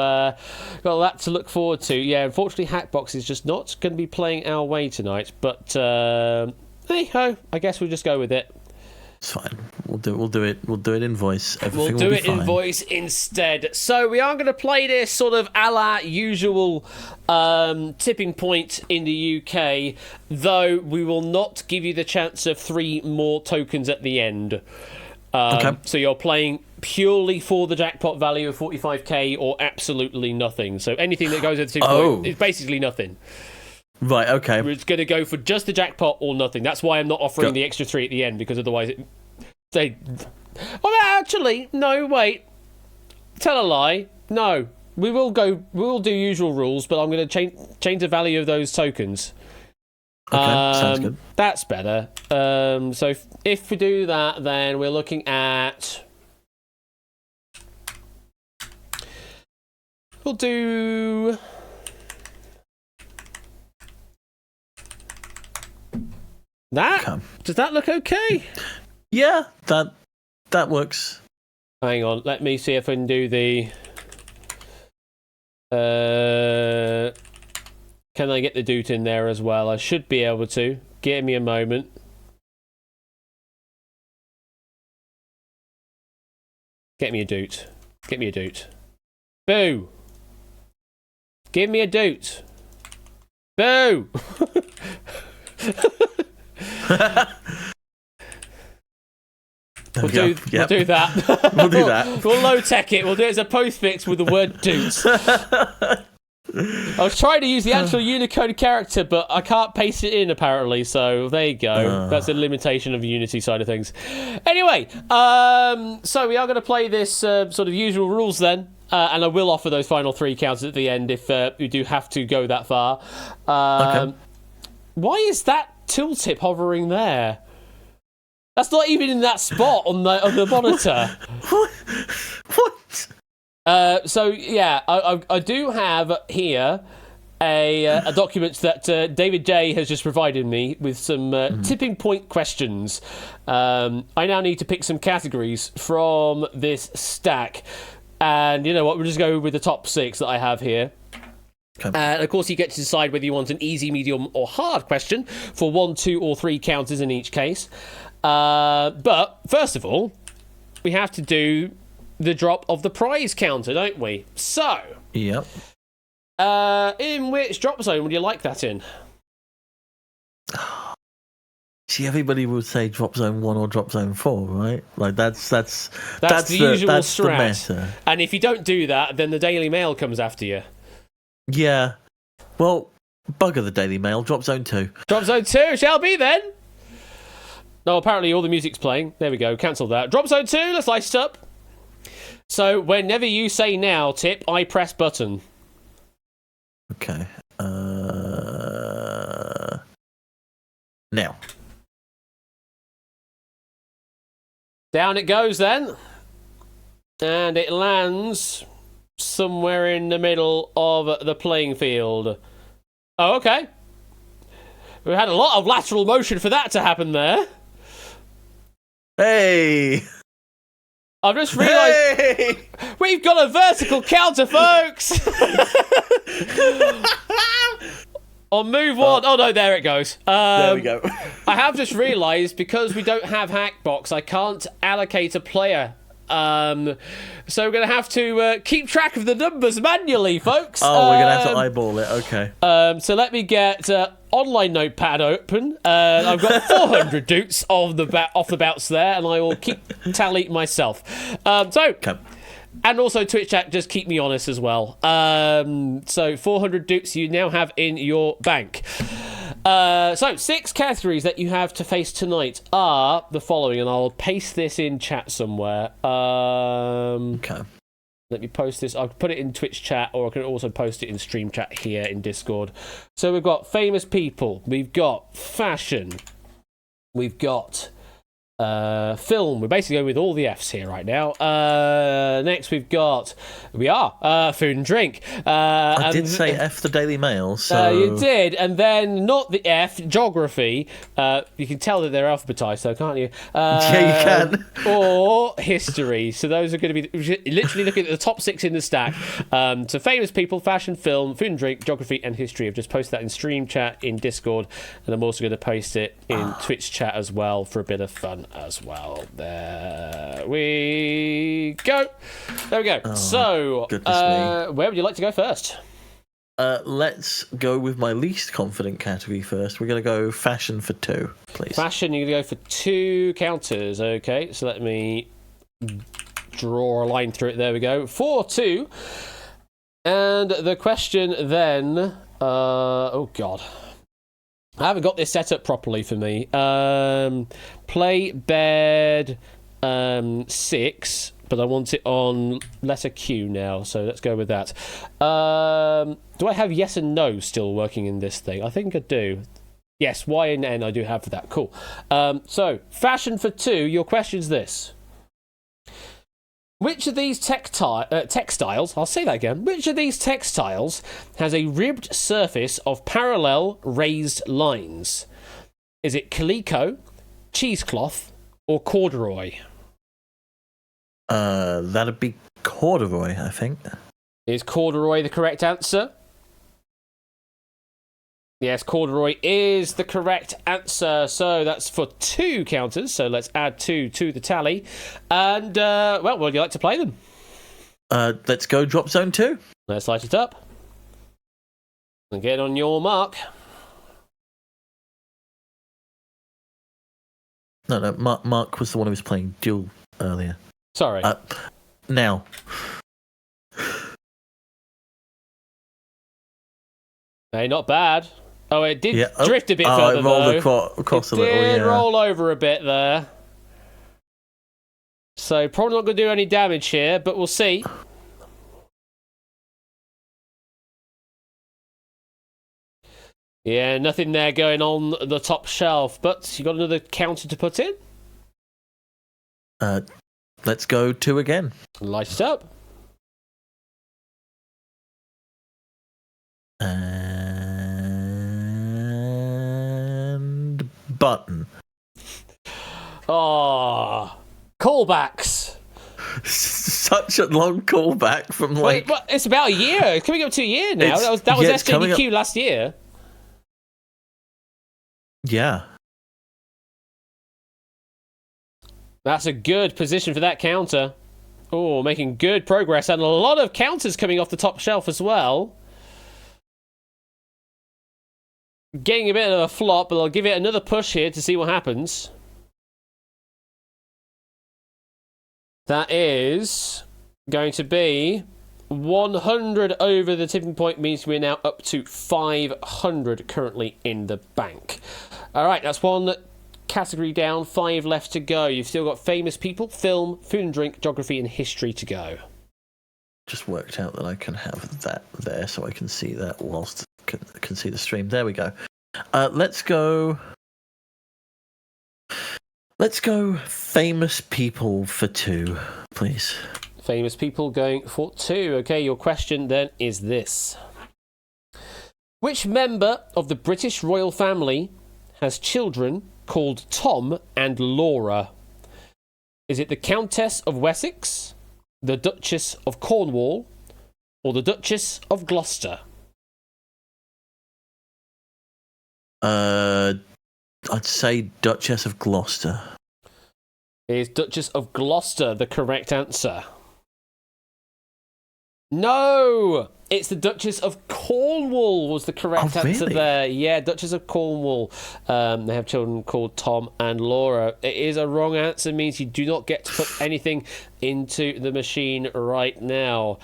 got that to look forward to. Yeah, unfortunately, Hackbox is just not going to be playing our way tonight. But hey ho, I guess we'll just go with it. It's fine. We'll do it in voice. Everything We'll do will be it in fine. voice instead. So we are going to play this sort of a la usual Tipping Point in the UK, though we will not give you the chance of 3 more tokens at the end. Okay. So you're playing purely for the jackpot value of 45k or absolutely nothing. So anything that goes with the Tipping Point is basically nothing. Right, okay. We're just going to go for just the jackpot or nothing. That's why I'm not offering the extra 3 at the end, because otherwise Well, actually, no, wait. Tell a lie. No. We will do usual rules, but I'm going to change the value of those tokens. Okay, sounds good. That's better. So if we do that, then we're looking at... We'll do... That? Okay. Does that look okay? Yeah, that works. Hang on, let me see if I can do the... Can I get the doot in there as well? I should be able to. Give me a moment. Get me a doot. Get me a doot. Boo! Give me a doot. Boo! We'll do that. We'll do that. We'll low tech it. We'll do it as a postfix with the word doot. I was trying to use the actual Unicode character, but I can't paste it in apparently. So there you go. That's a limitation of the Unity side of things. Anyway, so we are going to play this sort of usual rules then. And I will offer those final 3 counters at the end if you do have to go that far. Okay. Why is that tooltip hovering there? That's not even in that spot on the monitor. What? So yeah, I do have here a document that David J has just provided me with some tipping point questions. I now need to pick some categories from this stack, and you know what? We'll just go with the top 6 that I have here. Okay. And of course, you get to decide whether you want an easy, medium, or hard question for 1, 2, or 3 counters in each case. But first of all, we have to do the drop of the prize counter, don't we? So, Yep. In which drop zone would you like that in? See, everybody would say drop zone 1 or drop zone 4, right? Like that's the usual that's the strat. meta. And if you don't do that, then the Daily Mail comes after you. Yeah. Well, bugger the Daily Mail. Drop zone 2. Drop zone 2 shall be then. No, apparently all the music's playing. There we go. Cancel that. Drop zone 2. Let's light it up. So whenever you say now, Tip, I press button. Okay. Now. Down it goes then. And it lands somewhere in the middle of the playing field. Oh, okay. We had a lot of lateral motion for that to happen there. Hey! I've just realised we've got a vertical counter, folks! On move 1. Oh, no, there it goes. There we go. I have just realised, because we don't have Hackbox, I can't allocate a player So we're going to have to keep track of the numbers manually, folks. Oh, we're going to have to eyeball it. Okay. So let me get online notepad open. I've got 400 dukes off the bouts there, and I will keep tally myself. Okay. And also Twitch chat, just keep me honest as well. So 400 dukes you now have in your bank. So 6 categories that you have to face tonight are the following, and I'll paste this in chat somewhere. Okay. Let me post this. I'll put it in Twitch chat, or I can also post it in stream chat here in Discord. So we've got famous people, we've got fashion, we've got film. We're basically going with all the Fs here right now. Next we are food and drink. I did say F the Daily Mail, so you did, and then not the F, geography. You can tell that they're alphabetized, though, can't you? Yeah, you can. Or history. So those are going to be literally looking at the top 6 in the stack. So famous people, fashion, film, food and drink, geography, and history. I've just posted that in stream chat in Discord, and I'm also going to post it in Twitch chat as well for a bit of fun as well. There we go. There we go. So, where would you like to go first? Let's go with my least confident category first. We're going to go fashion for 2, please. Fashion, you're going to go for 2 counters. Okay, so let me draw a line through it. There we go. 4-2. And the question then... oh, God. I haven't got this set up properly for me. Play bed 6, but I want it on letter Q now, so let's go with that. Do I have yes and no still working in this thing? I think I do. Yes, Y and N I do have for that. Cool. So, fashion for 2, your question's this. Which of these textiles, I'll say that again, which of these textiles has a ribbed surface of parallel raised lines? Is it calico, cheesecloth, or corduroy? That'd be corduroy, I think. Is corduroy the correct answer? Yes, corduroy is the correct answer. So that's for 2 counters. So let's add 2 to the tally. And, well, would you like to play them? Let's go drop zone 2. Let's light it up. And get on your mark. No, Mark was the one who was playing duel earlier. Sorry. Now. Hey, not bad. Oh, it did drift a bit further, it rolled though. across a little, It did roll over a bit there. So, probably not going to do any damage here, but we'll see. Yeah, nothing there going on the top shelf, but you got another counter to put in? Let's go 2 again. Light it up. And button. Oh, callbacks. Such a long callback from like. Wait, what? It's about a year. It's coming up to a year now. That was SJDQ last year. Yeah. That's a good position for that counter. Oh, making good progress, and a lot of counters coming off the top shelf as well. Getting a bit of a flop, but I'll give it another push here to see what happens. That is going to be 100 over the tipping point, means we're now up to 500 currently in the bank. All right, that's 1 category down, 5 left to go. You've still got famous people, film, food and drink, geography, and history to go. Just worked out that I can have that there, so I can see that whilst can see the stream. There we go. Let's go famous people for 2, please. Famous people going for 2. Okay, your question then is this. Which member of the British royal family has children called Tom and Laura? Is it the Countess of Wessex, the Duchess of Cornwall, or the Duchess of Gloucester? I'd say Duchess of Gloucester. Is Duchess of Gloucester the correct answer? No! It's the Duchess of Cornwall was the correct answer there. Yeah, Duchess of Cornwall. They have children called Tom and Laura. It is a wrong answer, means you do not get to put anything into the machine right now.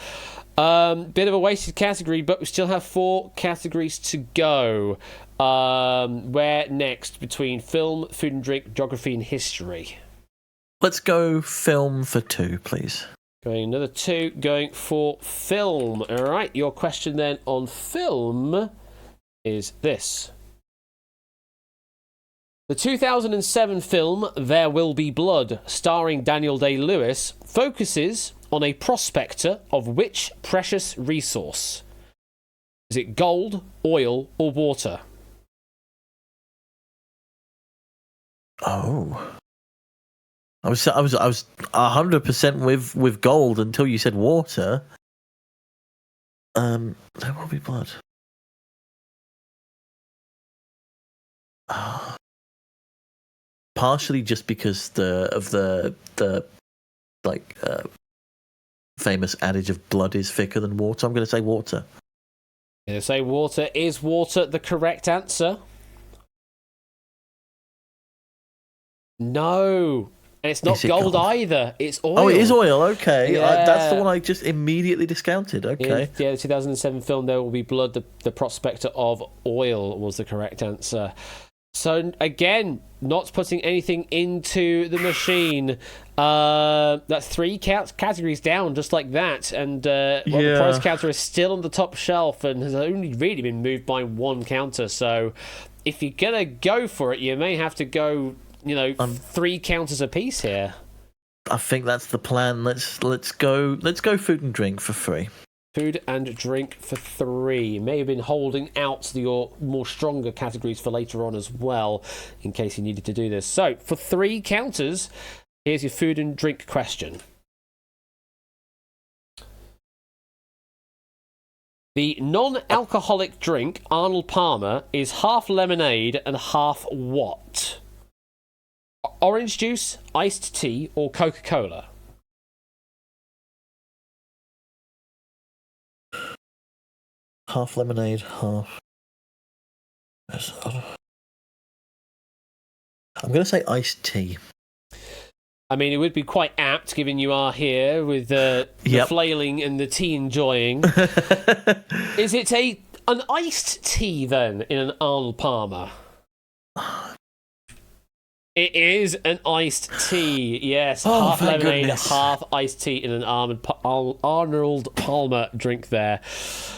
Bit of a wasted category, but we still have 4 categories to go. Where next? Between film, food and drink, geography and history. Let's go film for 2, please. Going another 2, going for film. All right, your question then on film is this. The 2007 film There Will Be Blood, starring Daniel Day-Lewis, focuses on a prospector of which precious resource? Is it gold, oil, or water? Oh. I was 100% with gold until you said water. There will be blood. Partially just because the famous adage of blood is thicker than water. I'm going to say water. You're going to say water. Is water the correct answer? No. And it's not gold either. It's oil. Oh, it is oil. Okay. Yeah. That's the one I just immediately discounted. Okay. Yeah, the 2007 film There Will Be Blood, the prospector of oil was the correct answer. So, again, not putting anything into the machine. That's 3 categories down, just like that. And the prize counter is still on the top shelf and has only really been moved by 1 counter. So, if you're going to go for it, you may have to go... 3 counters a piece here. I think that's the plan. Let's go food and drink for 3. Food and drink for 3. You may have been holding out your more stronger categories for later on as well, in case you needed to do this. So, for 3 counters, here's your food and drink question. The non-alcoholic drink Arnold Palmer is half lemonade and half what? Orange juice, iced tea, or Coca-Cola? Half lemonade, half... I'm going to say iced tea. I mean, it would be quite apt, given you are here with the flailing and the tea enjoying. Is it an iced tea, then, in an Arnold Palmer? It is an iced tea, yes. Half lemonade, half iced tea in an Arnold Palmer drink there.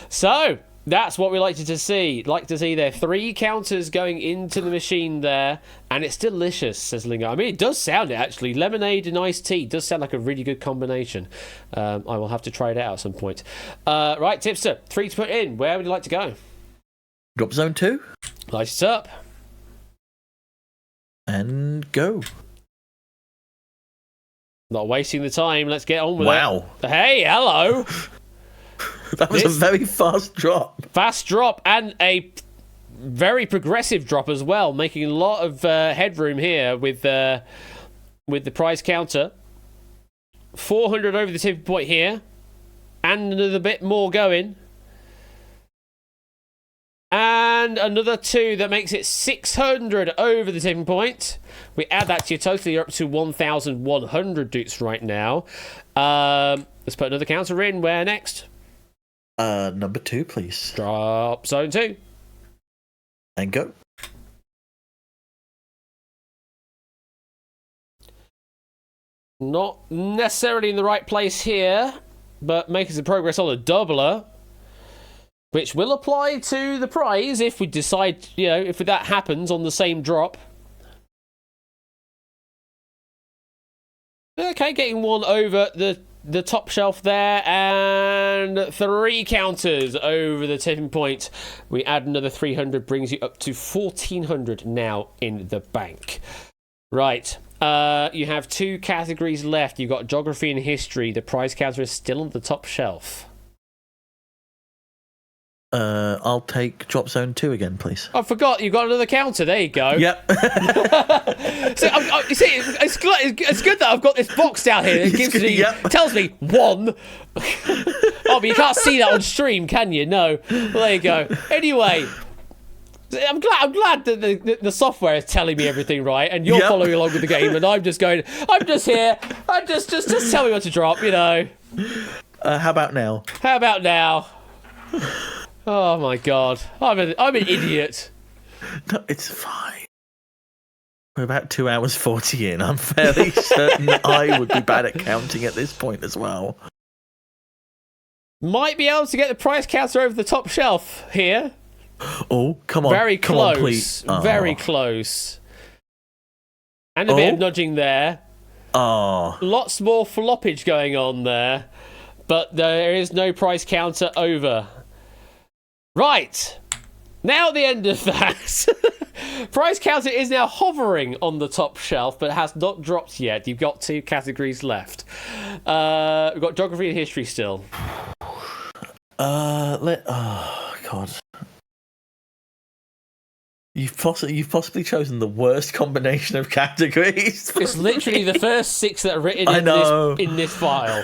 So, that's what we like to see. Like to see there. 3 counters going into the machine there. And it's delicious, says Lingo. I mean, it does sound it, actually. Lemonade and iced tea does sound like a really good combination. I will have to try it out at some point. Right, Tipster, 3 to put in. Where would you like to go? Drop zone 2. Light it up. And go. Not wasting the time. Let's get on with it. Wow. Hey, hello. That was a very fast drop. Fast drop and a very progressive drop as well, making a lot of headroom here with the prize counter. 400 over the tipping point here. And another bit more going. And another 2 that makes it 600 over the tipping point. We add that to your total, you're up to 1,100 dukes right now. Let's put another counter in. Where next? Number 2, please. Drop zone 2. And go. Not necessarily in the right place here, but making some progress on a doubler. Which will apply to the prize if we decide, if that happens on the same drop. Okay, getting 1 over the top shelf there, and 3 counters over the tipping point. We add another 300, brings you up to 1,400 now in the bank. Right, you have 2 categories left. You've got geography and history. The prize counter is still on the top shelf. I'll take Drop Zone 2 again, please. I forgot you've got another counter. There you go. Yep. So, you see, it's good that I've got this box down here. It gives me, tells me 1. Oh, but you can't see that on stream, can you? No. Well, there you go. Anyway, I'm glad that the software is telling me everything right, and you're following along with the game, and I'm just here. Just tell me what to drop, you know. How about now? Oh my god, I'm an idiot. No, it's fine. We're about 2 hours 40 in. I'm fairly certain I would be bad at counting at this point as well. Might be able to get the price counter over the top shelf here. Oh, come on. Very come close. On, please. Very close. And a bit of nudging there. Lots more floppage going on there. But there is no price counter over. Right. Now at the end of that. Price counter is now hovering on the top shelf, but has not dropped yet. You've got 2 categories left. We've got geography and history still. Oh, God. You've possibly chosen the worst combination of categories. It's literally the first 6 that are written in this file.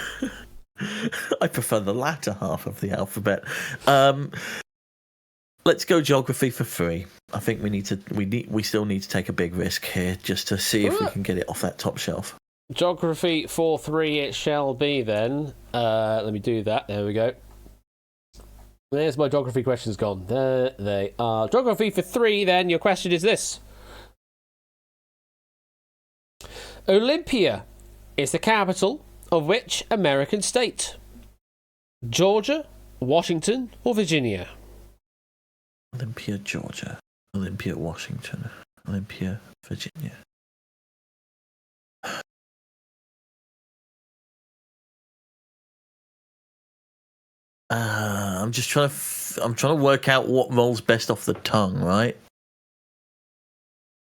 I prefer the latter half of the alphabet. Let's go geography for 3. I think we still need to take a big risk here just to see if we can get it off that top shelf. Geography for 3 it shall be then. Let me do that. There we go. There's my geography questions gone. There they are. Geography for 3 then. Your question is this. Olympia is the capital of which American state? Georgia, Washington, or Virginia? Olympia, Georgia. Olympia, Washington. Olympia, Virginia. I'm just trying to work out what rolls best off the tongue, right?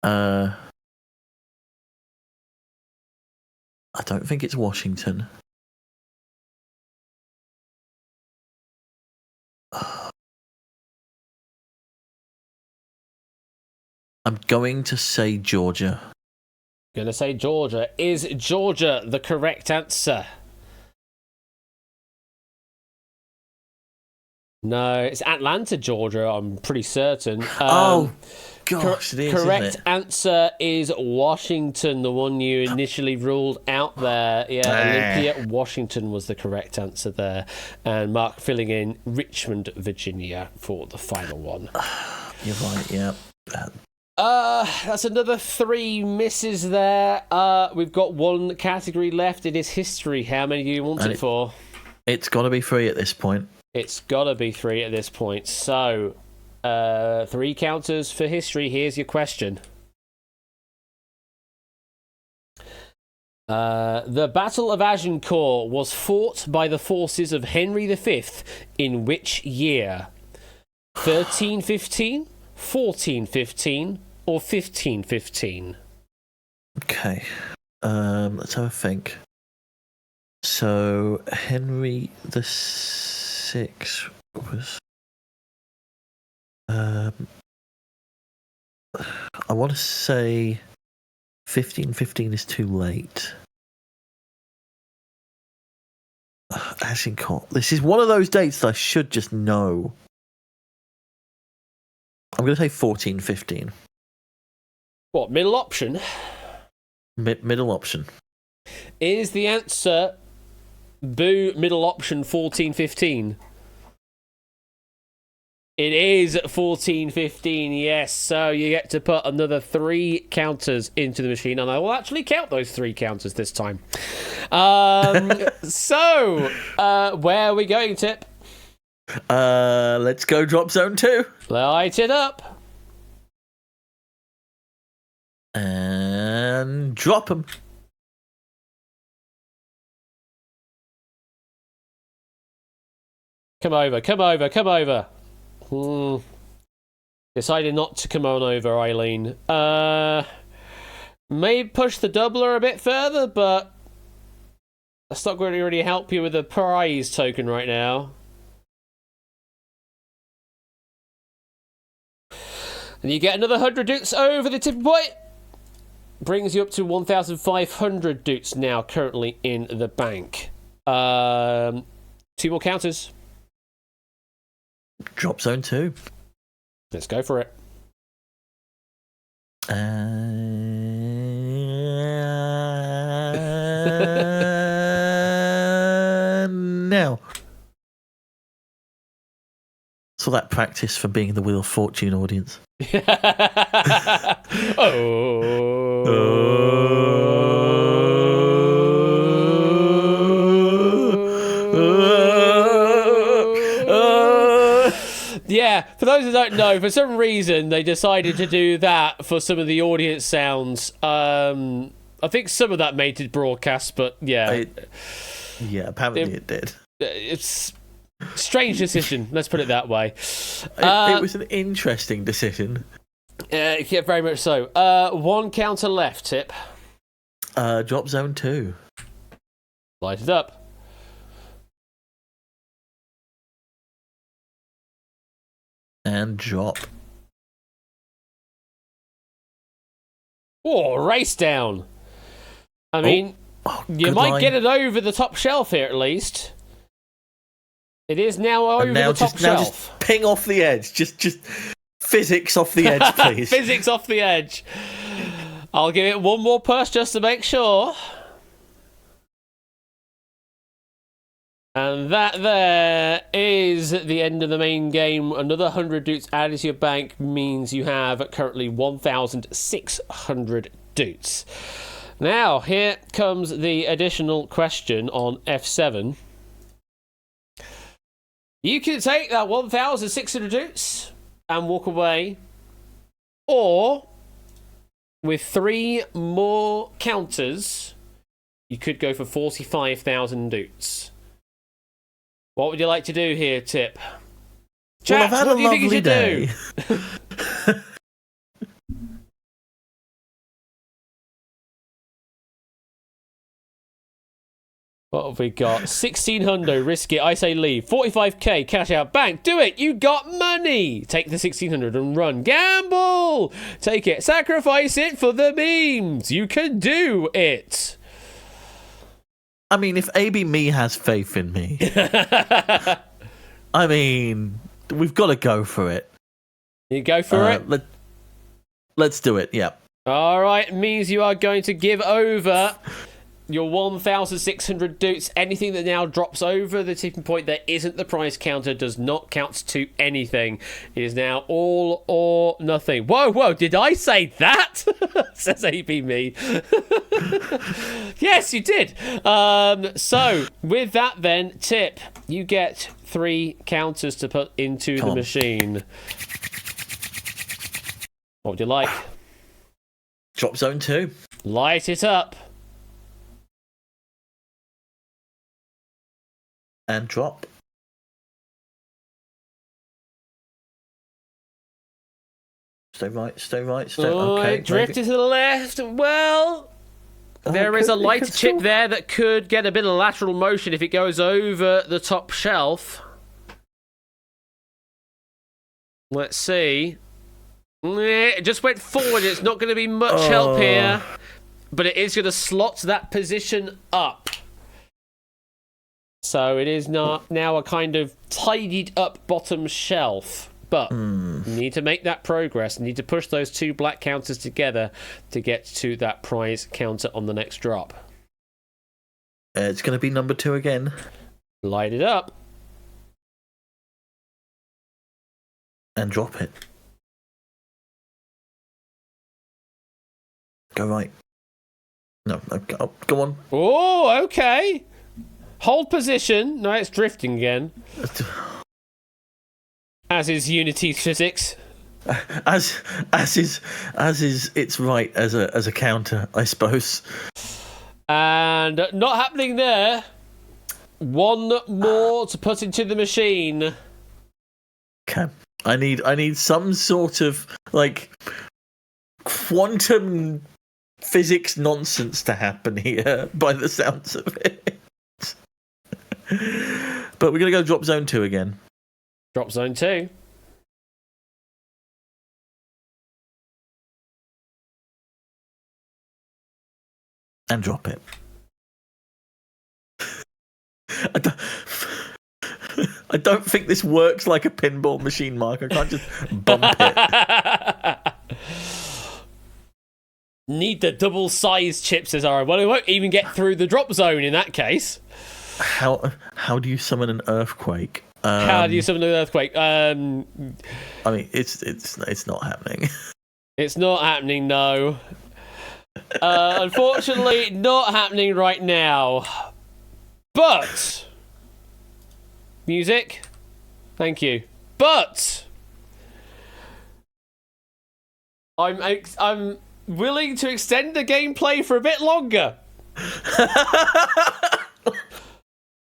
I don't think it's Washington. I'm going to say Georgia. Gonna say Georgia. Is Georgia the correct answer? No, it's Atlanta, Georgia, I'm pretty certain. Gosh, it is, correct isn't it? answer is Washington, the one you initially ruled out there. Yeah, Olympia, Washington was the correct answer there. And Mark filling in Richmond, Virginia for the final one. You're right, yeah. That's another 3 misses there. We've got 1 category left. It is history. How many do you want it for? It's got to be 3 at this point. It's got to be 3 at this point. So, 3 counters for history. Here's your question. The Battle of Agincourt was fought by the forces of Henry V in which year? 1315, 1415, or 1515? Okay. Let's have a think. So, Henry VI was... I want to say 1515 is too late. Agincourt. This is one of those dates that I should just know. I'm going to say 1415. What, middle option? Middle option. Is the answer boo, middle option 1415? It is 1415, yes. So you get to put another 3 counters into the machine, and I will actually count those 3 counters this time. So, where are we going, Tip? Let's go drop zone 2. Light it up. And drop them. Come over, come over, come over. Decided not to come on over, Eileen. May push the doubler a bit further, but that's not going to really help you with the prize token right now. And you get another 100 dukes over the tipping point. Brings you up to 1,500 dukes now, currently in the bank. 2 more counters. Drop zone 2. Let's go for it. Now. So that practice for being the Wheel of Fortune audience. Yeah, for those who don't know, for some reason they decided to do that for some of the audience sounds. I think some of that made it broadcast, but yeah. Apparently it did. It's strange decision, let's put it that way. It was an interesting decision. Yeah, very much so. 1 counter left, Tip. Drop zone 2. Light it up. And drop. Oh, race down. I mean, you might get it over the top shelf here at least. It is now over the top shelf. Now just ping off the edge. Just physics off the edge, please. Physics off the edge. I'll give it one more push just to make sure. And that there is the end of the main game. Another 100 dutes added to your bank means you have currently 1,600 dutes. Now, here comes the additional question on F7. You can take that 1,600 dutes and walk away, or with 3 more counters, you could go for 45,000 dutes. What would you like to do here, Tip? Chat, well, what do you think you should day. do? What have we got? 1,600, risk it, I say leave. 45k, cash out, bank, do it, you got money! Take the 1,600 and run. Gamble! Take it, sacrifice it for the memes! You can do it! I mean, if AB Me has faith in me, I mean, we've got to go for it. You go for it? Let's do it, yeah. Alright, means you are going to give over your 1,600 dutes. Anything that now drops over the tipping point that isn't the price counter does not count to anything. It is now all or nothing. Whoa, did I say that? Says AB Me. Yes, you did. So, with that then, Tip, you get 3 counters to put into the machine. What would you like? Drop zone 2. Light it up. And drop. Stay right. Okay. Drift to the left. Well, there is a lighter chip there that could get a bit of lateral motion if it goes over the top shelf. Let's see. It just went forward. It's not going to be much help here, but it is going to slot that position up. So it is now a kind of tidied up bottom shelf. But you need to make that progress. You need to push those 2 black counters together to get to that prize counter on the next drop. It's going to be number 2 again. Light it up. And drop it. Go right. No, go on. Oh, okay. Hold position. No, it's drifting again. As is Unity's physics. As is it's right as a counter, I suppose. And not happening there. 1 more to put into the machine. Okay. I need some sort of like quantum physics nonsense to happen here by the sounds of it. But we're going to go drop zone 2 again. Drop zone 2. and drop it. I don't think this works like a pinball machine, Mark. I can't just bump it. Need the double size chips, says Aaron. Well, it won't even get through the drop zone in that case. How do you summon an earthquake? How do you summon an earthquake? I mean, it's not happening. It's not happening, no. Unfortunately, not happening right now. But music, thank you. But I'm willing to extend the gameplay for a bit longer.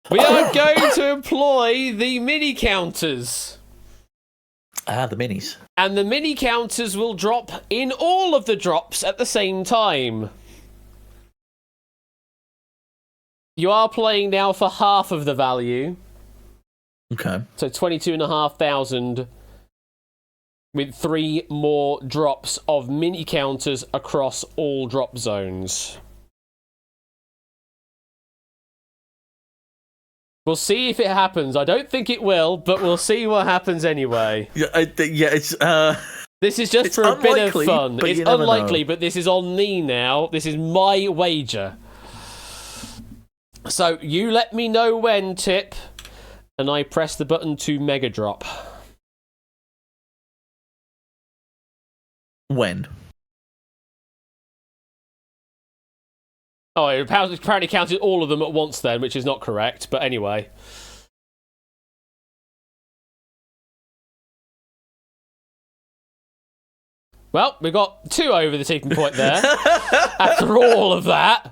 We are going to employ the mini counters. The minis. And the mini counters will drop in all of the drops at the same time. You are playing now for half of the value. Okay. So 22,500 with 3 more drops of mini counters across all drop zones. We'll see if it happens. I don't think it will, but we'll see what happens anyway. Yeah, it's This is just for a bit of fun. But It's unlikely, but this is on me now. This is my wager. So you let me know when, Tip, and I press the button to Mega Drop. When? Oh, it apparently counted all of them at once then, which is not correct, but anyway. Well, we got 2 over the tipping point there. After all of that.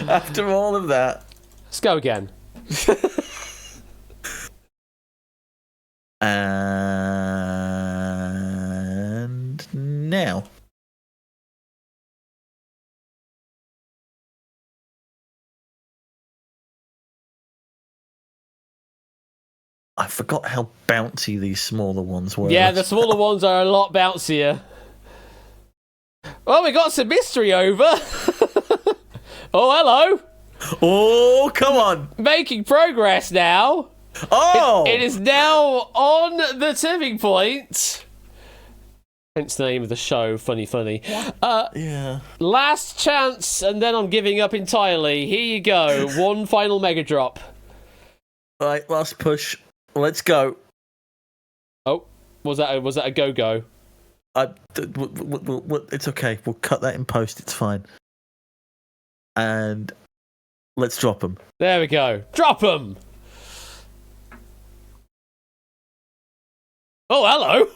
After all of that. Let's go again. And now. I forgot how bouncy these smaller ones were. Yeah, the smaller ones are a lot bouncier. Well, we got some mystery over. Oh, hello. Oh, come on. Making progress now. Oh! It is now on the tipping point. Hence the name of the show, Funny. Yeah. Last chance, and then I'm giving up entirely. Here you go. One final Mega Drop. Right, last push. Let's go. Oh, was that a go-go? It's okay. We'll cut that in post. It's fine. And let's drop them. There we go. Drop them. Oh, hello.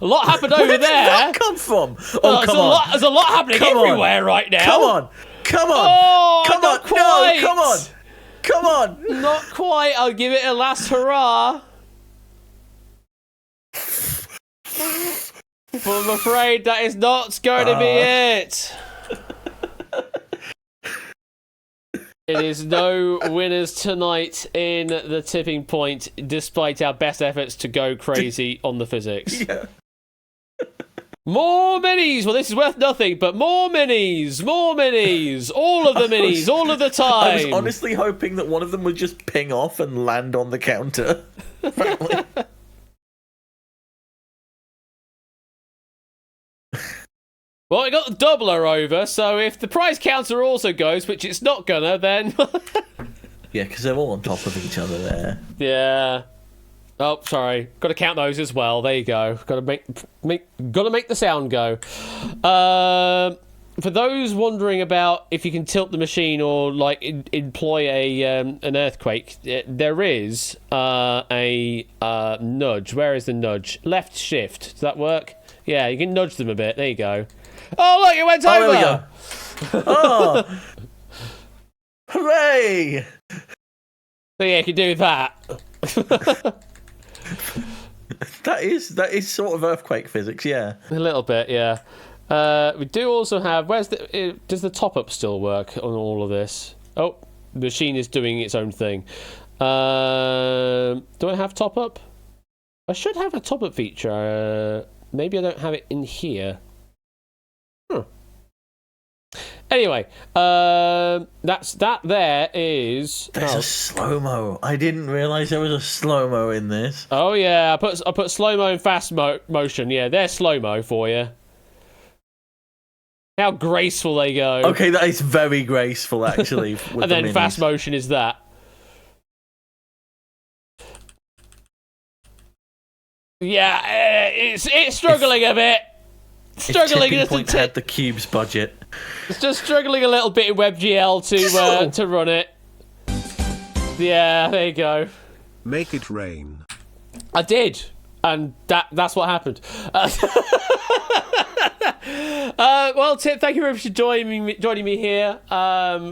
A lot happened over Where did there. that come from? Oh, come on. There's a lot happening everywhere right now. Come on. Oh, come not on. quite. No, come on. Come on. Not quite. I'll give it a last hurrah. But I'm afraid that is not going to be it. It is no winners tonight in the tipping point, despite our best efforts to go crazy on the physics. Yeah. More minis! Well, this is worth nothing, but more minis! More minis! All of the minis, all of the time! I was honestly hoping that one of them would just ping off and land on the counter. Apparently. Well, we got the doubler over, so if the prize counter also goes, which it's not gonna, then... Yeah, because they're all on top of each other there. Yeah. Oh, sorry. Got to count those as well. There you go. Got to make the sound go. For those wondering about if you can tilt the machine or like employ an earthquake, there is a nudge. Where is the nudge? Left shift. Does that work? Yeah, you can nudge them a bit. There you go. Oh, look, it went over. There we go. Oh, hooray! So yeah, you can do that. That is sort of earthquake physics, yeah. A little bit, yeah. We do also have. Does the top up still work on all of this? Oh, the machine is doing its own thing. Do I have top up? I should have a top up feature. Maybe I don't have it in here. Anyway, that's that. There is. There's a slow mo. I didn't realize there was a slow mo in this. Oh yeah, I put slow mo and fast motion. Yeah, they're slow mo for you. How graceful they go. Okay, that is very graceful, actually. With And then fast motion is that. Yeah, it's struggling a bit. Struggling if Tipping Point had the cube's budget. It's just struggling a little bit in WebGL to run it. Yeah, there you go. Make it rain. I did, and that's what happened. Well, Tip, thank you very much for joining me here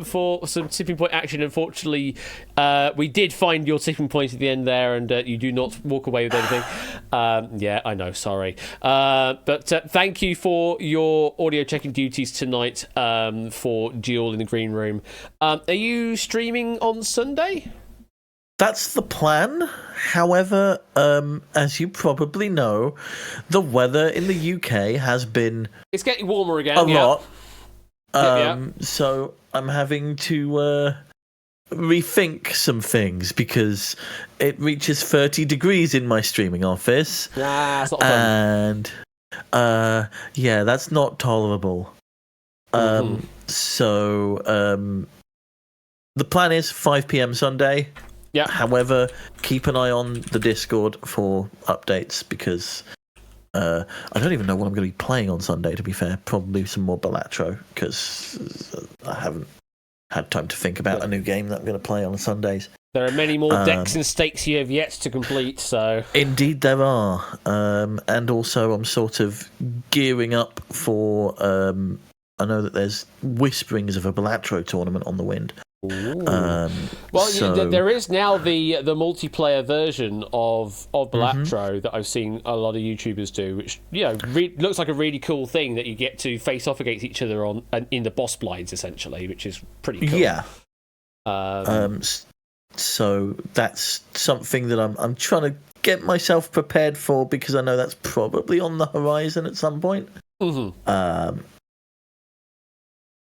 for some tipping point action. Unfortunately, we did find your tipping point at the end there, and you do not walk away with anything. Yeah, I know, sorry. But thank you for your audio checking duties tonight for Duel in the Green Room. Are you streaming on Sunday? That's the plan. However, as you probably know, the weather in the UK has been... It's getting warmer again. A lot. Yeah. So I'm having to rethink some things because it reaches 30 degrees in my streaming office. That's not fun. And, yeah, that's not tolerable. So, the plan is 5 p.m. Sunday. Yeah. However, keep an eye on the Discord for updates because I don't even know what I'm going to be playing on Sunday, to be fair. Probably some more Balatro because I haven't had time to think about a new game that I'm going to play on Sundays. There are many more decks and stakes you have yet to complete, so... Indeed there are. And also I'm sort of gearing up for... I know that there's whisperings of a Balatro tournament on the wind. There is now the multiplayer version of Balatro that I've seen a lot of YouTubers do, which looks like a really cool thing that you get to face off against each other on in the boss blinds essentially, which is pretty cool. Yeah. So that's something that I'm trying to get myself prepared for because I know that's probably on the horizon at some point.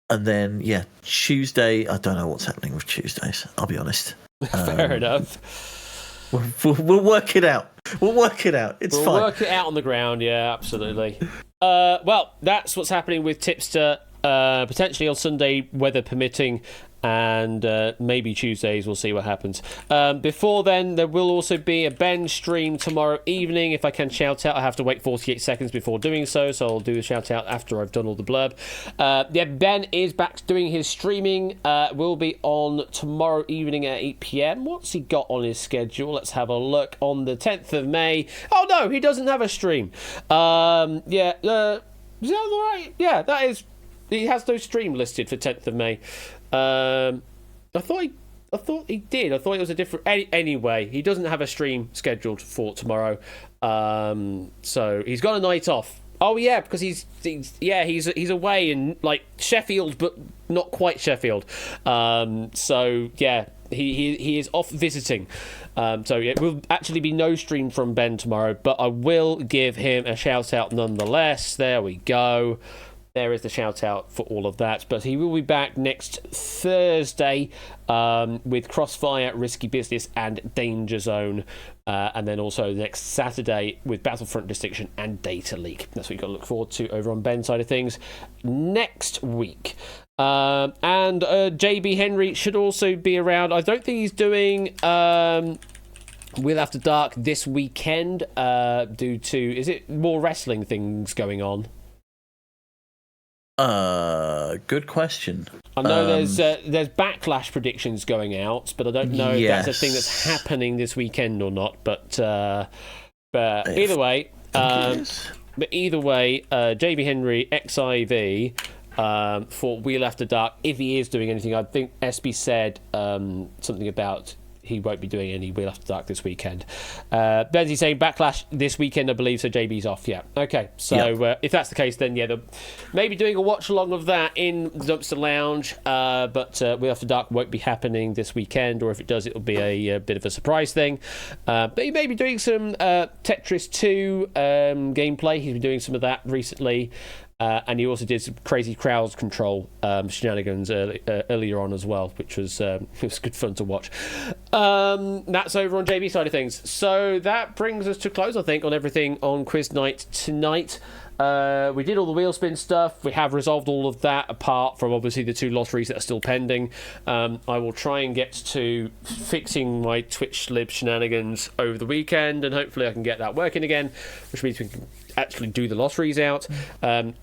And then, Tuesday, I don't know what's happening with Tuesdays, I'll be honest. Fair enough. We'll work it out. We'll work it out. It's fine. We'll work it out on the ground, yeah, absolutely. Well, that's what's happening with Tipster, potentially on Sunday, weather permitting, and maybe Tuesdays, we'll see what happens. Before then, there will also be a Ben stream tomorrow evening. If I can shout out, I have to wait 48 seconds before doing so I'll do a shout out after I've done all the blurb. Ben is back doing his streaming. Will be on tomorrow evening at 8 p.m. What's he got on his schedule? Let's have a look. On the 10th of May. Oh no, he doesn't have a stream. Is that all right? Yeah, that is. He has no stream listed for 10th of May. I thought he did. I thought it was a different. Anyway, he doesn't have a stream scheduled for tomorrow. So he's got a night off. Oh yeah, because he's away in like Sheffield, but not quite Sheffield. So yeah, he is off visiting. So it will actually be no stream from Ben tomorrow, but I will give him a shout out nonetheless. There we go. There is the shout out for all of that. But he will be back next Thursday with Crossfire, Risky Business, and Danger Zone. And then also next Saturday with Battlefront Distinction and Data Leak. That's what you've got to look forward to over on Ben's side of things next week. And JB Henry should also be around. I don't think he's doing Wheel After Dark this weekend due to... Is it more wrestling things going on? Good question. I know there's Backlash predictions going out, but I don't know if that's a thing that's happening this weekend or not. But either way, JB Henry XIV for Wheel After Dark. If he is doing anything, I think SB said something about he won't be doing any Wheel After Dark this weekend. Ben's saying Backlash this weekend, I believe, so JB's off. Yeah. Okay. So if that's the case, then they're maybe doing a watch along of that in the Dumpster Lounge. But Wheel After Dark won't be happening this weekend, or if it does, it'll be a bit of a surprise thing. But he may be doing some Tetris 2 gameplay. He's been doing some of that recently. And he also did some crazy crowd control shenanigans earlier on as well, which was it was good fun to watch. That's over on JB side of things. So that brings us to close, I think, on everything on Quiz Night tonight. We did all the wheel spin stuff. We have resolved all of that, apart from obviously the 2 lotteries that are still pending. I will try and get to fixing my Twitch lib shenanigans over the weekend, and hopefully I can get that working again, which means we can actually do the lotteries out.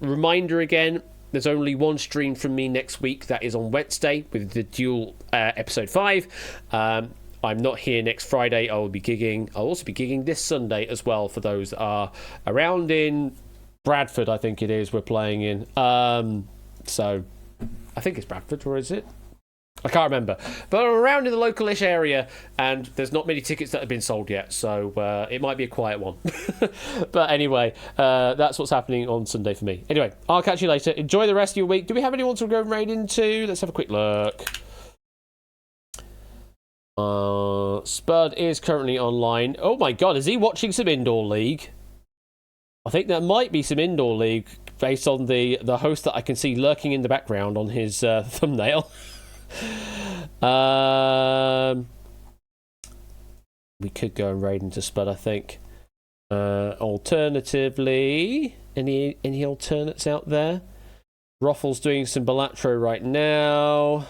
Reminder again, there's only one stream from me next week. That is on Wednesday with the Duel episode 5. I'm not here next Friday. I will be gigging. I'll also be gigging this Sunday as well for those that are around in Bradford, I think it is, we're playing in. So I think it's Bradford, or is it? I can't remember. But I'm around in the localish area, and there's not many tickets that have been sold yet, so it might be a quiet one. But anyway, that's what's happening on Sunday for me. Anyway, I'll catch you later. Enjoy the rest of your week. Do we have anyone to go raid into? Let's have a quick look. Spud is currently online. Oh my god, is he watching some Indoor League? I think there might be some Indoor League based on the host that I can see lurking in the background on his thumbnail. We could go and raid into Spud, I think. Alternatively, any alternates out there? Ruffle's doing some Balatro right now.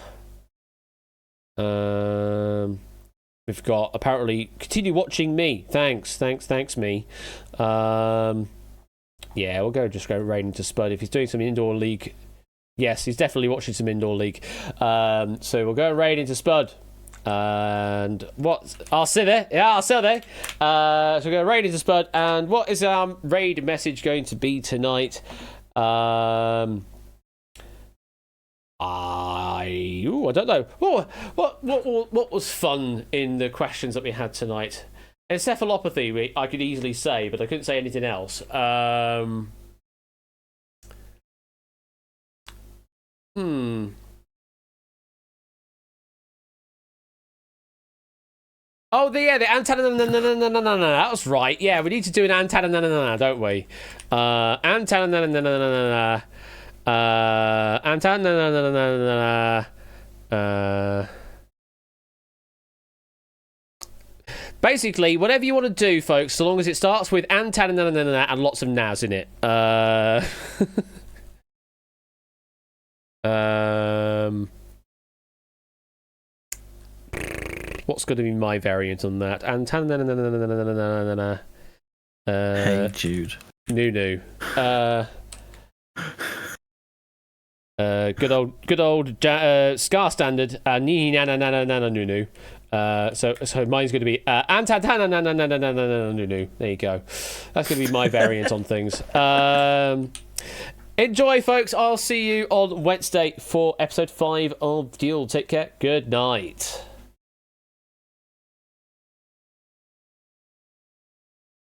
We've got apparently continue watching me. Thanks me. Yeah, we'll just go raid into Spud if he's doing some Indoor League. Yes, he's definitely watching some Indoor League. So we'll go raid into Spud. And what? I'll sit there. Yeah, I'll sit there. So we're going to raid into Spud. And what is our raid message going to be tonight? I don't know. What was fun in the questions that we had tonight? Encephalopathy, I could easily say, but I couldn't say anything else. Oh, the antenna. No. That was right. Yeah, we need to do an antenna. No, don't we? Antenna. Antenna. Basically, whatever you want to do, folks, so long as it starts with antenna and lots of nas in it. What's going to be my variant on that? Antenna. Hey Jude. Nunu. Good old Scar standard. Nunu. So mine's going to be Nunu. There you go. That's going to be my variant on things. Enjoy, folks. I'll see you on Wednesday for episode 5 of Duel. Take care. Good night.